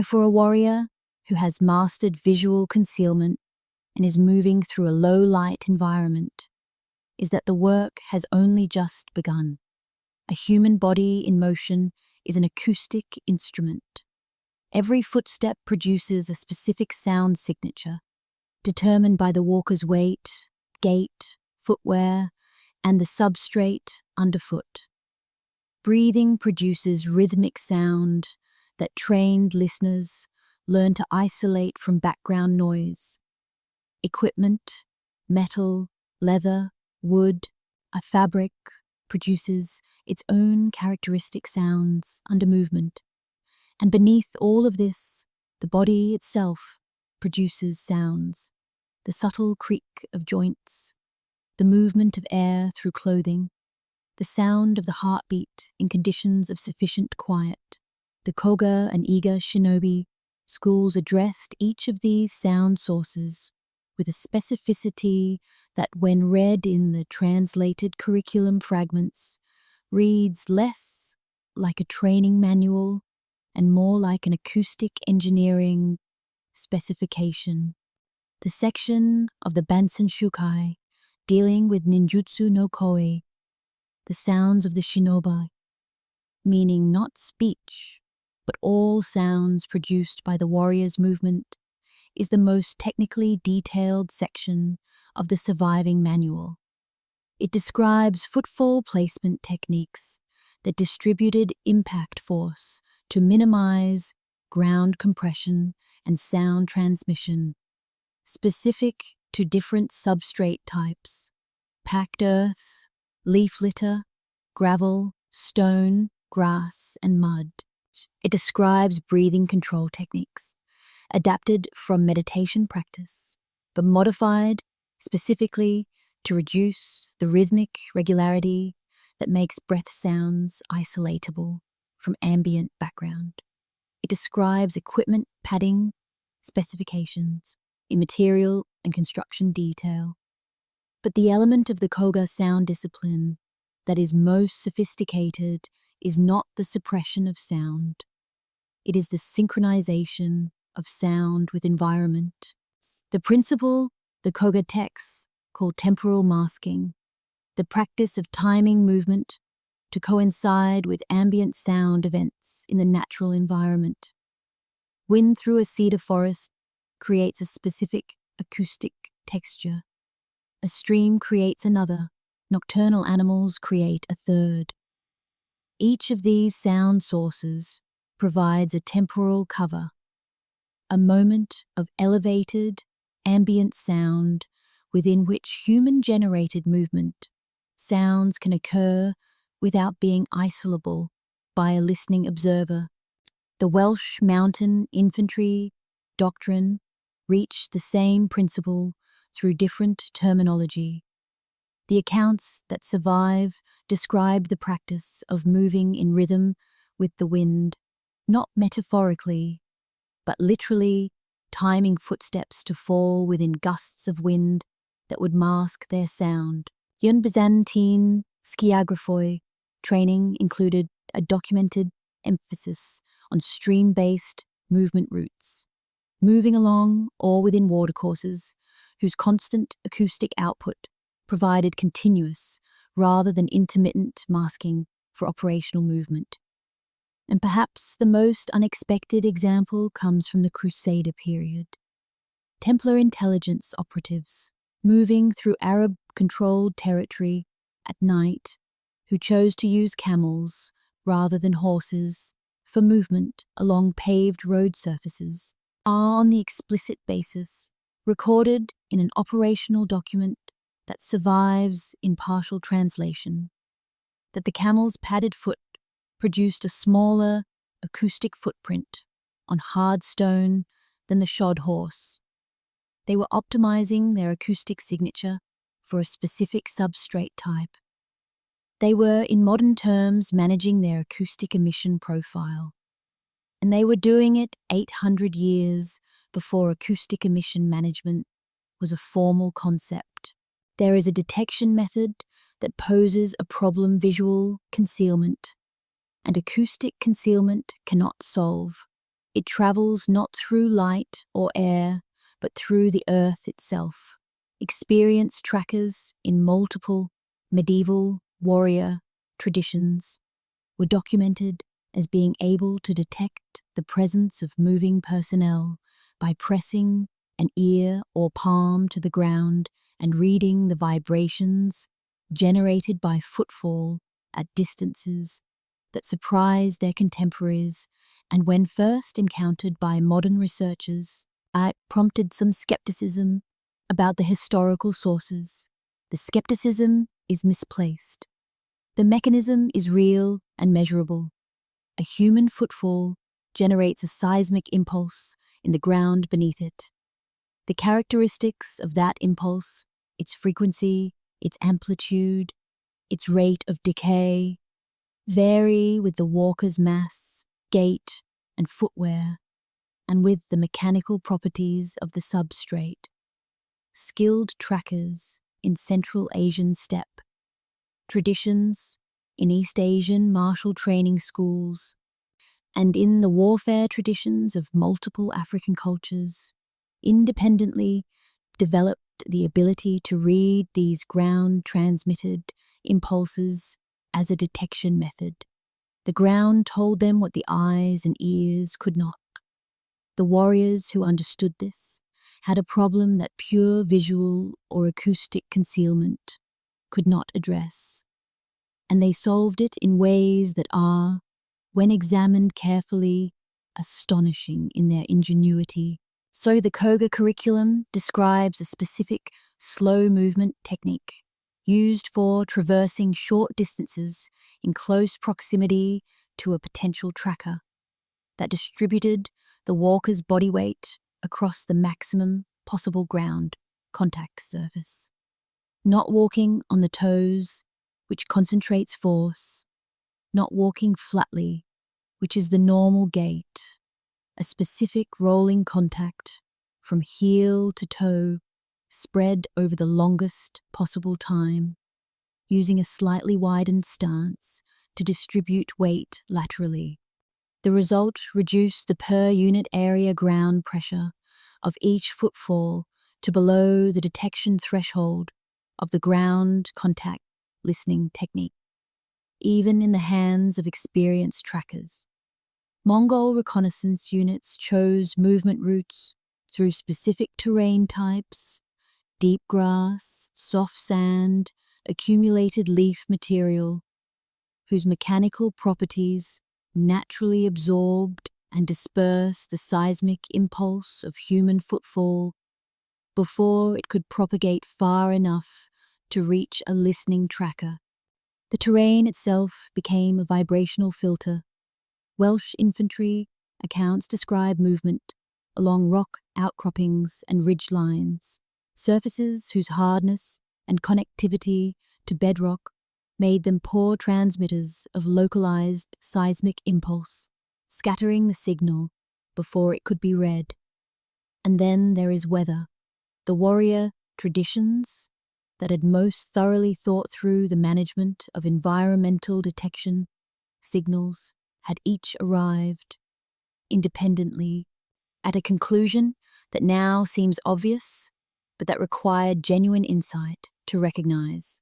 for a warrior who has mastered visual concealment and is moving through a low-light environment, is that the work has only just begun. A human body in motion is an acoustic instrument. Every footstep produces a specific sound signature, determined by the walker's weight, gait, footwear, and the substrate underfoot. Breathing produces rhythmic sound that trained listeners learn to isolate from background noise. Equipment, metal, leather, wood, a fabric produces its own characteristic sounds under movement. And beneath all of this, the body itself produces sounds. The subtle creak of joints, the movement of air through clothing, the sound of the heartbeat in conditions of sufficient quiet. The Koga and Iga shinobi schools addressed each of these sound sources with a specificity that, when read in the translated curriculum fragments, reads less like a training manual and more like an acoustic engineering specification. The section of the Bansen Shukai dealing with ninjutsu no koi, the sounds of the shinobi, meaning not speech, but all sounds produced by the warrior's movement, is the most technically detailed section of the surviving manual. It describes footfall placement techniques that distributed impact force to minimize ground compression and sound transmission, specific to different substrate types: packed earth, leaf litter, gravel, stone, grass, and mud. It describes breathing control techniques, adapted from meditation practice, but modified specifically to reduce the rhythmic regularity that makes breath sounds isolatable from ambient background. It describes equipment padding specifications in material and construction detail. But the element of the Koga sound discipline that is most sophisticated is not the suppression of sound. It is the synchronization of sound with environment. The principle the Koga texts call temporal masking, the practice of timing movement to coincide with ambient sound events in the natural environment. Wind through a cedar forest creates a specific acoustic texture. A stream creates another. Nocturnal animals create a third. Each of these sound sources provides a temporal cover, a moment of elevated, ambient sound within which human-generated movement sounds can occur without being isolable by a listening observer. The Welsh mountain infantry doctrine reached the same principle through different terminology. The accounts that survive describe the practice of moving in rhythm with the wind, not metaphorically, but literally timing footsteps to fall within gusts of wind that would mask their sound. Yun Byzantine skiagraphoi training included a documented emphasis on stream-based movement routes, moving along or within watercourses whose constant acoustic output provided continuous rather than intermittent masking for operational movement. And perhaps the most unexpected example comes from the Crusader period. Templar intelligence operatives, moving through Arab-controlled territory at night, who chose to use camels rather than horses for movement along paved road surfaces, are on the explicit basis recorded in an operational document that survives in partial translation, that the camel's padded foot produced a smaller acoustic footprint on hard stone than the shod horse. They were optimizing their acoustic signature for a specific substrate type. They were, in modern terms, managing their acoustic emission profile. And they were doing it 800 years before acoustic emission management was a formal concept. There is a detection method that poses a problem visual concealment, and acoustic concealment cannot solve. It travels not through light or air, but through the earth itself. Experience trackers in multiple medieval warrior traditions were documented as being able to detect the presence of moving personnel by pressing an ear or palm to the ground and reading the vibrations generated by footfall at distances that surprised their contemporaries, and when first encountered by modern researchers, it prompted some skepticism about the historical sources. The skepticism is misplaced. The mechanism is real and measurable. A human footfall generates a seismic impulse in the ground beneath it. The characteristics of that impulse, its frequency, its amplitude, its rate of decay, vary with the walker's mass, gait, and footwear, and with the mechanical properties of the substrate. Skilled trackers in Central Asian steppe, traditions in East Asian martial training schools, and in the warfare traditions of multiple African cultures, independently developed the ability to read these ground-transmitted impulses as a detection method. The ground told them what the eyes and ears could not. The warriors who understood this had a problem that pure visual or acoustic concealment could not address, and they solved it in ways that are, when examined carefully, astonishing in their ingenuity. So the Koga curriculum describes a specific slow movement technique used for traversing short distances in close proximity to a potential tracker that distributed the walker's body weight across the maximum possible ground contact surface. Not walking on the toes, which concentrates force, not walking flatly, which is the normal gait, a specific rolling contact from heel to toe spread over the longest possible time, using a slightly widened stance to distribute weight laterally. The result reduced the per unit area ground pressure of each footfall to below the detection threshold of the ground contact listening technique, even in the hands of experienced trackers. Mongol reconnaissance units chose movement routes through specific terrain types, deep grass, soft sand, accumulated leaf material, whose mechanical properties naturally absorbed and dispersed the seismic impulse of human footfall before it could propagate far enough to reach a listening tracker. The terrain itself became a vibrational filter. Welsh infantry accounts describe movement along rock outcroppings and ridge lines, surfaces whose hardness and connectivity to bedrock made them poor transmitters of localized seismic impulse, scattering the signal before it could be read. And then there is weather, the warrior traditions that had most thoroughly thought through the management of environmental detection signals had each arrived, independently, at a conclusion that now seems obvious, but that required genuine insight to recognize.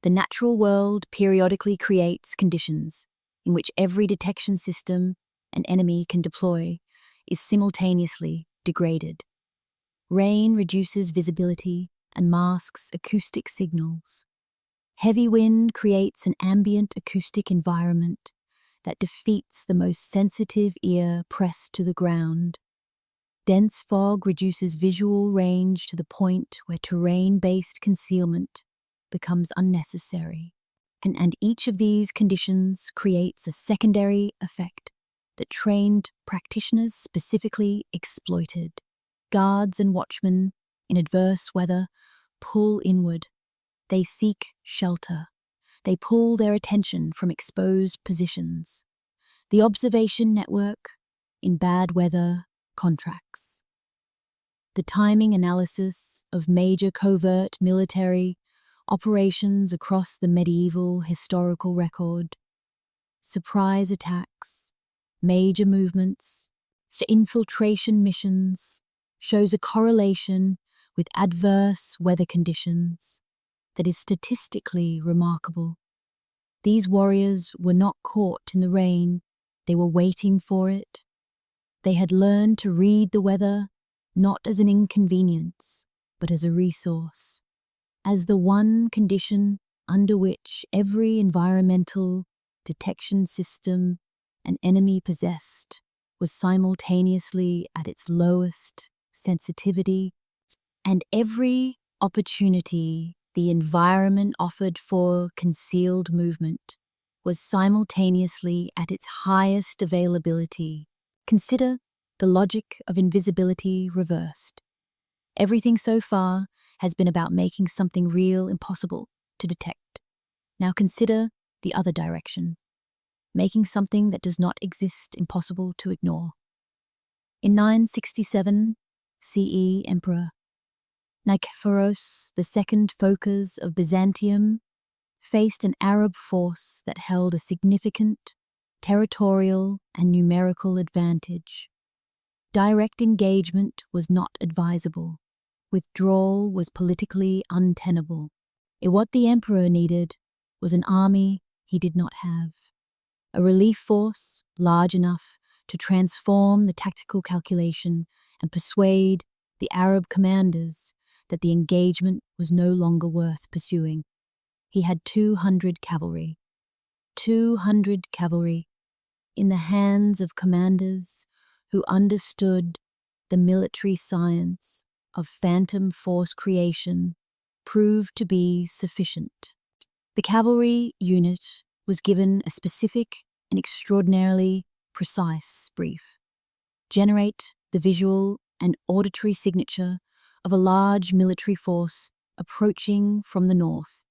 The natural world periodically creates conditions in which every detection system an enemy can deploy is simultaneously degraded. Rain reduces visibility and masks acoustic signals. Heavy wind creates an ambient acoustic environment that defeats the most sensitive ear pressed to the ground. Dense fog reduces visual range to the point where terrain-based concealment becomes unnecessary. And each of these conditions creates a secondary effect that trained practitioners specifically exploited. Guards and watchmen, in adverse weather, pull inward. They seek shelter. They pull their attention from exposed positions. The observation network, in bad weather, contracts. The timing analysis of major covert military operations across the medieval historical record, surprise attacks, major movements, infiltration missions, shows a correlation with adverse weather conditions that is statistically remarkable. These warriors were not caught in the rain, they were waiting for it. They had learned to read the weather not as an inconvenience, but as a resource, as the one condition under which every environmental detection system an enemy possessed was simultaneously at its lowest sensitivity, and every opportunity the environment offered for concealed movement was simultaneously at its highest availability. Consider the logic of invisibility reversed. Everything so far has been about making something real impossible to detect. Now consider the other direction, making something that does not exist impossible to ignore. In 967 CE, Emperor Nikephoros, the second Phocas of Byzantium, faced an Arab force that held a significant territorial and numerical advantage. Direct engagement was not advisable. Withdrawal was politically untenable. What the emperor needed was an army he did not have, a relief force large enough to transform the tactical calculation and persuade the Arab commanders that the engagement was no longer worth pursuing. He had 200 cavalry. 200 cavalry in the hands of commanders who understood the military science of phantom force creation proved to be sufficient. The cavalry unit was given a specific and extraordinarily precise brief. Generate the visual and auditory signature of a large military force approaching from the north.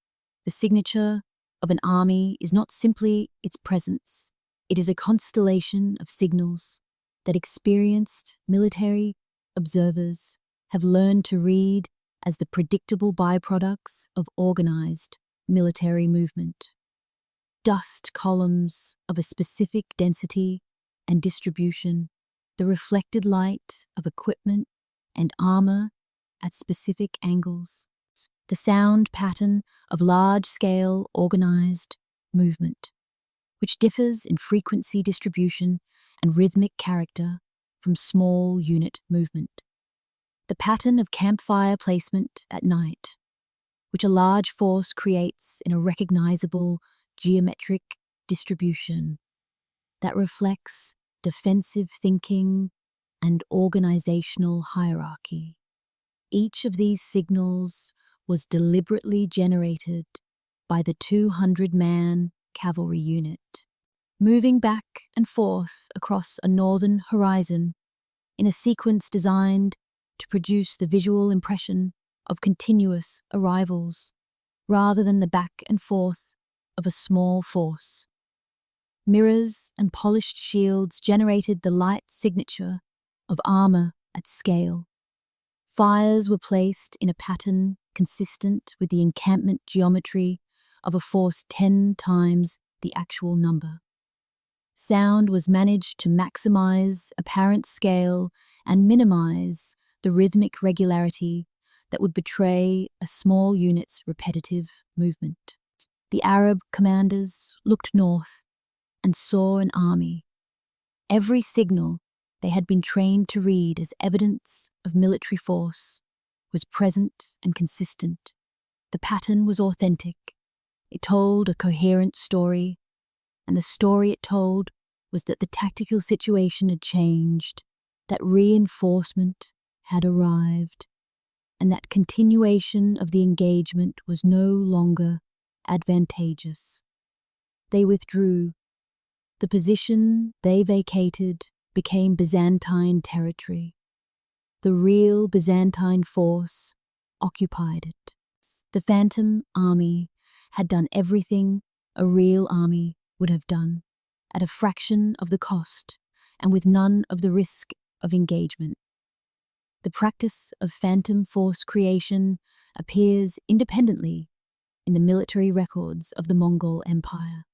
The signature of an army is not simply its presence. It is a constellation of signals that experienced military observers have learned to read as the predictable byproducts of organized military movement. Dust columns of a specific density and distribution, the reflected light of equipment and armor at specific angles, the sound pattern of large-scale organized movement, which differs in frequency distribution and rhythmic character from small unit movement. The pattern of campfire placement at night, which a large force creates in a recognizable geometric distribution that reflects defensive thinking and organizational hierarchy. Each of these signals was deliberately generated by the 200-man cavalry unit, moving back and forth across a northern horizon in a sequence designed to produce the visual impression of continuous arrivals rather than the back and forth of a small force. Mirrors and polished shields generated the light signature of armor at scale. Fires were placed in a pattern consistent with the encampment geometry of a force 10 times the actual number. Sound was managed to maximize apparent scale and minimize the rhythmic regularity that would betray a small unit's repetitive movement. The Arab commanders looked north and saw an army. Every signal they had been trained to read as evidence of military force was present and consistent. The pattern was authentic. It told a coherent story, and the story it told was that the tactical situation had changed, that reinforcement had arrived, and that continuation of the engagement was no longer advantageous. They withdrew. The position they vacated became Byzantine territory. The real Byzantine force occupied it. The phantom army had done everything a real army would have done, at a fraction of the cost and with none of the risk of engagement. The practice of phantom force creation appears independently in the military records of the Mongol Empire,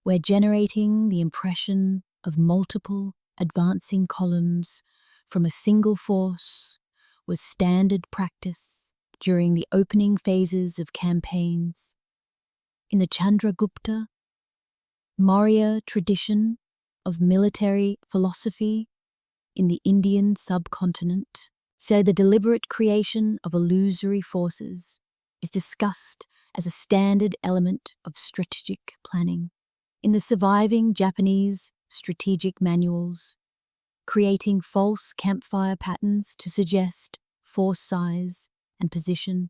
where generating the impression of multiple advancing columns from a single force was standard practice during the opening phases of campaigns. In the Chandragupta Maurya tradition of military philosophy in the Indian subcontinent, so the deliberate creation of illusory forces is discussed as a standard element of strategic planning. in the surviving Japanese strategic manuals, creating false campfire patterns to suggest force size and position,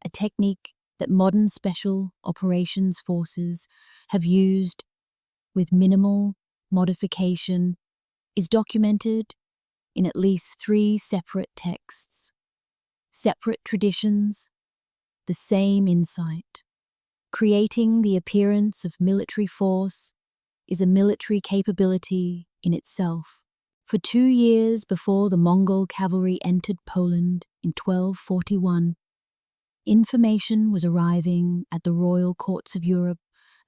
a technique that modern special operations forces have used with minimal modification, is documented in at least 3 separate texts. Separate traditions, the same insight. Creating the appearance of military force is a military capability in itself. For 2 years before the Mongol cavalry entered Poland in 1241, information was arriving at the royal courts of Europe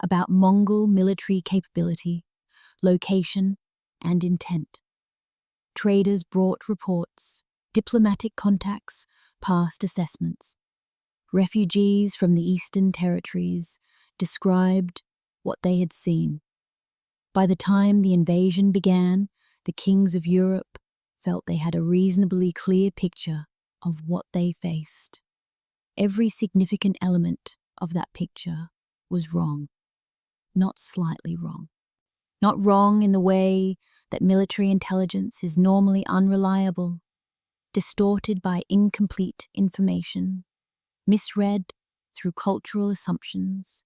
about Mongol military capability, location, and intent. Traders brought reports, diplomatic contacts, past assessments. Refugees from the Eastern Territories described what they had seen. By the time the invasion began, the kings of Europe felt they had a reasonably clear picture of what they faced. Every significant element of that picture was wrong, not slightly wrong. Not wrong in the way that military intelligence is normally unreliable, distorted by incomplete information, misread through cultural assumptions,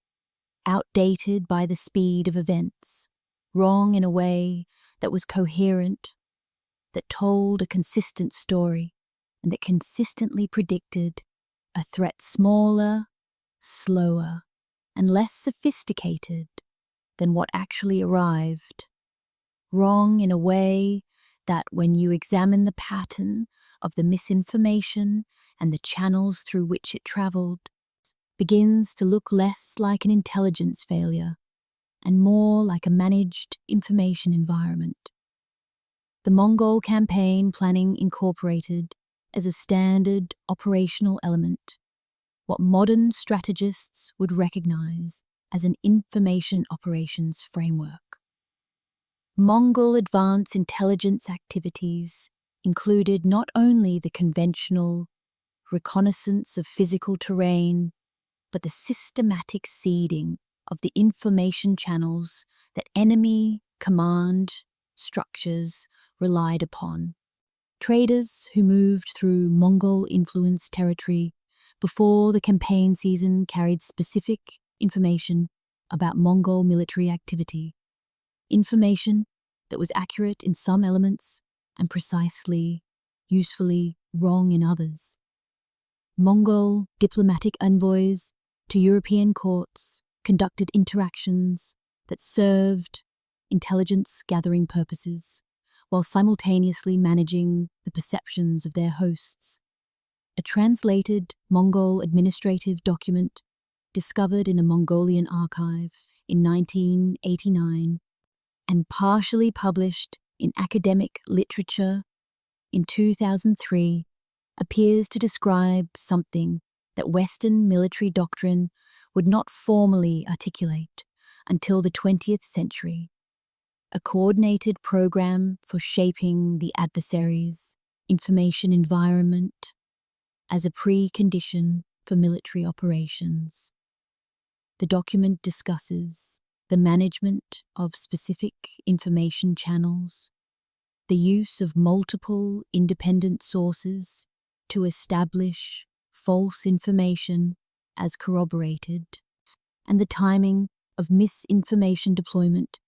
outdated by the speed of events, wrong in a way that was coherent, that told a consistent story, and that consistently predicted a threat smaller, slower, and less sophisticated than what actually arrived. Wrong in a way that, when you examine the pattern of the misinformation and the channels through which it traveled, begins to look less like an intelligence failure and more like a managed information environment. The Mongol campaign planning incorporated, as a standard operational element, what modern strategists would recognize as an information operations framework. Mongol advanced intelligence activities included not only the conventional reconnaissance of physical terrain, but the systematic seeding of the information channels that enemy command structures relied upon. Traders who moved through Mongol-influenced territory before the campaign season carried specific information about Mongol military activity, information that was accurate in some elements and precisely, usefully wrong in others. Mongol diplomatic envoys to European courts conducted interactions that served intelligence-gathering purposes, while simultaneously managing the perceptions of their hosts. A translated Mongol administrative document discovered in a Mongolian archive in 1989 and partially published in academic literature in 2003 appears to describe something that Western military doctrine would not formally articulate until the 20th century: a coordinated program for shaping the adversary's information environment as a precondition for military operations. The document discusses the management of specific information channels, the use of multiple independent sources to establish false information as corroborated, and the timing of misinformation deployment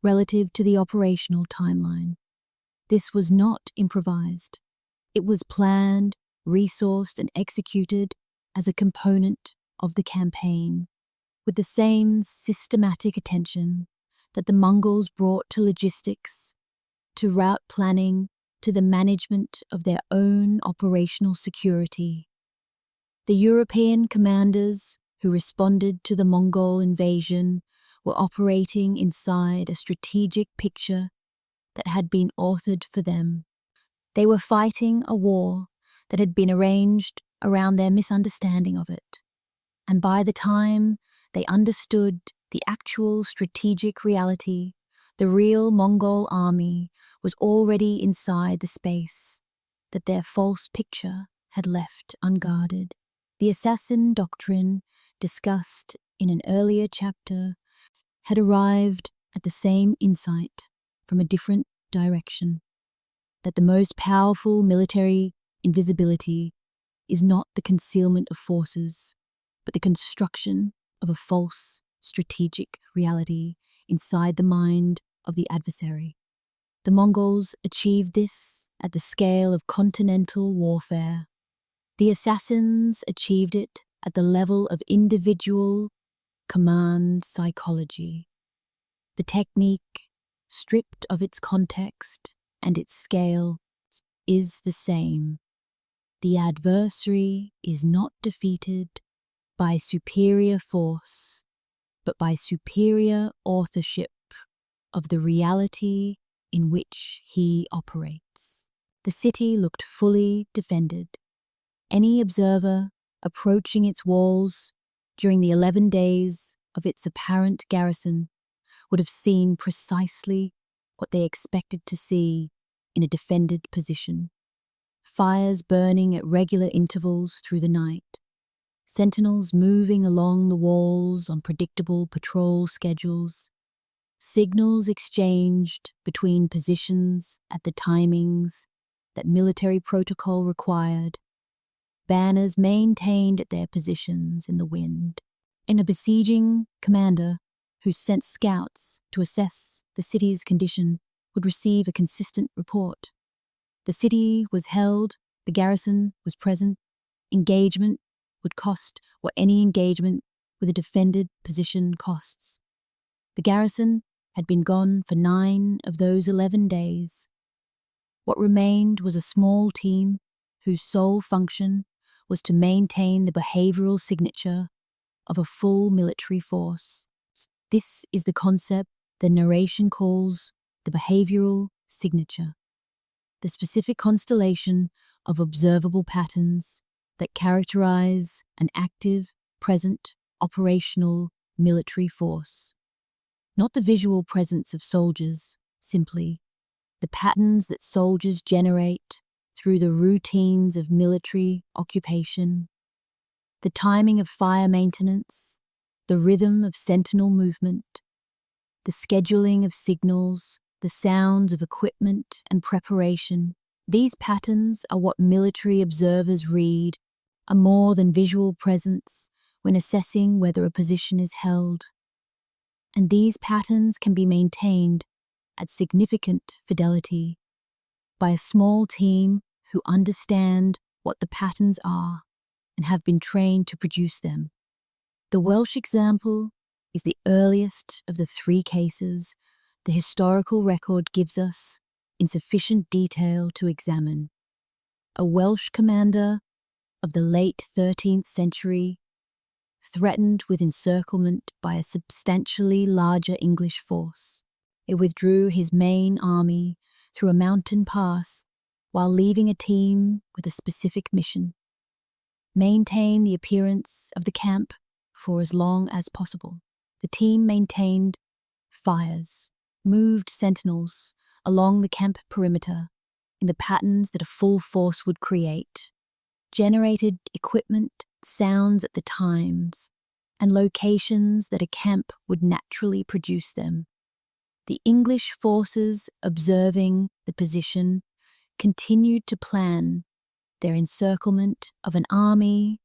relative to the operational timeline. This was not improvised. It was planned, resourced, and executed as a component of the campaign, with the same systematic attention that the Mongols brought to logistics, to route planning, to the management of their own operational security. The European commanders who responded to the Mongol invasion were operating inside a strategic picture that had been authored for them. They were fighting a war that had been arranged around their misunderstanding of it, and by the time they understood the actual strategic reality, the real Mongol army was already inside the space that their false picture had left unguarded. The assassin doctrine, discussed in an earlier chapter, had arrived at the same insight from a different direction, that the most powerful military invisibility is not the concealment of forces, but the construction of a false strategic reality inside the mind of the adversary. The Mongols achieved this at the scale of continental warfare. The assassins achieved it at the level of individual command psychology. The technique, stripped of its context and its scale, is the same. The adversary is not defeated by superior force, but by superior authorship of the reality in which he operates. The city looked fully defended. Any observer approaching its walls during the 11 days of its apparent garrison would have seen precisely what they expected to see in a defended position. Fires burning at regular intervals through the night, sentinels moving along the walls on predictable patrol schedules, signals exchanged between positions at the timings that military protocol required, banners maintained at their positions in the wind. And a besieging commander who sent scouts to assess the city's condition would receive a consistent report. The city was held, the garrison was present, engagement would cost what any engagement with a defended position costs. The garrison had been gone for 9 of those 11 days. What remained was a small team whose sole function was to maintain the behavioral signature of a full military force. This is the concept the narration calls the behavioral signature, the specific constellation of observable patterns that characterize an active, present, operational military force. Not the visual presence of soldiers, simply the patterns that soldiers generate through the routines of military occupation, the timing of fire maintenance, the rhythm of sentinel movement, the scheduling of signals, the sounds of equipment and preparation. These patterns are what military observers read, are more than visual presence when assessing whether a position is held. And these patterns can be maintained at significant fidelity by a small team who understand what the patterns are and have been trained to produce them. The Welsh example is the earliest of the 3 cases the historical record gives us in sufficient detail to examine. A Welsh commander of the late 13th century, threatened with encirclement by a substantially larger English force, it withdrew his main army through a mountain pass while leaving a team with a specific mission: maintain the appearance of the camp for as long as possible. The team maintained fires, moved sentinels along the camp perimeter in the patterns that a full force would create, generated equipment, sounds at the times, and locations that a camp would naturally produce them. The English forces observing the position continued to plan their encirclement of an army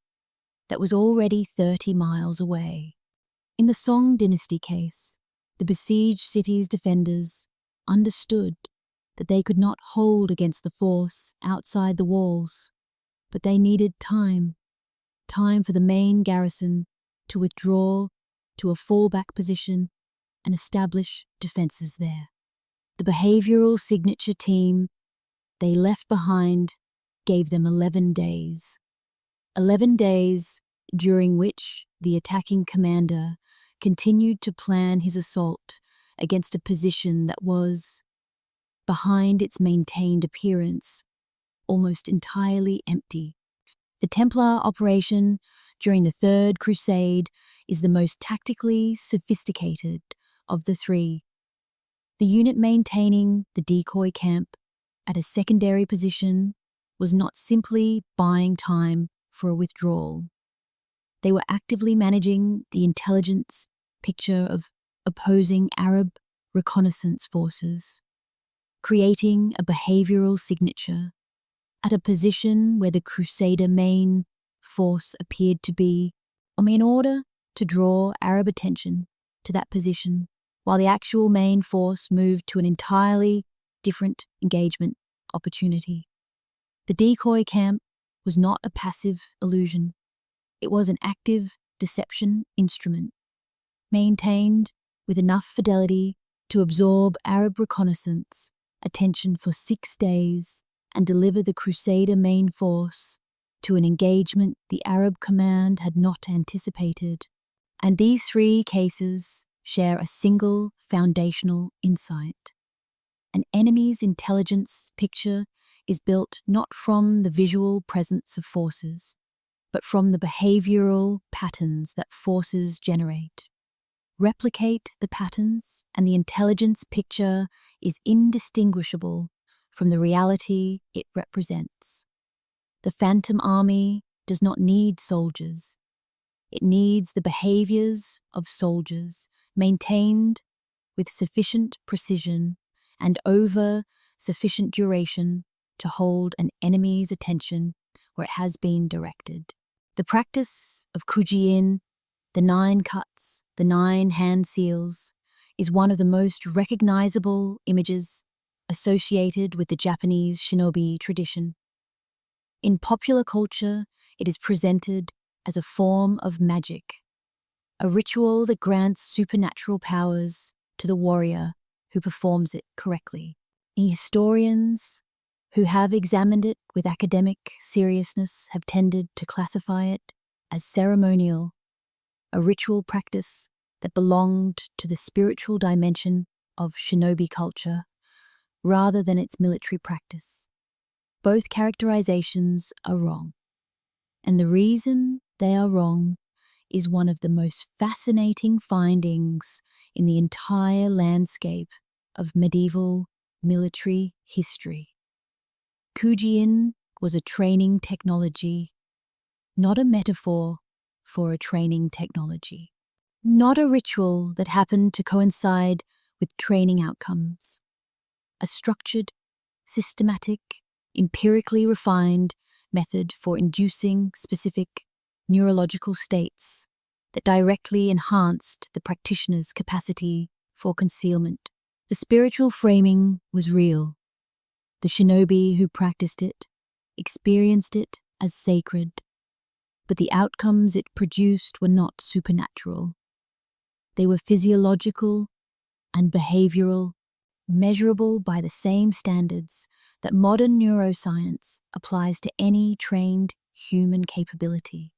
that was already 30 miles away. In the Song dynasty case, the besieged city's defenders understood that they could not hold against the force outside the walls, but they needed time for the main garrison to withdraw to a fallback position and establish defenses there. The behavioral signature team they left behind gave them 11 days. 11 days during which the attacking commander continued to plan his assault against a position that was, behind its maintained appearance, almost entirely empty. The Templar operation during the Third Crusade is the most tactically sophisticated of the 3. The unit maintaining the decoy camp at a secondary position was not simply buying time for a withdrawal. They were actively managing the intelligence picture of opposing Arab reconnaissance forces, creating a behavioral signature at a position where the Crusader main force appeared to be, in order to draw Arab attention to that position, while the actual main force moved to an entirely different engagement opportunity. The decoy camp was not a passive illusion. It was an active deception instrument, maintained with enough fidelity to absorb Arab reconnaissance attention for 6 days and deliver the Crusader main force to an engagement the Arab command had not anticipated. And these 3 cases share a single foundational insight. An enemy's intelligence picture is built not from the visual presence of forces, but from the behavioral patterns that forces generate. Replicate the patterns, and the intelligence picture is indistinguishable from the reality it represents. The phantom army does not need soldiers. It needs the behaviors of soldiers, maintained with sufficient precision and over sufficient duration to hold an enemy's attention where it has been directed. The practice of kuji-in, the 9 cuts, the 9 hand seals, is one of the most recognizable images associated with the Japanese shinobi tradition. In popular culture, it is presented as a form of magic, a ritual that grants supernatural powers to the warrior who performs it correctly. Historians who have examined it with academic seriousness have tended to classify it as ceremonial, a ritual practice that belonged to the spiritual dimension of shinobi culture rather than its military practice. Both characterizations are wrong, and the reason they are wrong is one of the most fascinating findings in the entire landscape of medieval military history. Kuji-in was a training technology, not a metaphor for a training technology, not a ritual that happened to coincide with training outcomes. A structured, systematic, empirically refined method for inducing specific neurological states that directly enhanced the practitioner's capacity for concealment. The spiritual framing was real. The shinobi who practiced it experienced it as sacred, but the outcomes it produced were not supernatural. They were physiological and behavioral, measurable by the same standards that modern neuroscience applies to any trained human capability.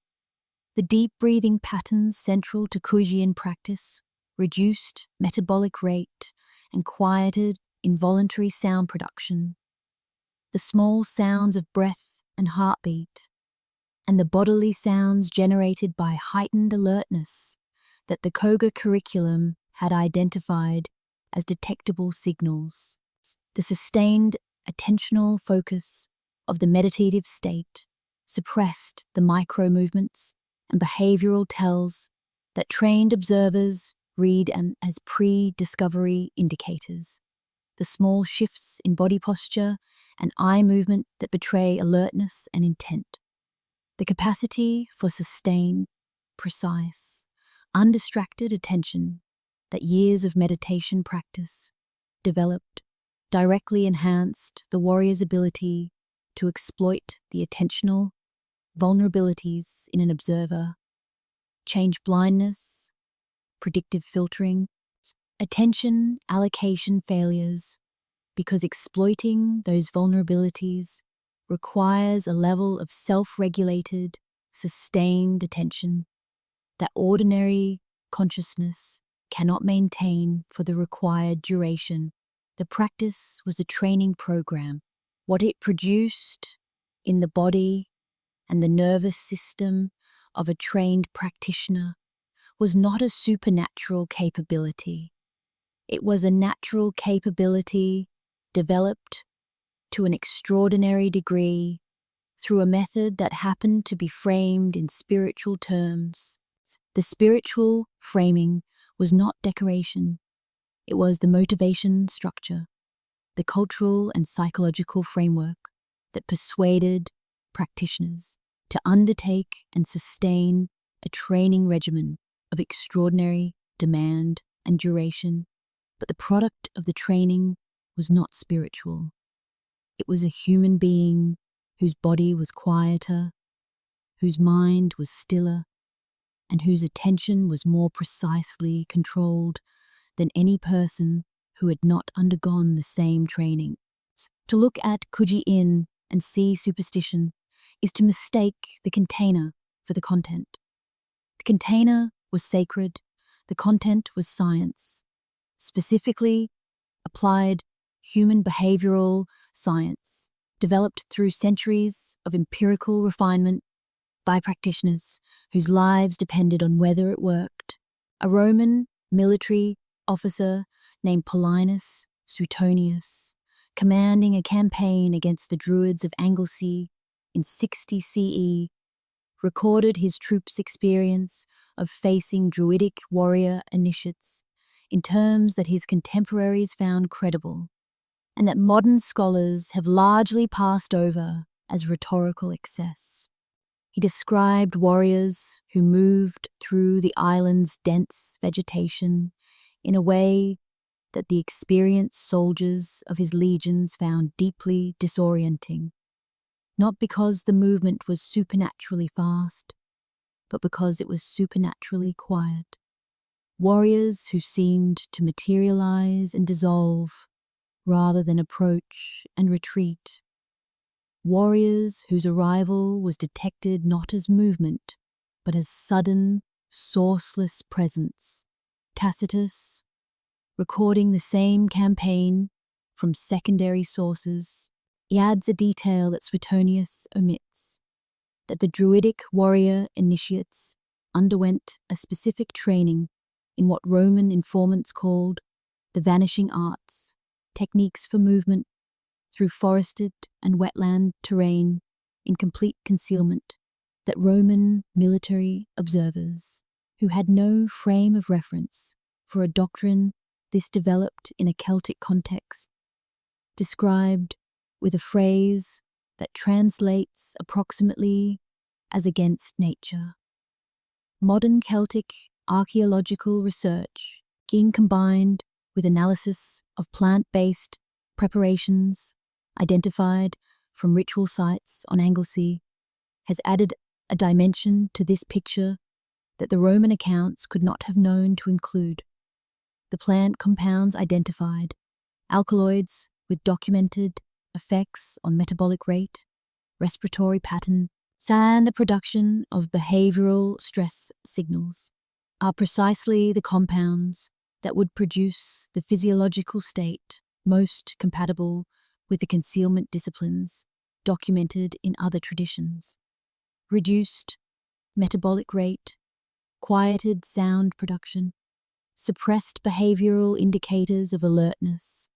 The deep breathing patterns central to kuji-in practice reduced metabolic rate and quieted involuntary sound production. The small sounds of breath and heartbeat, and the bodily sounds generated by heightened alertness that the Koga curriculum had identified as detectable signals. The sustained attentional focus of the meditative state suppressed the micro-movements and behavioral tells that trained observers read as pre-discovery indicators. The small shifts in body posture and eye movement that betray alertness and intent. The capacity for sustained, precise, undistracted attention that years of meditation practice developed directly enhanced the warrior's ability to exploit the attentional vulnerabilities in an observer, change blindness, predictive filtering, attention allocation failures, because exploiting those vulnerabilities requires a level of self-regulated, sustained attention that ordinary consciousness cannot maintain for the required duration. The practice was a training program. What it produced in the body and the nervous system of a trained practitioner was not a supernatural capability. It was a natural capability developed to an extraordinary degree through a method that happened to be framed in spiritual terms. The spiritual framing was not decoration. It was the motivation structure, the cultural and psychological framework that persuaded practitioners to undertake and sustain a training regimen of extraordinary demand and duration. But the product of the training was not spiritual. It was a human being whose body was quieter, whose mind was stiller, and whose attention was more precisely controlled than any person who had not undergone the same training. To look at Kuji-in and see superstition is to mistake the container for the content. The container was sacred, the content was science, specifically applied human behavioral science, developed through centuries of empirical refinement by practitioners whose lives depended on whether it worked. A Roman military officer named Paulinus Suetonius, commanding a campaign against the Druids of Anglesey in 60 CE, recorded his troops' experience of facing Druidic warrior initiates in terms that his contemporaries found credible, and that modern scholars have largely passed over as rhetorical excess. He described warriors who moved through the island's dense vegetation in a way that the experienced soldiers of his legions found deeply disorienting, not because the movement was supernaturally fast, but because it was supernaturally quiet. Warriors who seemed to materialize and dissolve rather than approach and retreat. Warriors whose arrival was detected not as movement, but as sudden, sourceless presence. Tacitus, recording the same campaign from secondary sources, he adds a detail that Suetonius omits, that the Druidic warrior initiates underwent a specific training in what Roman informants called the vanishing arts, techniques for movement through forested and wetland terrain in complete concealment, that Roman military observers, who had no frame of reference for a doctrine this developed in a Celtic context, described with a phrase that translates approximately as against nature. Modern Celtic archaeological research, being combined with analysis of plant-based preparations identified from ritual sites on Anglesey, has added a dimension to this picture that the Roman accounts could not have known to include. The plant compounds identified, alkaloids with documented effects on metabolic rate, respiratory pattern, and the production of behavioral stress signals, are precisely the compounds that would produce the physiological state most compatible with the concealment disciplines documented in other traditions. Reduced metabolic rate, quieted sound production, suppressed behavioral indicators of alertness.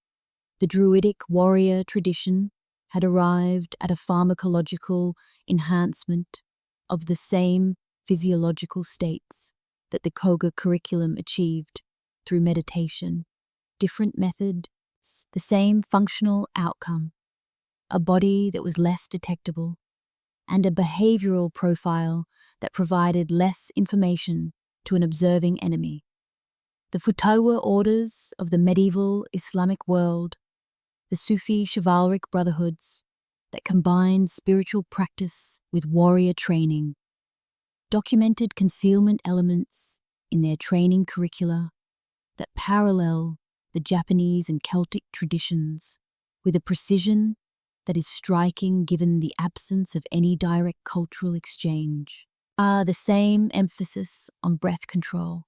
The Druidic warrior tradition had arrived at a pharmacological enhancement of the same physiological states that the Koga curriculum achieved through meditation. Different methods, the same functional outcome, a body that was less detectable, and a behavioral profile that provided less information to an observing enemy. The Futawa orders of the medieval Islamic world, the Sufi chivalric brotherhoods that combined spiritual practice with warrior training, documented concealment elements in their training curricula that parallel the Japanese and Celtic traditions with a precision that is striking given the absence of any direct cultural exchange. The same emphasis on breath control,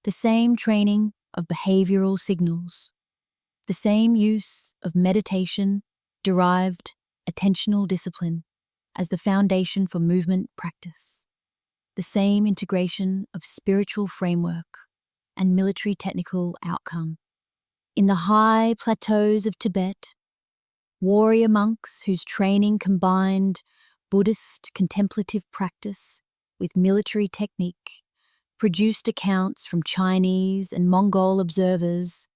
the same training of behavioral signals, the same use of meditation-derived attentional discipline as the foundation for movement practice, the same integration of spiritual framework and military technical outcome. In the high plateaus of Tibet, warrior monks whose training combined Buddhist contemplative practice with military technique produced accounts from Chinese and Mongol observers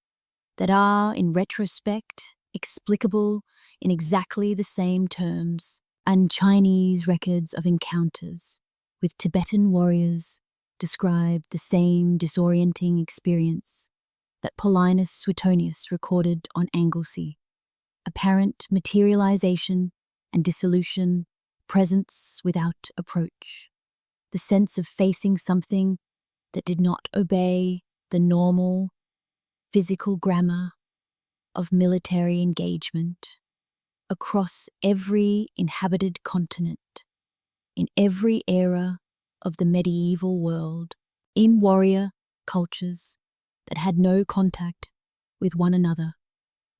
that are, in retrospect, explicable in exactly the same terms, and Chinese records of encounters with Tibetan warriors describe the same disorienting experience that Paulinus Suetonius recorded on Anglesey: apparent materialization and dissolution, presence without approach, the sense of facing something that did not obey the normal physical grammar of military engagement across every inhabited continent, in every era of the medieval world, in warrior cultures that had no contact with one another,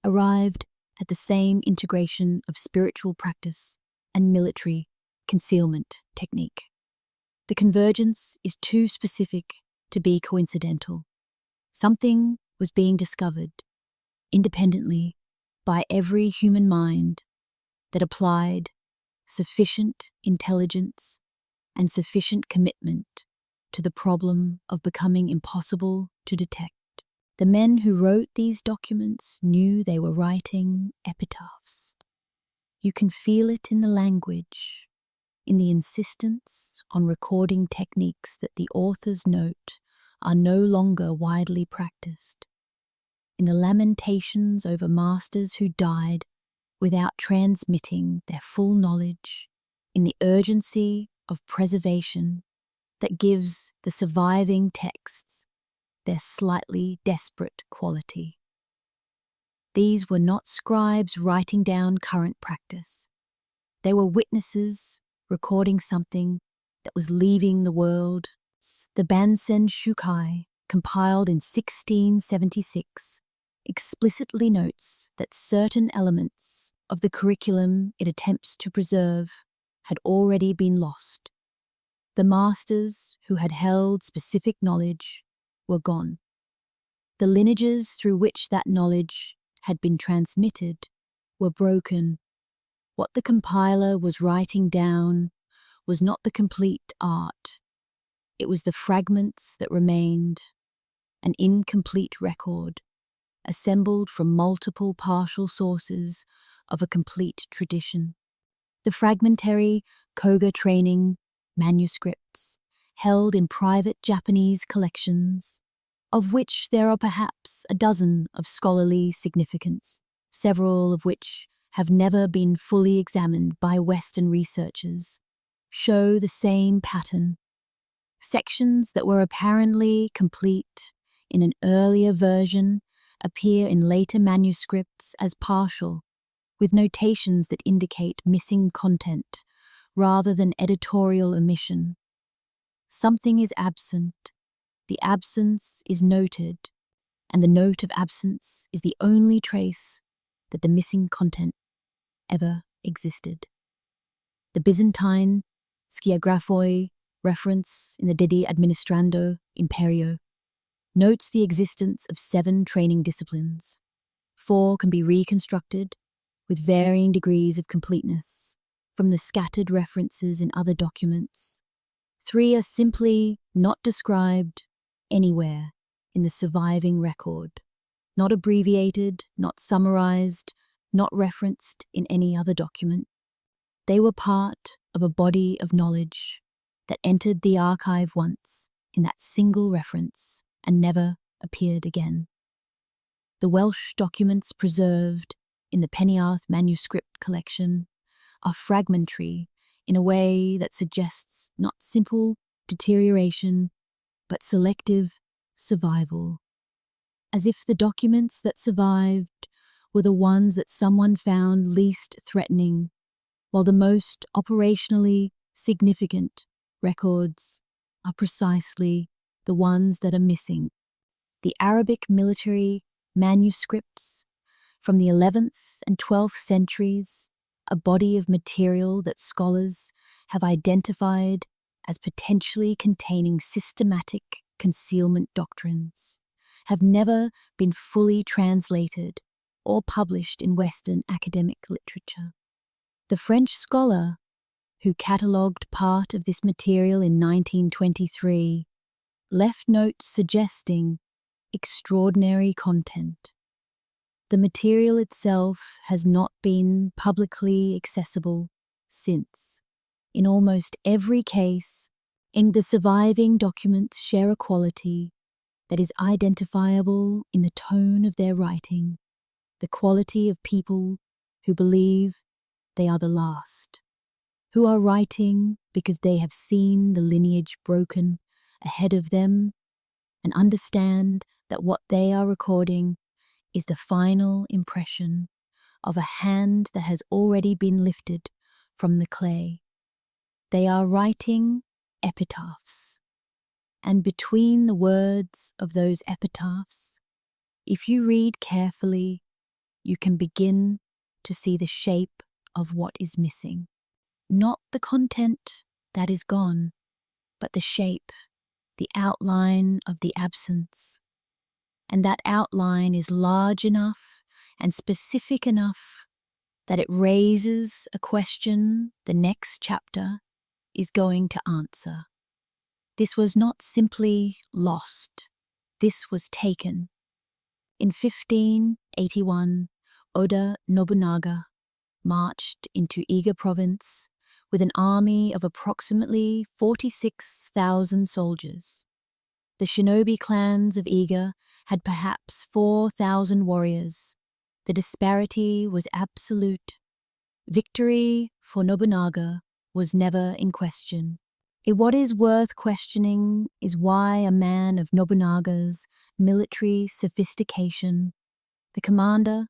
arrived at the same integration of spiritual practice and military concealment technique. The convergence is too specific to be coincidental. Something was being discovered independently by every human mind that applied sufficient intelligence and sufficient commitment to the problem of becoming impossible to detect. The men who wrote these documents knew they were writing epitaphs. You can feel it in the language, in the insistence on recording techniques that the authors note are no longer widely practiced, in the lamentations over masters who died without transmitting their full knowledge, in the urgency of preservation that gives the surviving texts their slightly desperate quality. These were not scribes writing down current practice. They were witnesses recording something that was leaving the world. The Bansen Shukai, compiled in 1676, explicitly notes that certain elements of the curriculum it attempts to preserve had already been lost. The masters who had held specific knowledge were gone. The lineages through which that knowledge had been transmitted were broken. What the compiler was writing down was not the complete art. It was the fragments that remained, an incomplete record, assembled from multiple partial sources of a complete tradition. The fragmentary Koga training manuscripts held in private Japanese collections, of which there are perhaps a dozen of scholarly significance, several of which have never been fully examined by Western researchers, show the same pattern. Sections that were apparently complete in an earlier version appear in later manuscripts as partial, with notations that indicate missing content rather than editorial omission. Something is absent, the absence is noted, and the note of absence is the only trace that the missing content ever existed. The Byzantine Skiagraphoi reference in the Dedi Administrando Imperio notes the existence of 7 training disciplines. 4 can be reconstructed with varying degrees of completeness from the scattered references in other documents. 3 are simply not described anywhere in the surviving record, not abbreviated, not summarized, not referenced in any other document. They were part of a body of knowledge that entered the archive once in that single reference and never appeared again. The Welsh documents preserved in the Peniarth manuscript collection are fragmentary in a way that suggests not simple deterioration, but selective survival, as if the documents that survived were the ones that someone found least threatening, while the most operationally significant records are precisely the ones that are missing. The Arabic military manuscripts from the 11th and 12th centuries, a body of material that scholars have identified as potentially containing systematic concealment doctrines, have never been fully translated or published in Western academic literature. The French scholar who catalogued part of this material in 1923 left notes suggesting extraordinary content. The material itself has not been publicly accessible since. In almost every case, the surviving documents share a quality that is identifiable in the tone of their writing, the quality of people who believe they are the last, who are writing because they have seen the lineage broken ahead of them and understand that what they are recording is the final impression of a hand that has already been lifted from the clay. They are writing epitaphs, and between the words of those epitaphs, if you read carefully, you can begin to see the shape of what is missing. Not the content that is gone, but the shape, the outline of the absence. And that outline is large enough and specific enough that it raises a question the next chapter is going to answer. This was not simply lost. This was taken. In 1581, Oda Nobunaga marched into Iga province with an army of approximately 46,000 soldiers. The shinobi clans of Iga had perhaps 4,000 warriors. The disparity was absolute. Victory for Nobunaga was never in question. What is worth questioning is why a man of Nobunaga's military sophistication, the commander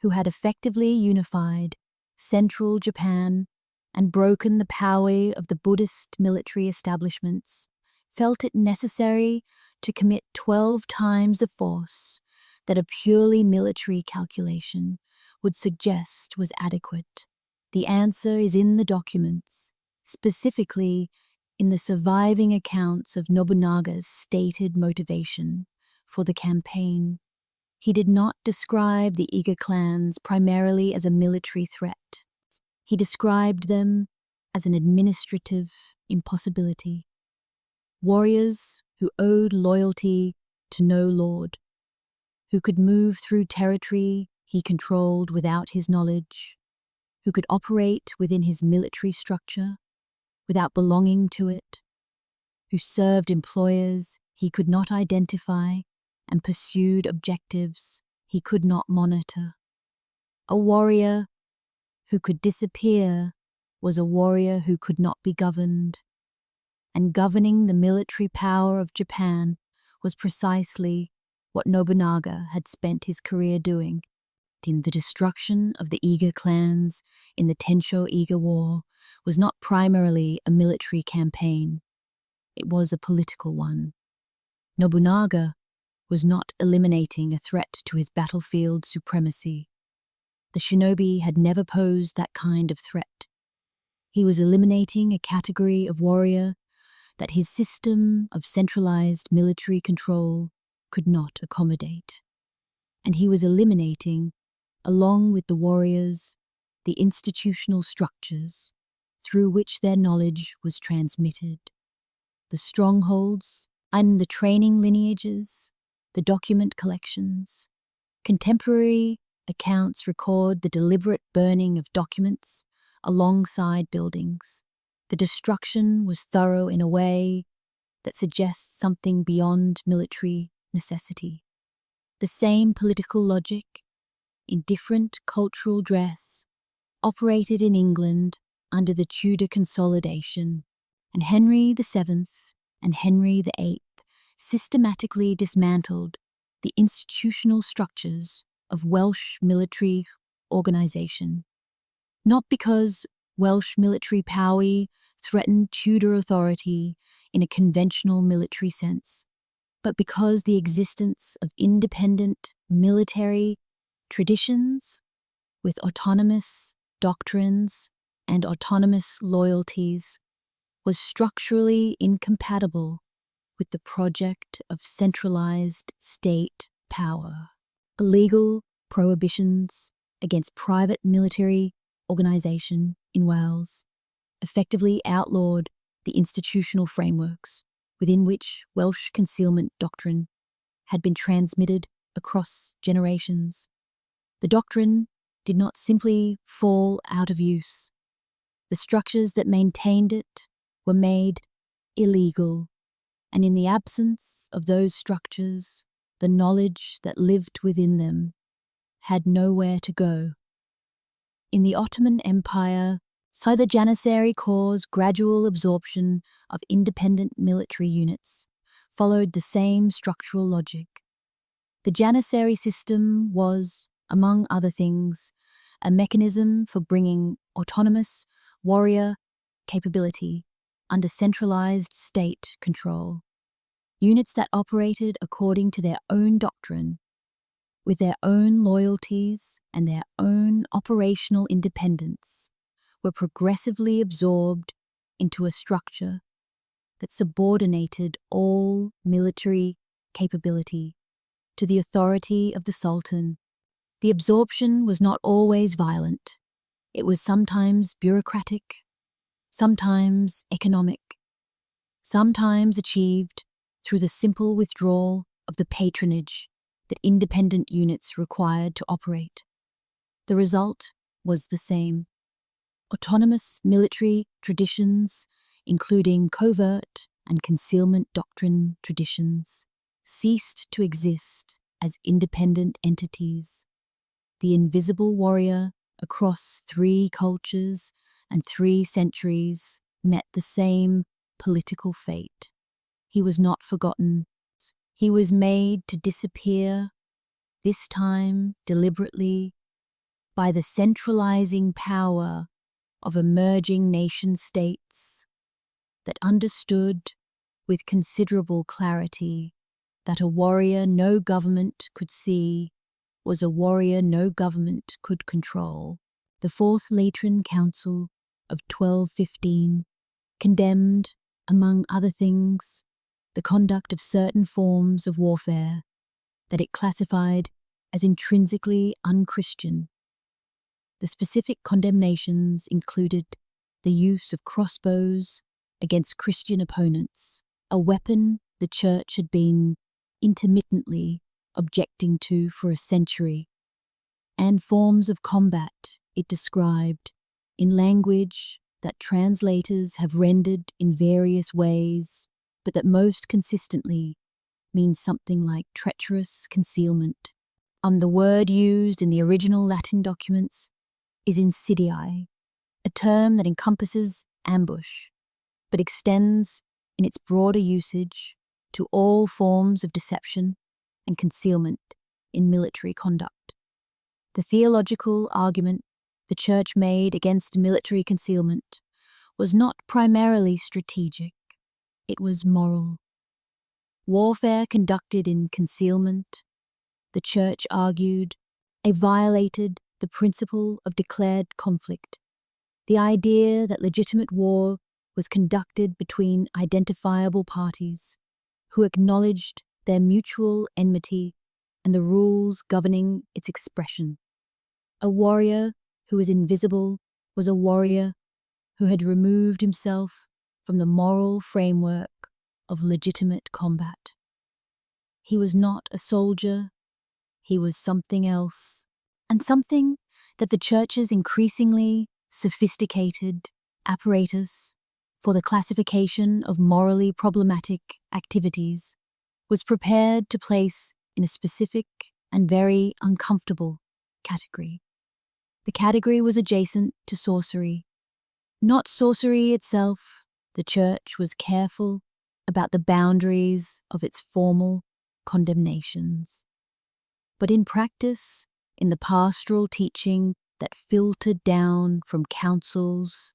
who had effectively unified central Japan and broken the power of the Buddhist military establishments, felt it necessary to commit 12 times the force that a purely military calculation would suggest was adequate. The answer is in the documents, specifically in the surviving accounts of Nobunaga's stated motivation for the campaign. He did not describe the Iga clans primarily as a military threat. He described them as an administrative impossibility. Warriors who owed loyalty to no lord, who could move through territory he controlled without his knowledge, who could operate within his military structure without belonging to it, who served employers he could not identify and pursued objectives he could not monitor. A warrior who could disappear was a warrior who could not be governed, and governing the military power of Japan was precisely what Nobunaga had spent his career doing. In the destruction of the Iga clans in the Tensho-Iga War was not primarily a military campaign. It was a political one. Nobunaga was not eliminating a threat to his battlefield supremacy. The shinobi had never posed that kind of threat. He was eliminating a category of warrior that his system of centralized military control could not accommodate. And he was eliminating, along with the warriors, the institutional structures through which their knowledge was transmitted, the strongholds and the training lineages, the document collections. Contemporary accounts record the deliberate burning of documents alongside buildings. The destruction was thorough in a way that suggests something beyond military necessity. The same political logic, in different cultural dress, operated in England under the Tudor consolidation, and Henry VII and Henry VIII systematically dismantled the institutional structures of Welsh military organisation. Not because Welsh military power threatened Tudor authority in a conventional military sense, but because the existence of independent military traditions with autonomous doctrines and autonomous loyalties was structurally incompatible with the project of centralized state power. Illegal prohibitions against private military organisation in Wales effectively outlawed the institutional frameworks within which Welsh concealment doctrine had been transmitted across generations. The doctrine did not simply fall out of use. The structures that maintained it were made illegal, and in the absence of those structures, the knowledge that lived within them had nowhere to go. In the Ottoman Empire, so the Janissary Corps' gradual absorption of independent military units followed the same structural logic. The Janissary system was, among other things, a mechanism for bringing autonomous warrior capability under centralized state control. Units that operated according to their own doctrine, with their own loyalties and their own operational independence, were progressively absorbed into a structure that subordinated all military capability to the authority of the Sultan. The absorption was not always violent. It was sometimes bureaucratic, sometimes economic, sometimes achieved through the simple withdrawal of the patronage that independent units required to operate. The result was the same. Autonomous military traditions, including covert and concealment doctrine traditions, ceased to exist as independent entities. The invisible warrior across 3 cultures and 3 centuries met the same political fate. He was not forgotten. He was made to disappear, this time deliberately, by the centralizing power of emerging nation-states that understood with considerable clarity that a warrior no government could see was a warrior no government could control. The Fourth Lateran Council of 1215 condemned, among other things, the conduct of certain forms of warfare that it classified as intrinsically unchristian. The specific condemnations included the use of crossbows against Christian opponents, a weapon the Church had been intermittently objecting to for a century, and forms of combat it described in language that translators have rendered in various ways, but that most consistently means something like treacherous concealment. The word used in the original Latin documents is insidiae, a term that encompasses ambush, but extends in its broader usage to all forms of deception and concealment in military conduct. The theological argument the Church made against military concealment was not primarily strategic, it was moral. Warfare conducted in concealment, the Church argued, violated the principle of declared conflict, the idea that legitimate war was conducted between identifiable parties who acknowledged their mutual enmity and the rules governing its expression. A warrior who was invisible was a warrior who had removed himself from the moral framework of legitimate combat. He was not a soldier, he was something else, and something that the Church's increasingly sophisticated apparatus for the classification of morally problematic activities was prepared to place in a specific and very uncomfortable category. The category was adjacent to sorcery. Not sorcery itself, the Church was careful about the boundaries of its formal condemnations. But in practice, in the pastoral teaching that filtered down from councils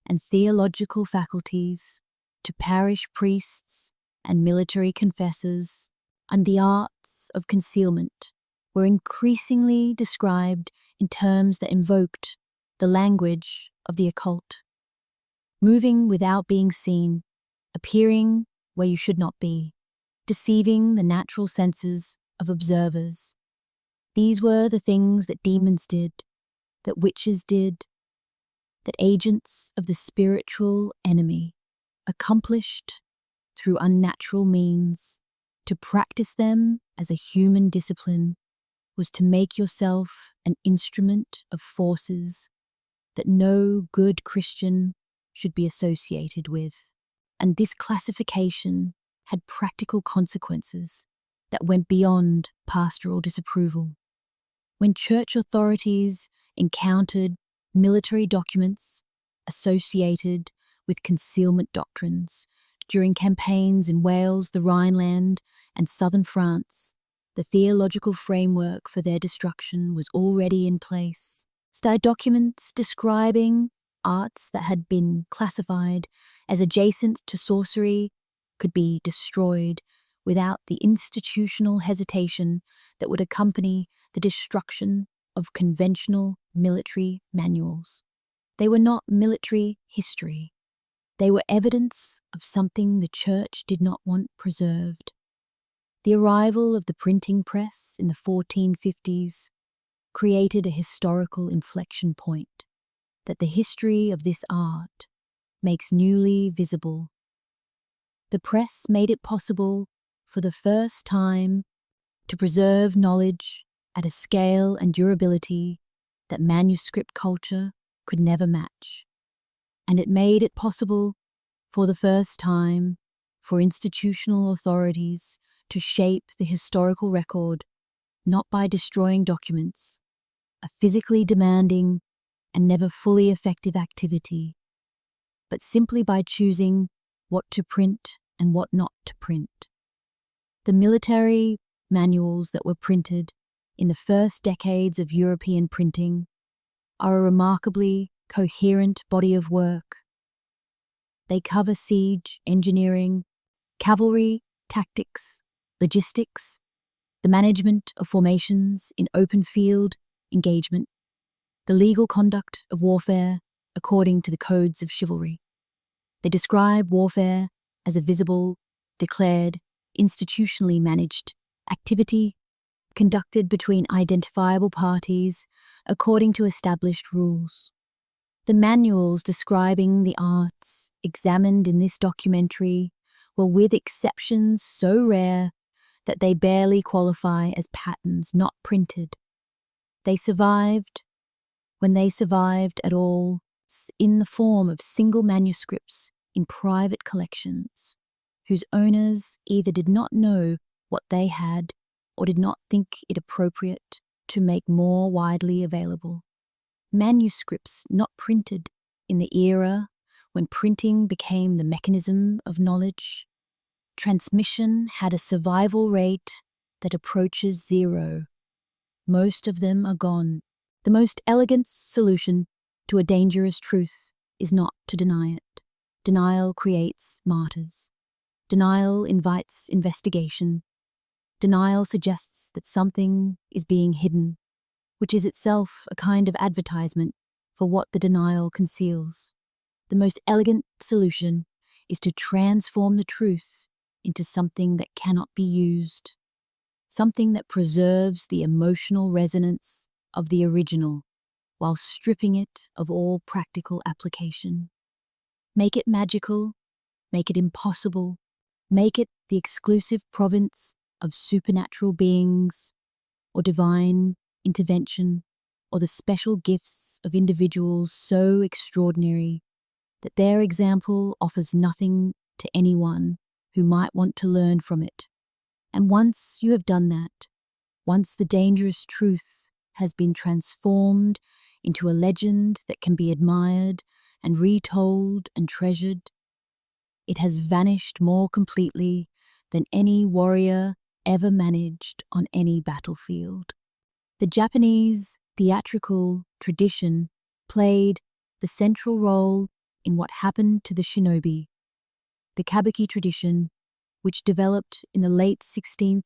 and theological faculties to parish priests and military confessors, and the arts of concealment were increasingly described in terms that invoked the language of the occult. Moving without being seen, appearing where you should not be, deceiving the natural senses of observers. These were the things that demons did, that witches did, that agents of the spiritual enemy accomplished through unnatural means. To practice them as a human discipline was to make yourself an instrument of forces that no good Christian should be associated with. And this classification had practical consequences that went beyond pastoral disapproval. When church authorities encountered military documents associated with concealment doctrines during campaigns in Wales, the Rhineland, and southern France, the theological framework for their destruction was already in place. Documents describing arts that had been classified as adjacent to sorcery could be destroyed without the institutional hesitation that would accompany the destruction of conventional military manuals. They were not military history. They were evidence of something the church did not want preserved. The arrival of the printing press in the 1450s created a historical inflection point that the history of this art makes newly visible. The press made it possible for the first time to preserve knowledge at a scale and durability that manuscript culture could never match. And it made it possible for the first time for institutional authorities to shape the historical record not by destroying documents, a physically demanding and never fully effective activity, but simply by choosing what to print and what not to print. The military manuals that were printed in the first decades of European printing are a remarkably coherent body of work. They cover siege, engineering, cavalry, tactics, logistics, the management of formations in open field engagement, the legal conduct of warfare according to the codes of chivalry. They describe warfare as a visible, declared, institutionally managed activity conducted between identifiable parties according to established rules. The manuals describing the arts examined in this documentary were, with exceptions so rare that they barely qualify as patterns, not printed. They survived, when they survived at all, in the form of single manuscripts in private collections, whose owners either did not know what they had or did not think it appropriate to make more widely available. Manuscripts not printed in the era when printing became the mechanism of knowledge. Transmission had a survival rate that approaches zero. Most of them are gone. The most elegant solution to a dangerous truth is not to deny it. Denial creates martyrs. Denial invites investigation. Denial suggests that something is being hidden, which is itself a kind of advertisement for what the denial conceals. The most elegant solution is to transform the truth into something that cannot be used, something that preserves the emotional resonance of the original while stripping it of all practical application. Make it magical, make it impossible, make it the exclusive province of supernatural beings or divine intervention, or the special gifts of individuals so extraordinary that their example offers nothing to anyone who might want to learn from it. And once you have done that, once the dangerous truth has been transformed into a legend that can be admired and retold and treasured, it has vanished more completely than any warrior ever managed on any battlefield. The Japanese theatrical tradition played the central role in what happened to the shinobi. The kabuki tradition, which developed in the late 16th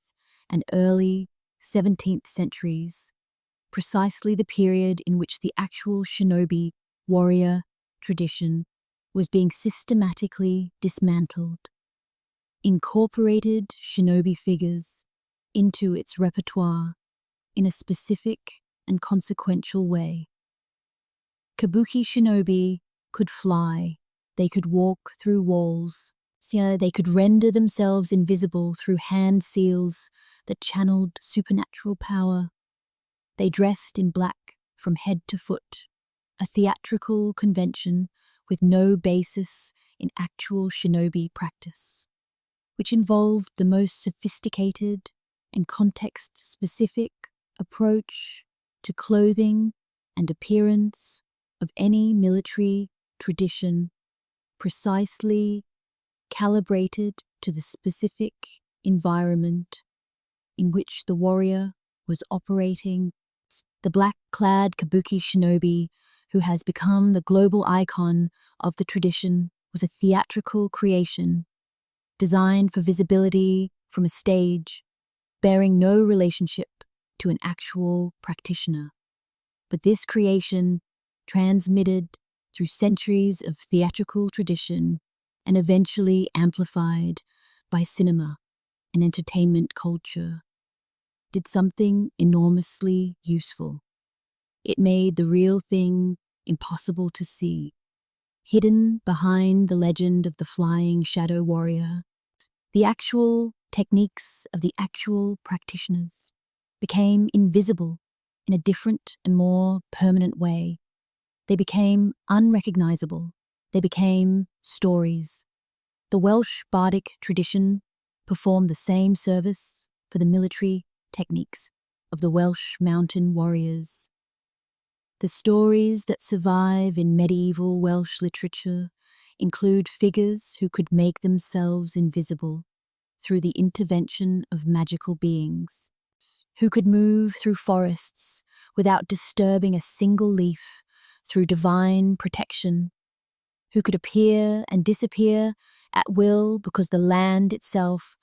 and early 17th centuries, precisely the period in which the actual shinobi warrior tradition was being systematically dismantled, incorporated shinobi figures into its repertoire in a specific and consequential way. Kabuki shinobi could fly, they could walk through walls, They could render themselves invisible through hand seals that channeled supernatural power. They dressed in black from head to foot, a theatrical convention with no basis in actual shinobi practice, which involved the most sophisticated and context-specific approach to clothing and appearance of any military tradition, precisely calibrated to the specific environment in which the warrior was operating. The black-clad kabuki shinobi, who has become the global icon of the tradition, was a theatrical creation, designed for visibility from a stage, bearing no relationship to an actual practitioner. But this creation, transmitted through centuries of theatrical tradition and eventually amplified by cinema and entertainment culture, did something enormously useful. It made the real thing impossible to see. Hidden behind the legend of the flying shadow warrior, the actual techniques of the actual practitioners became invisible in a different and more permanent way. They became unrecognizable. They became stories. The Welsh bardic tradition performed the same service for the military techniques of the Welsh mountain warriors. The stories that survive in medieval Welsh literature include figures who could make themselves invisible through the intervention of magical beings, who could move through forests without disturbing a single leaf through divine protection, who could appear and disappear at will because the land itself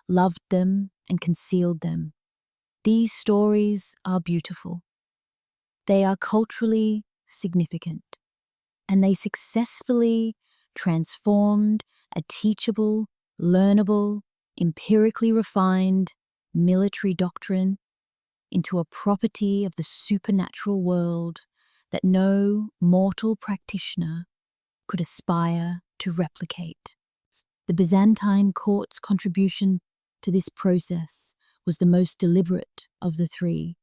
loved them and concealed them. These stories are beautiful. They are culturally significant, and they successfully transformed a teachable, learnable, empirically refined military doctrine into a property of the supernatural world that no mortal practitioner could aspire to replicate. The Byzantine court's contribution to this process was the most deliberate of the three.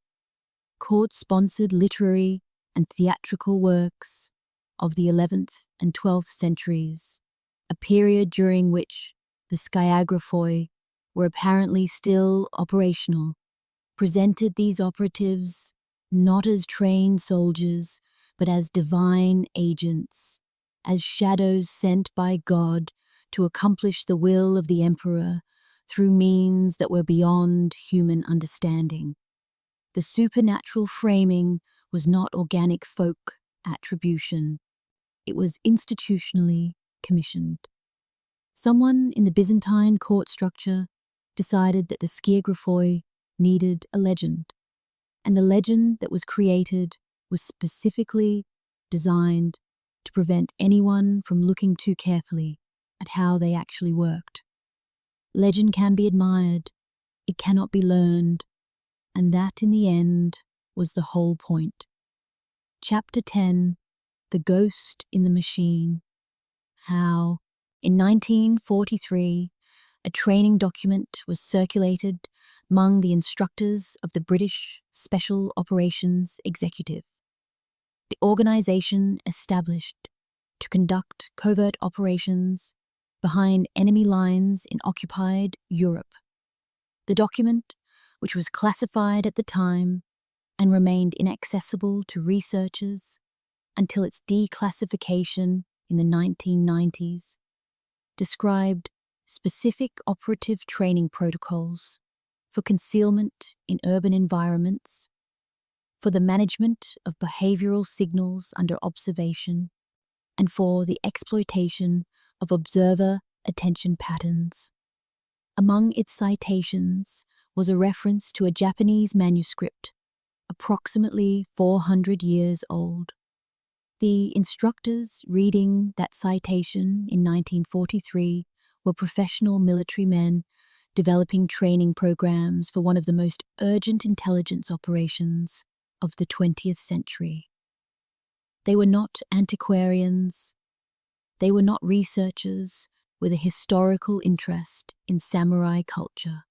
Court-sponsored literary and theatrical works of the 11th and 12th centuries, a period during which the skyagraphoi were apparently still operational, presented these operatives not as trained soldiers, but as divine agents, as shadows sent by God to accomplish the will of the emperor through means that were beyond human understanding. The supernatural framing was not organic folk attribution. It was institutionally commissioned. Someone in the Byzantine court structure decided that the skyagraphoi needed a legend, and the legend that was created was specifically designed to prevent anyone from looking too carefully at how they actually worked. Legend can be admired, it cannot be learned, and that in the end was the whole point. Chapter 10, The Ghost in the Machine. How, in 1943, a training document was circulated among the instructors of the British Special Operations Executive, the organization established to conduct covert operations behind enemy lines in occupied Europe. The document, which was classified at the time and remained inaccessible to researchers until its declassification in the 1990s, described specific operative training protocols for concealment in urban environments, for the management of behavioral signals under observation, and for the exploitation of observer attention patterns. Among its citations was a reference to a Japanese manuscript approximately 400 years old. The instructors reading that citation in 1943 were professional military men developing training programs for one of the most urgent intelligence operations of the 20th century. They were not antiquarians. They were not researchers with a historical interest in samurai culture.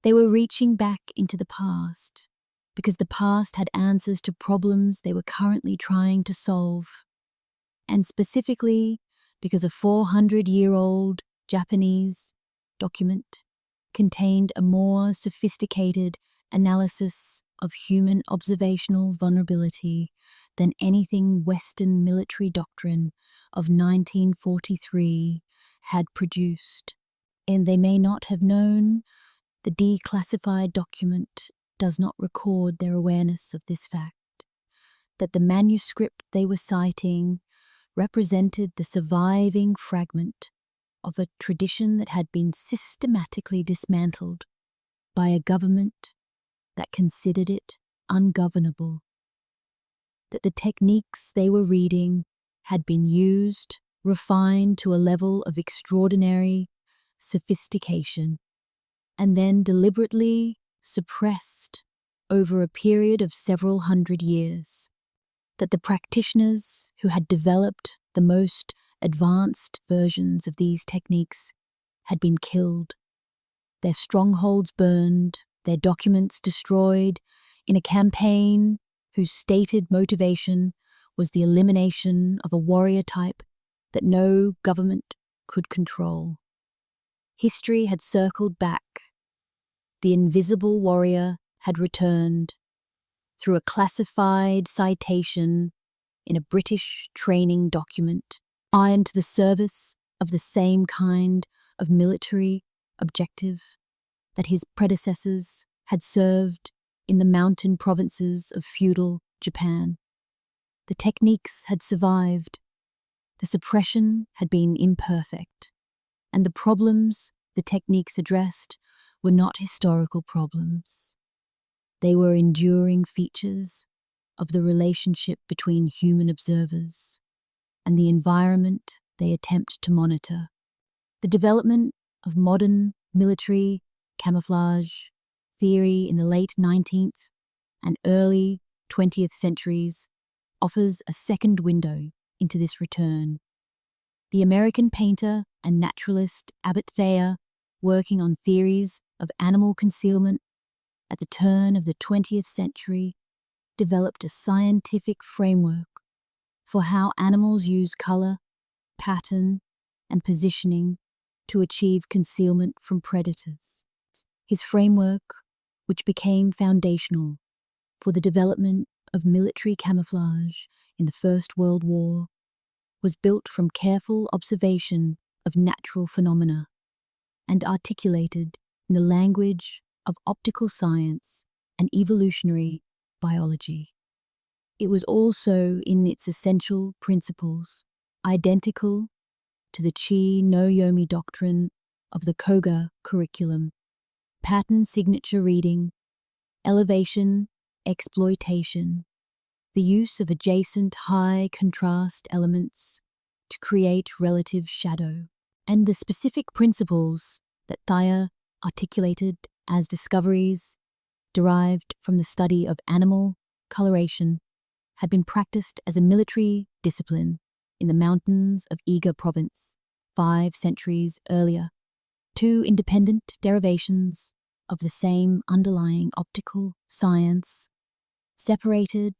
They were reaching back into the past because the past had answers to problems they were currently trying to solve, and specifically because a 400-year-old Japanese document contained a more sophisticated analysis of human observational vulnerability than anything Western military doctrine of 1943 had produced. And they may not have known, the declassified document does not record their awareness of this fact, that the manuscript they were citing represented the surviving fragment of a tradition that had been systematically dismantled by a government that considered it ungovernable, that the techniques they were reading had been used, refined to a level of extraordinary sophistication, and then deliberately suppressed over a period of several hundred years, that the practitioners who had developed the most advanced versions of these techniques had been killed, their strongholds burned, their documents destroyed in a campaign whose stated motivation was the elimination of a warrior type that no government could control. History had circled back. The invisible warrior had returned through a classified citation in a British training document, ironed to the service of the same kind of military objective that his predecessors had served in the mountain provinces of feudal Japan. The techniques had survived, the suppression had been imperfect, and the problems the techniques addressed were not historical problems. They were enduring features of the relationship between human observers and the environment they attempt to monitor. The development of modern military camouflage theory in the late 19th and early 20th centuries offers a second window into this return. The American painter and naturalist Abbott Thayer, working on theories of animal concealment at the turn of the 20th century, developed a scientific framework for how animals use color, pattern, and positioning to achieve concealment from predators. His framework, which became foundational for the development of military camouflage in the First World War, was built from careful observation of natural phenomena and articulated in the language of optical science and evolutionary biology. It was also, in its essential principles, identical to the Chi no Yomi doctrine of the Koga curriculum: pattern signature reading, elevation, exploitation, the use of adjacent high contrast elements to create relative shadow, and the specific principles that Thayer articulated as discoveries derived from the study of animal coloration had been practiced as a military discipline in the mountains of Iga province 5 centuries earlier. Two independent derivations of the same underlying optical science, separated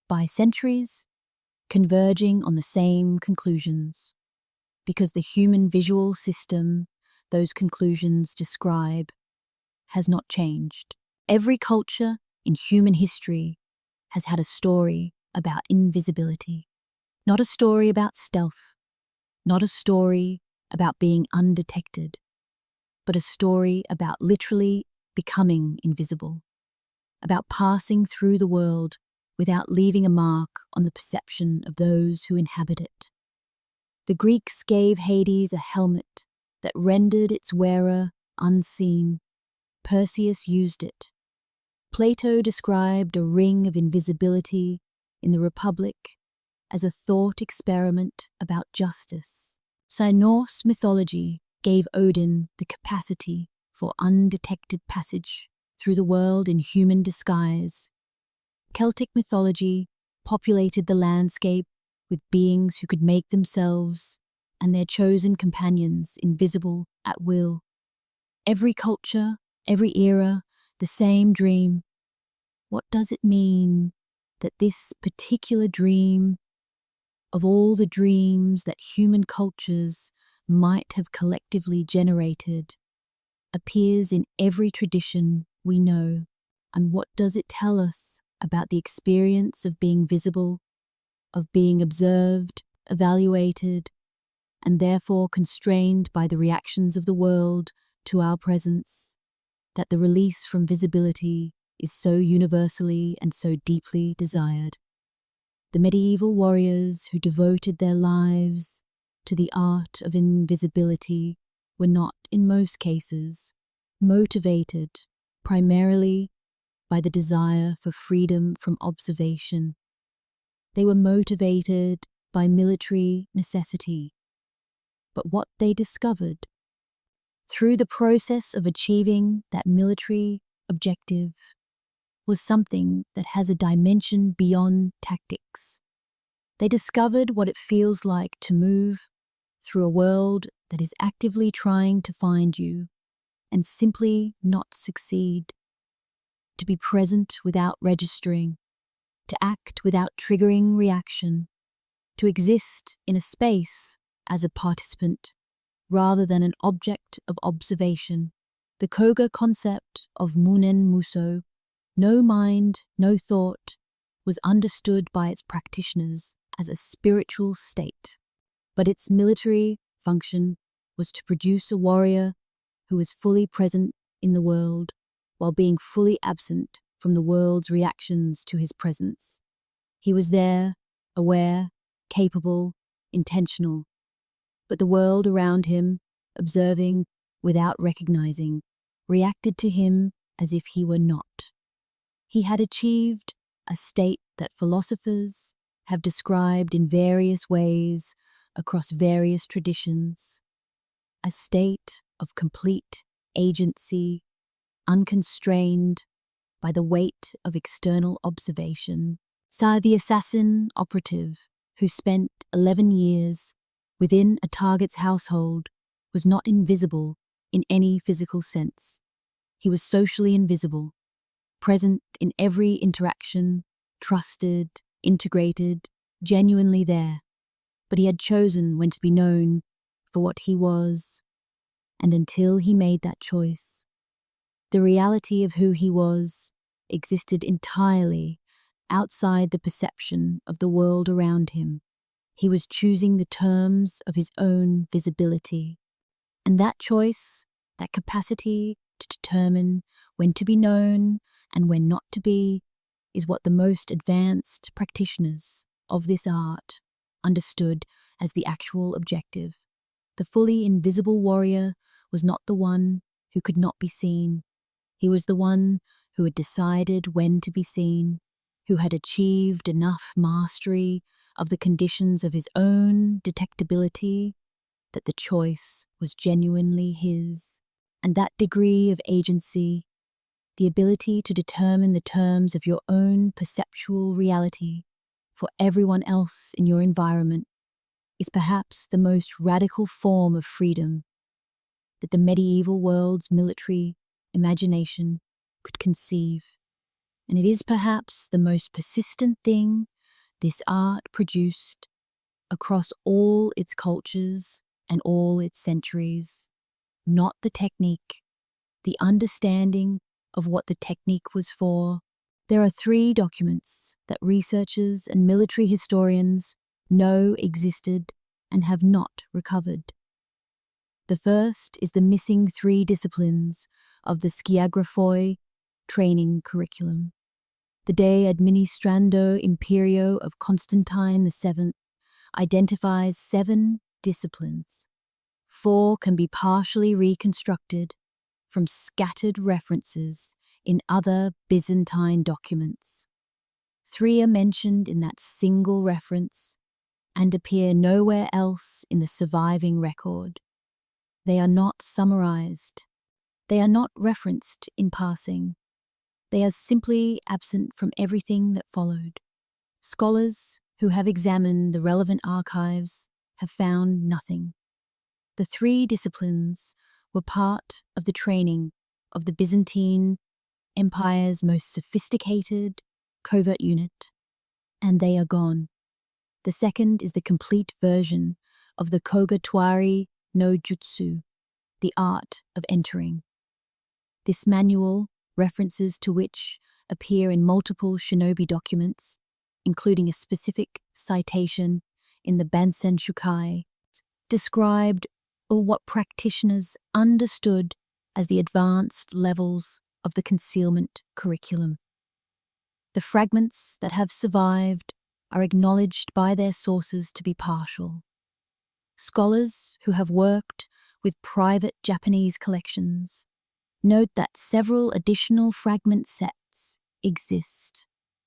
by centuries, converging on the same conclusions, because the human visual system those conclusions describe has not changed. Every culture in human history has had a story about invisibility, not a story about stealth, not a story about being undetected, but a story about literally becoming invisible, about passing through the world without leaving a mark on the perception of those who inhabit it. The Greeks gave Hades a helmet that rendered its wearer unseen. Perseus used it. Plato described a ring of invisibility in the Republic as a thought experiment about justice. Norse mythology gave Odin the capacity for undetected passage through the world in human disguise. Celtic mythology populated the landscape with beings who could make themselves and their chosen companions invisible at will. Every culture, every era, the same dream. What does it mean that this particular dream, of all the dreams that human cultures might have collectively generated, appears in every tradition we know? And what does it tell us about the experience of being visible, of being observed, evaluated, and therefore constrained by the reactions of the world to our presence, that the release from visibility is so universally and so deeply desired? The medieval warriors who devoted their lives to the art of invisibility were not, in most cases, motivated primarily by the desire for freedom from observation. They were motivated by military necessity. But what they discovered through the process of achieving that military objective was something that has a dimension beyond tactics. They discovered what it feels like to move through a world that is actively trying to find you and simply not succeed, to be present without registering, to act without triggering reaction, to exist in a space as a participant rather than an object of observation. The Koga concept of Munen Muso, no mind, no thought, was understood by its practitioners as a spiritual state, but its military function was to produce a warrior who was fully present in the world while being fully absent from the world's reactions to his presence. He was there, aware, capable, intentional, but the world around him, observing without recognizing, reacted to him as if he were not. He had achieved a state that philosophers have described in various ways across various traditions, a state of complete agency, unconstrained by the weight of external observation. Sa, the assassin operative, who spent 11 years within a target's household, was not invisible in any physical sense. He was socially invisible, present in every interaction, trusted, integrated, genuinely there. But he had chosen when to be known for what he was, and until he made that choice, the reality of who he was existed entirely outside the perception of the world around him. He was choosing the terms of his own visibility. And that choice, that capacity to determine when to be known and when not to be, is what the most advanced practitioners of this art understood as the actual objective. The fully invisible warrior was not the one who could not be seen. He was the one who had decided when to be seen, who had achieved enough mastery of the conditions of his own detectability that the choice was genuinely his. And that degree of agency, the ability to determine the terms of your own perceptual reality for everyone else in your environment, is perhaps the most radical form of freedom that the medieval world's military imagination could conceive. And it is perhaps the most persistent thing this art produced across all its cultures and all its centuries. Not the technique, the understanding of what the technique was for. There are 3 documents that researchers and military historians know existed and have not recovered. The first is the missing 3 disciplines of the Skiagraphoi training curriculum. The De Administrando Imperio of Constantine VII identifies 7 disciplines. 4 can be partially reconstructed from scattered references in other Byzantine documents. 3 are mentioned in that single reference and appear nowhere else in the surviving record. They are not summarized. They are not referenced in passing. They are simply absent from everything that followed. Scholars who have examined the relevant archives have found nothing. The three disciplines were part of the training of the Byzantine Empire's most sophisticated covert unit, and they are gone. The second is the complete version of the Kogatwari no Jutsu, the art of entering. This manual, references to which appear in multiple shinobi documents, including a specific citation in the Bansen Shukai, described what practitioners understood as the advanced levels of the concealment curriculum. The fragments that have survived are acknowledged by their sources to be partial. Scholars who have worked with private Japanese collections note that several additional fragment sets exist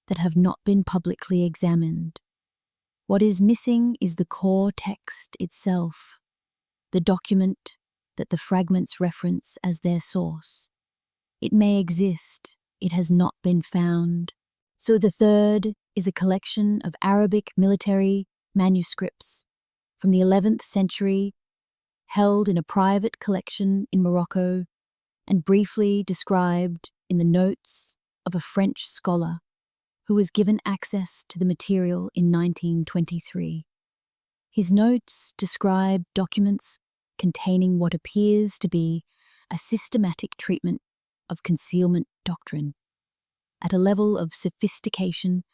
that have not been publicly examined. What is missing is the core text itself, the document that the fragments reference as their source. It may exist, it has not been found. So the third is a collection of Arabic military manuscripts from the 11th century, held in a private collection in Morocco and briefly described in the notes of a French scholar who was given access to the material in 1923. His notes describe documents containing what appears to be a systematic treatment of concealment doctrine at a level of sophistication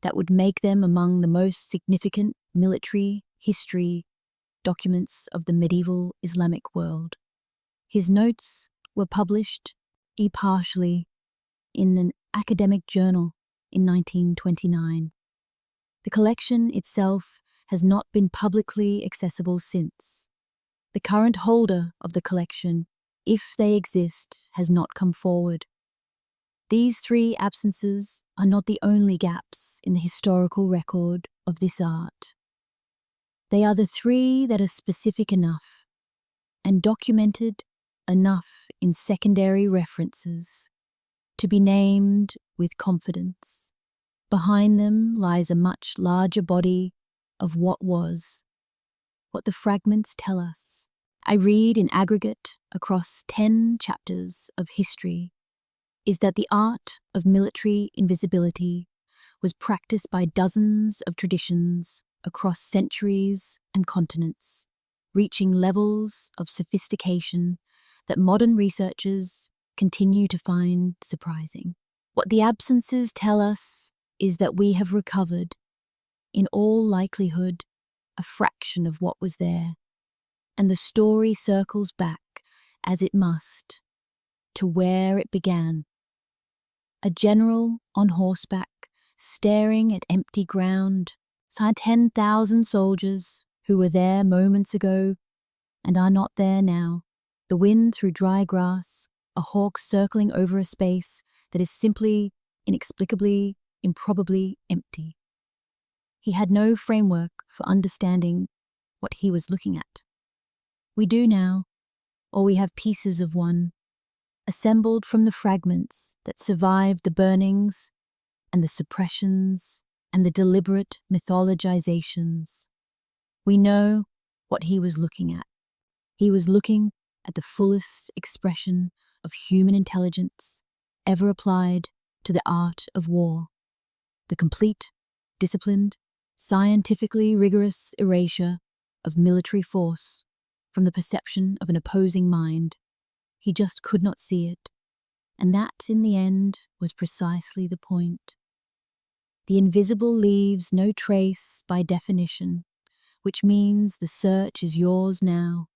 that would make them among the most significant military history documents of the medieval Islamic world. His notes were published partially in an academic journal in 1929. The collection itself has not been publicly accessible since. The current holder of the collection, if they exist, has not come forward. These three absences are not the only gaps in the historical record of this art. They are the three that are specific enough and documented enough in secondary references to be named with confidence. Behind them lies a much larger body of what was, what the fragments tell us. I read in aggregate across 10 chapters of history is that the art of military invisibility was practiced by dozens of traditions across centuries and continents, reaching levels of sophistication that modern researchers continue to find surprising. What the absences tell us is that we have recovered, in all likelihood, a fraction of what was there, and the story circles back, as it must, to where it began. A general on horseback, staring at empty ground, saw 10,000 soldiers who were there moments ago and are not there now. The wind through dry grass, a hawk circling over a space that is simply, inexplicably, improbably empty. He had no framework for understanding what he was looking at. We do now, or we have pieces of one, assembled from the fragments that survived the burnings and the suppressions and the deliberate mythologizations. We know what he was looking at. He was looking at the fullest expression of human intelligence ever applied to the art of war, the complete, disciplined, scientifically rigorous erasure of military force from the perception of an opposing mind. He just could not see it, and that, in the end, was precisely the point. The invisible leaves no trace by definition, which means the search is yours now,